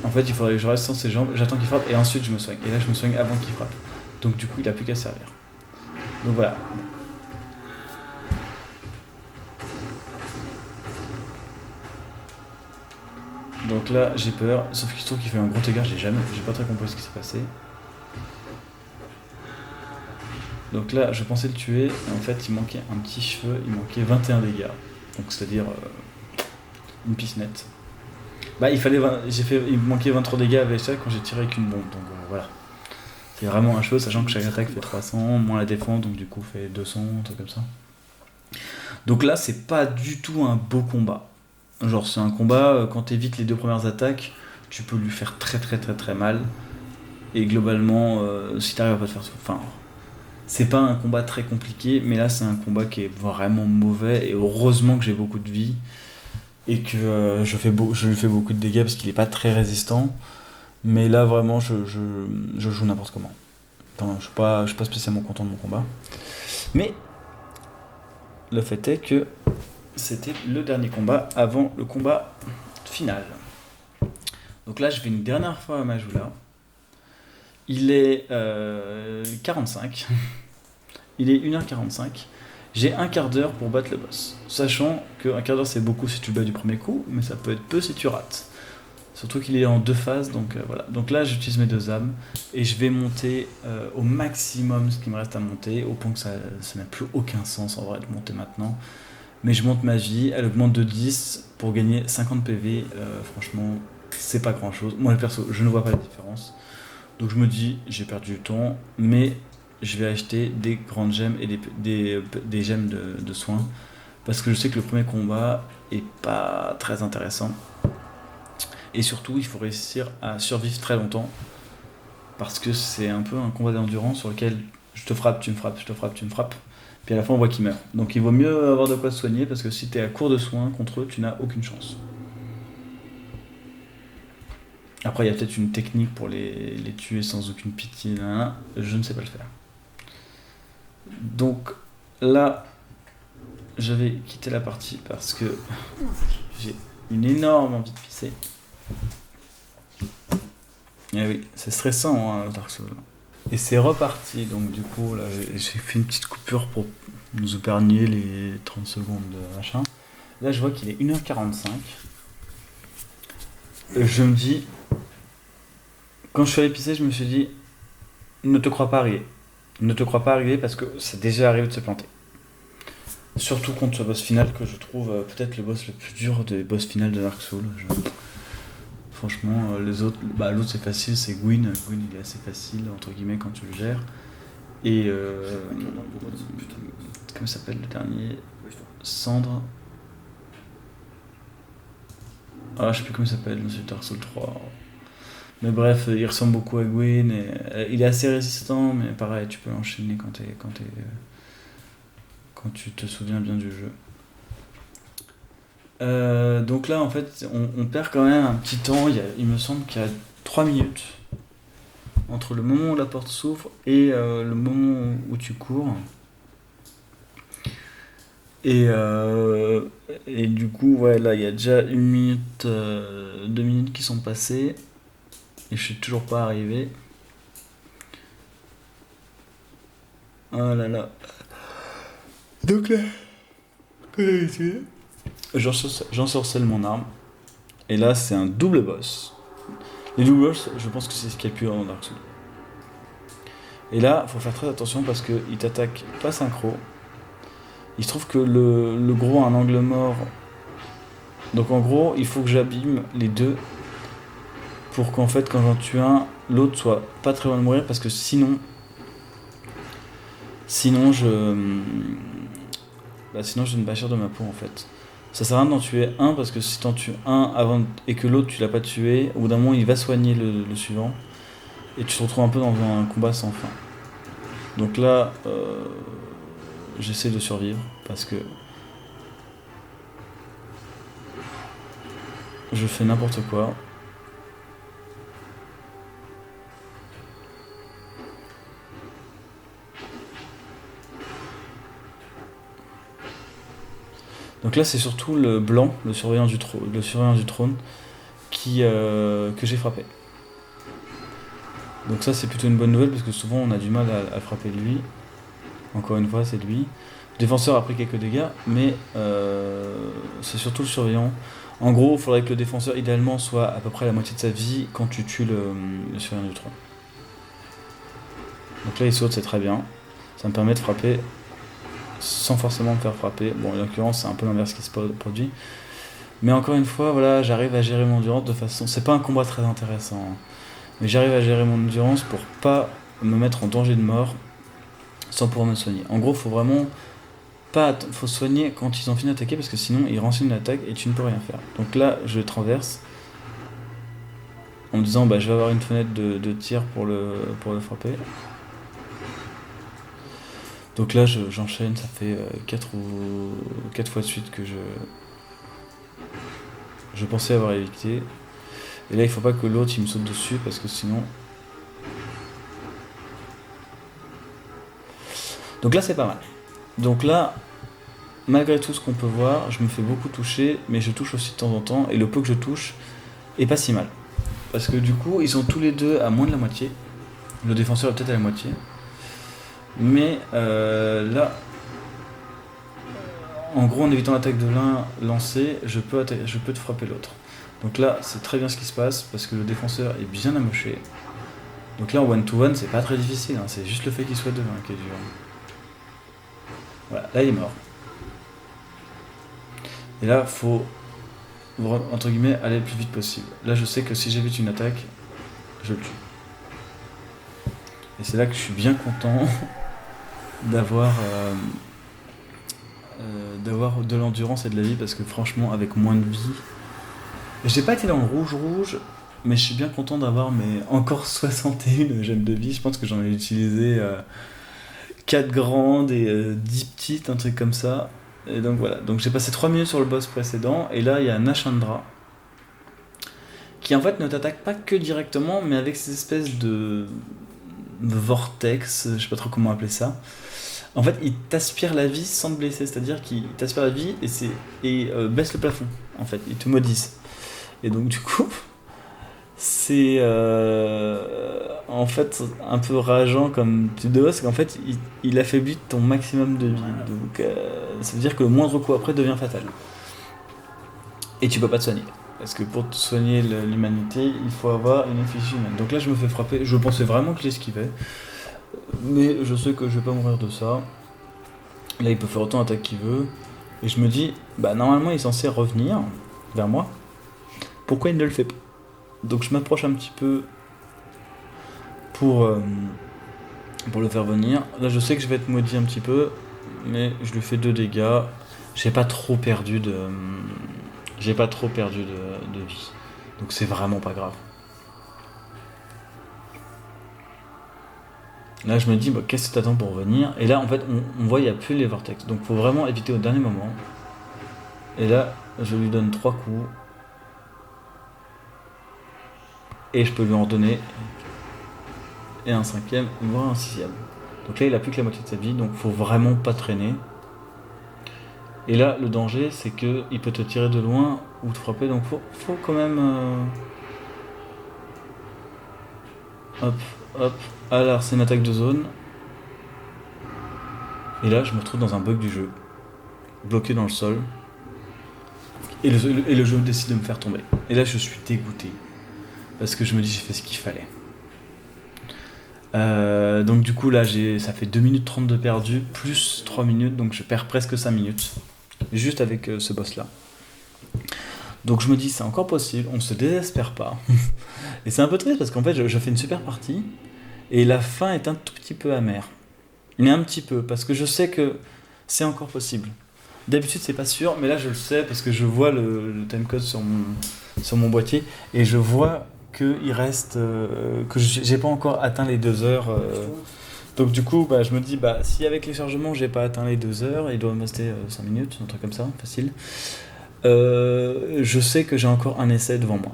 Speaker 1: En fait il faudrait que je reste sans ses jambes, j'attends qu'il frappe et ensuite je me soigne. Et là je me soigne avant qu'il frappe. Donc du coup il a plus qu'à servir. Donc voilà. Donc là j'ai peur, sauf qu'il se trouve qu'il fait un gros dégât, j'ai pas très compris ce qui s'est passé. Donc là je pensais le tuer, et en fait il manquait un petit cheveu, il manquait 21 dégâts. Donc c'est-à-dire une pissenette. Bah il me manquait 23 dégâts avec ça quand j'ai tiré avec une bombe, donc voilà. C'est vraiment un cheveu, sachant que chaque attaque fait 300, moins la défense, donc du coup fait 200, un truc comme ça. Donc là c'est pas du tout un beau combat. Genre c'est un combat, quand t'évites les 2 premières attaques, tu peux lui faire très très très très mal. Et globalement, si t'arrives à pas te faire... Enfin, c'est pas un combat très compliqué, mais là c'est un combat qui est vraiment mauvais. Et heureusement que j'ai beaucoup de vie. Et que je lui fais beaucoup de dégâts parce qu'il est pas très résistant. Mais là vraiment je joue n'importe comment. Enfin, je suis pas spécialement content de mon combat. Mais le fait est que c'était le dernier combat avant le combat final. Donc là je vais une dernière fois à Majula. Il est 45. Il est 1h45. J'ai un quart d'heure pour battre le boss. Sachant qu'un quart d'heure c'est beaucoup si tu le bats du premier coup, mais ça peut être peu si tu rates. Surtout qu'il est en 2 phases, donc voilà. Donc là j'utilise mes 2 âmes et je vais monter au maximum ce qui me reste à monter, au point que ça n'a plus aucun sens en vrai de monter maintenant. Mais je monte ma vie, elle augmente de 10 pour gagner 50 PV. Franchement, c'est pas grand chose. Moi, le perso, je ne vois pas la différence. Donc je me dis, j'ai perdu du temps, mais je vais acheter des grandes gemmes et des gemmes de soins. Parce que je sais que le premier combat est pas très intéressant. Et surtout, il faut réussir à survivre très longtemps. Parce que c'est un peu un combat d'endurance sur lequel je te frappe, tu me frappes, je te frappe, tu me frappes. Puis à la fin, on voit qu'il meurt. Donc il vaut mieux avoir de quoi se soigner, parce que si t'es à court de soins contre eux, tu n'as aucune chance. Après, il y a peut-être une technique pour les tuer sans aucune pitié. Je ne sais pas le faire. Donc là, je vais quitter la partie parce que j'ai une énorme envie de pisser. Et oui, c'est stressant, hein, Dark Souls. Et c'est reparti, donc du coup, là, j'ai fait une petite coupure pour nous épargner les 30 secondes de machin. Là, je vois qu'il est 1h45. Je me dis... Quand je suis allé pisser, je me suis dit, ne te crois pas arriver. Ne te crois pas arriver parce que c'est déjà arrivé de se planter. Surtout contre ce boss final que je trouve peut-être le boss le plus dur des boss finales de Dark Souls. Franchement, les autres, l'autre c'est facile, c'est Gwyn. Gwyn il est assez facile, entre guillemets, quand tu le gères. Et comment s'appelle le dernier? Cendre. Ah, je sais plus comment il s'appelle, c'est Dark Souls 3. Mais bref, il ressemble beaucoup à Gwyn. Et, il est assez résistant, mais pareil, tu peux l'enchaîner quand tu te souviens bien du jeu. Donc là, en fait, on perd quand même un petit temps. Il me semble qu'il y a 3 minutes entre le moment où la porte s'ouvre et le moment où tu cours. Et du coup, ouais, là, il y a déjà 1 minute, 2 minutes qui sont passées. Et je suis toujours pas arrivé. Oh là là. Donc là, comme d'habitude, j'ensorcelle mon arme. Et là, c'est un double boss. Les double boss, je pense que c'est ce qu'il y a plus dans Dark Souls. Et là, faut faire très attention parce qu'il t'attaque pas synchro. Il se trouve que le gros a un angle mort. Donc en gros, il faut que j'abîme les deux pour qu'en fait, quand j'en tue un, l'autre soit pas très loin de mourir parce que sinon sinon je ne bâchir de ma peau en fait. Ça sert à rien d'en tuer un parce que si t'en tues un avant et que l'autre tu l'as pas tué, au bout d'un moment il va soigner le suivant et tu te retrouves un peu dans un combat sans fin. Donc là, j'essaie de survivre parce que je fais n'importe quoi. Donc là, c'est surtout le blanc, le surveillant du trône, que j'ai frappé. Donc ça, c'est plutôt une bonne nouvelle parce que souvent on a du mal à frapper lui. Encore une fois, c'est lui. Le défenseur a pris quelques dégâts, mais c'est surtout le surveillant. En gros, il faudrait que le défenseur, idéalement, soit à peu près la moitié de sa vie quand tu tues le surveillant du trône. Donc là, il saute, c'est très bien. Ça me permet de frapper sans forcément me faire frapper. Bon, en l'occurrence, c'est un peu l'inverse qui se produit. Mais encore une fois, voilà, j'arrive à gérer mon endurance de façon... C'est pas un combat très intéressant, hein. Mais j'arrive à gérer mon endurance pour pas me mettre en danger de mort sans pouvoir me soigner. En gros, faut vraiment pas faut soigner quand ils ont fini d'attaquer parce que sinon ils renseignent l'attaque et tu ne peux rien faire. Donc là, je traverse en me disant je vais avoir une fenêtre de tir pour le frapper. Donc là, j'enchaîne, ça fait 4 fois de suite que je pensais avoir évité. Et là, il faut pas que l'autre il me saute dessus parce que sinon... Donc là, c'est pas mal. Donc là, malgré tout ce qu'on peut voir, je me fais beaucoup toucher, mais je touche aussi de temps en temps, et le peu que je touche est pas si mal. Parce que du coup, ils sont tous les deux à moins de la moitié. Le défenseur est peut-être à la moitié. Mais là, en gros, en évitant l'attaque de l'un lancée, je peux te frapper l'autre. Donc là, c'est très bien ce qui se passe, parce que le défenseur est bien amoché. Donc là, en one-to-one, c'est pas très difficile, hein, c'est juste le fait qu'il soit devant qui est dur. Voilà, là il est mort. Et là, faut, entre guillemets, aller le plus vite possible. Là, je sais que si j'évite une attaque, je le tue. Et c'est là que je suis bien content d'avoir de l'endurance et de la vie, parce que franchement, avec moins de vie... J'ai pas été dans le rouge, mais je suis bien content d'avoir encore 61 gemmes de vie. Je pense que j'en ai utilisé 4 grandes et 10 petites, un truc comme ça. Et donc voilà, donc j'ai passé 3 minutes sur le boss précédent, et là il y a Nashandra, qui en fait ne t'attaque pas que directement, mais avec ces espèces de vortex, je sais pas trop comment appeler ça. En fait, il t'aspire la vie sans te blesser, c'est-à-dire qu'il t'aspire la vie et baisse le plafond, en fait, il te modise. Et donc du coup, c'est en fait un peu rageant comme type de boss, parce qu'en fait il affaiblit ton maximum de vie. Donc ça veut dire que le moindre coup après devient fatal. Et tu peux pas te soigner. Parce que pour te soigner l'humanité, il faut avoir une effigie humaine. Donc là je me fais frapper, je pensais vraiment que j'esquivais. Mais je sais que je vais pas mourir de ça. Là il peut faire autant d'attaques qu'il veut. Et je me dis, normalement il est censé revenir vers moi. Pourquoi il ne le fait pas? Donc je m'approche un petit peu pour le faire venir. Là je sais que je vais être maudit un petit peu, mais je lui fais 2 dégâts. J'ai pas trop perdu de vie. Donc c'est vraiment pas grave. Là je me dis qu'est-ce que t'attends pour venir? Et là en fait on voit il n'y a plus les vortex. Donc faut vraiment éviter au dernier moment. Et là je lui donne 3 coups. Et je peux lui en donner et un 5ème, voire un 6ème. Donc là il a plus que la moitié de sa vie, donc faut vraiment pas traîner. Et là le danger c'est que il peut te tirer de loin ou te frapper, donc faut quand même hop. Alors c'est une attaque de zone. Et là je me retrouve dans un bug du jeu, bloqué dans le sol. Et le jeu décide de me faire tomber. Et là je suis dégoûté. Parce que je me dis j'ai fait ce qu'il fallait. Donc du coup là ça fait 2 minutes 30 de perdu, plus 3 minutes, donc je perds presque 5 minutes, juste avec ce boss là. Donc je me dis c'est encore possible, on se désespère pas. Et c'est un peu triste parce qu'en fait je fais une super partie, et la fin est un tout petit peu amère. Mais un petit peu, parce que je sais que c'est encore possible. D'habitude c'est pas sûr, mais là je le sais parce que je vois le timecode sur mon boîtier, et je vois qu'il reste, que j'ai pas encore atteint les 2 heures. Donc du coup, je me dis, si avec les chargements j'ai pas atteint les 2 heures, il doit me rester 5 minutes, un truc comme ça, facile. Je sais que j'ai encore un essai devant moi.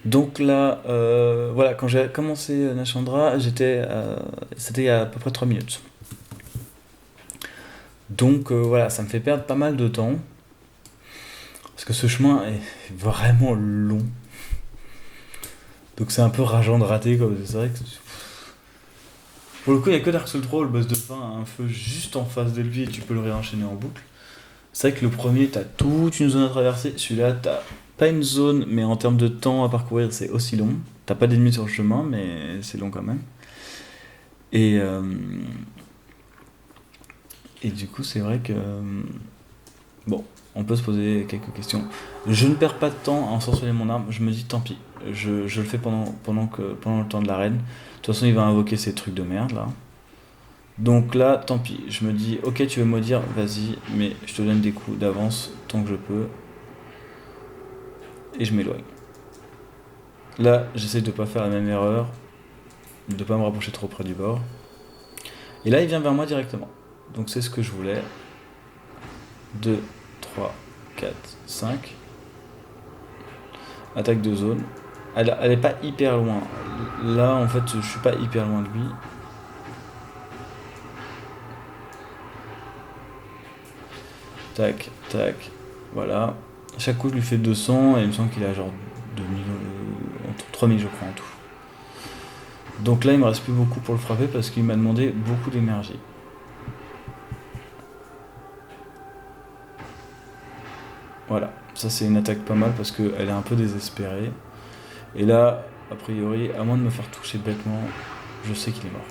Speaker 1: Donc là, voilà, quand j'ai commencé Nashandra, c'était il y a à peu près 3 minutes. Donc voilà, ça me fait perdre pas mal de temps. Parce que ce chemin est vraiment long. Donc c'est un peu rageant de rater, quoi. C'est vrai que pour le coup, il n'y a que Dark Souls 3 où le boss de fin a un feu juste en face de lui et tu peux le réenchaîner en boucle. C'est vrai que le premier, t'as toute une zone à traverser. Celui-là, t'as pas une zone, mais en termes de temps à parcourir, c'est aussi long. T'as pas d'ennemis sur le chemin, mais c'est long quand même. Et, euh, et du coup, c'est vrai que. Bon, on peut se poser quelques questions. Je ne perds pas de temps à ensorceler mon arme. Je me dis, tant pis. Je le fais pendant le temps de l'arène. De toute façon, il va invoquer ces trucs de merde là. Donc là, tant pis. Je me dis, ok, tu veux me dire, vas-y, mais je te donne des coups d'avance tant que je peux. Et je m'éloigne. Là, j'essaie de pas faire la même erreur, de pas me rapprocher trop près du bord. Et là, il vient vers moi directement. Donc c'est ce que je voulais. 2, 3, 4, 5. Attaque de zone. Elle est pas hyper loin. Là, en fait, je suis pas hyper loin de lui. Tac, tac. Voilà. À chaque coup, je lui fais 200 et il me semble qu'il a genre 2000, entre 3000, je crois, en tout. Donc là, il me reste plus beaucoup pour le frapper parce qu'il m'a demandé beaucoup d'énergie. Voilà. Ça, c'est une attaque pas mal parce qu'elle est un peu désespérée. Et là, a priori, à moins de me faire toucher bêtement, je sais qu'il est mort.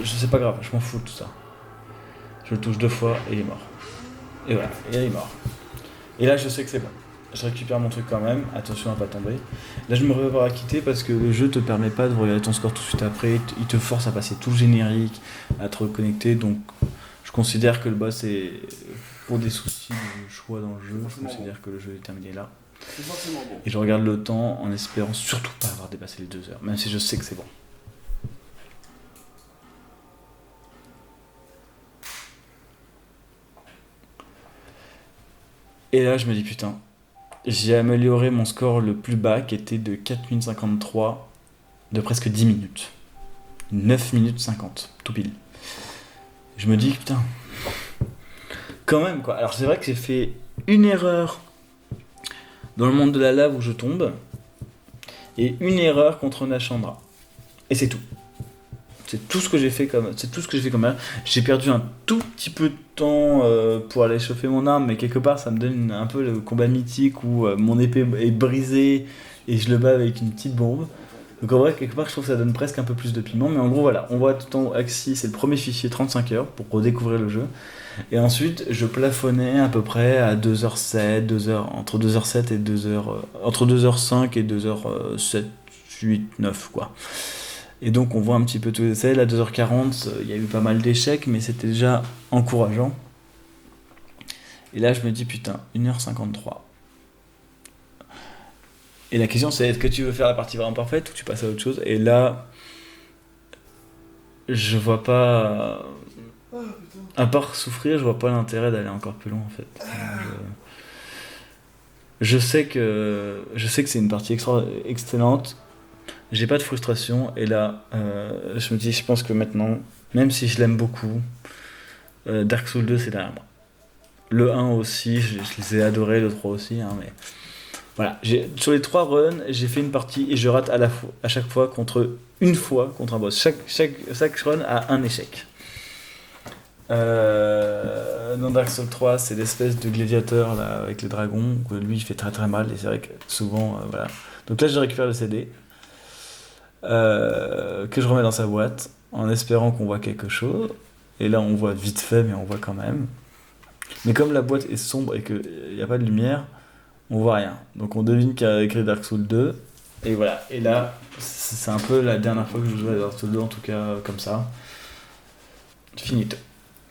Speaker 1: C'est pas grave, je m'en fous de tout ça. Je le touche 2 fois et il est mort. Et voilà, et là il est mort. Et là je sais que c'est bon. Je récupère mon truc quand même, attention à pas tomber. Là je me prépare à quitter parce que le jeu te permet pas de regarder ton score tout de suite après. Il te force à passer tout le générique, à te reconnecter. Donc je considère que le boss est, pour des soucis de choix dans le jeu, je considère que le jeu est terminé là.
Speaker 2: C'est forcément bon.
Speaker 1: Et je regarde le temps en espérant surtout pas avoir dépassé les 2 heures, même si je sais que c'est bon. Et là, je me dis putain, j'ai amélioré mon score le plus bas qui était de 4053 de presque 10 minutes. 9 minutes 50, tout pile. Je me dis putain, quand même quoi. Alors c'est vrai que j'ai fait une erreur dans le monde de la lave où je tombe et une erreur contre Nashandra. Et c'est tout. C'est tout ce que j'ai fait comme erreur. J'ai perdu un tout petit peu de temps pour aller chauffer mon arme, mais quelque part ça me donne un peu le combat mythique où mon épée est brisée et je le bats avec une petite bombe. Donc en vrai, quelque part je trouve que ça donne presque un peu plus de piment, mais en gros voilà, on voit tout en haut Axis, c'est le premier fichier 35 heures pour redécouvrir le jeu. Et ensuite je plafonnais à peu près à 2h07, 2h, entre 2h07 et 2h, entre 2h05 et 2h7, 8, 9 quoi. Et donc on voit un petit peu tous les essais. À 2h40, il y a eu pas mal d'échecs, mais c'était déjà encourageant. Et là, je me dis, putain, 1h53. Et la question, c'est est-ce que tu veux faire la partie vraiment parfaite ou tu passes à autre chose? Et là, je vois pas. À part souffrir, je vois pas l'intérêt d'aller encore plus loin en fait. Je sais que c'est une partie excellente. J'ai pas de frustration et là je me dis je pense que maintenant même si je l'aime beaucoup Dark Souls 2 c'est derrière moi. Le 1 aussi, je les ai adorés, le 3 aussi hein, mais voilà, sur les 3 runs, j'ai fait une partie et je rate à chaque fois contre un boss. Chaque run a un échec. Dans Dark Souls 3, c'est l'espèce de gladiateur là avec les dragons, que lui il fait très très mal et c'est vrai que souvent voilà. Donc là je récupère le CD. que je remets dans sa boîte en espérant qu'on voit quelque chose. Et là, on voit vite fait, mais on voit quand même. Mais comme la boîte est sombre et qu'il n'y a pas de lumière, on voit rien. Donc on devine qu'il a écrit Dark Souls 2. Et voilà. Et là, c'est un peu la dernière fois que je joue à Dark Souls 2, en tout cas comme ça. Finito.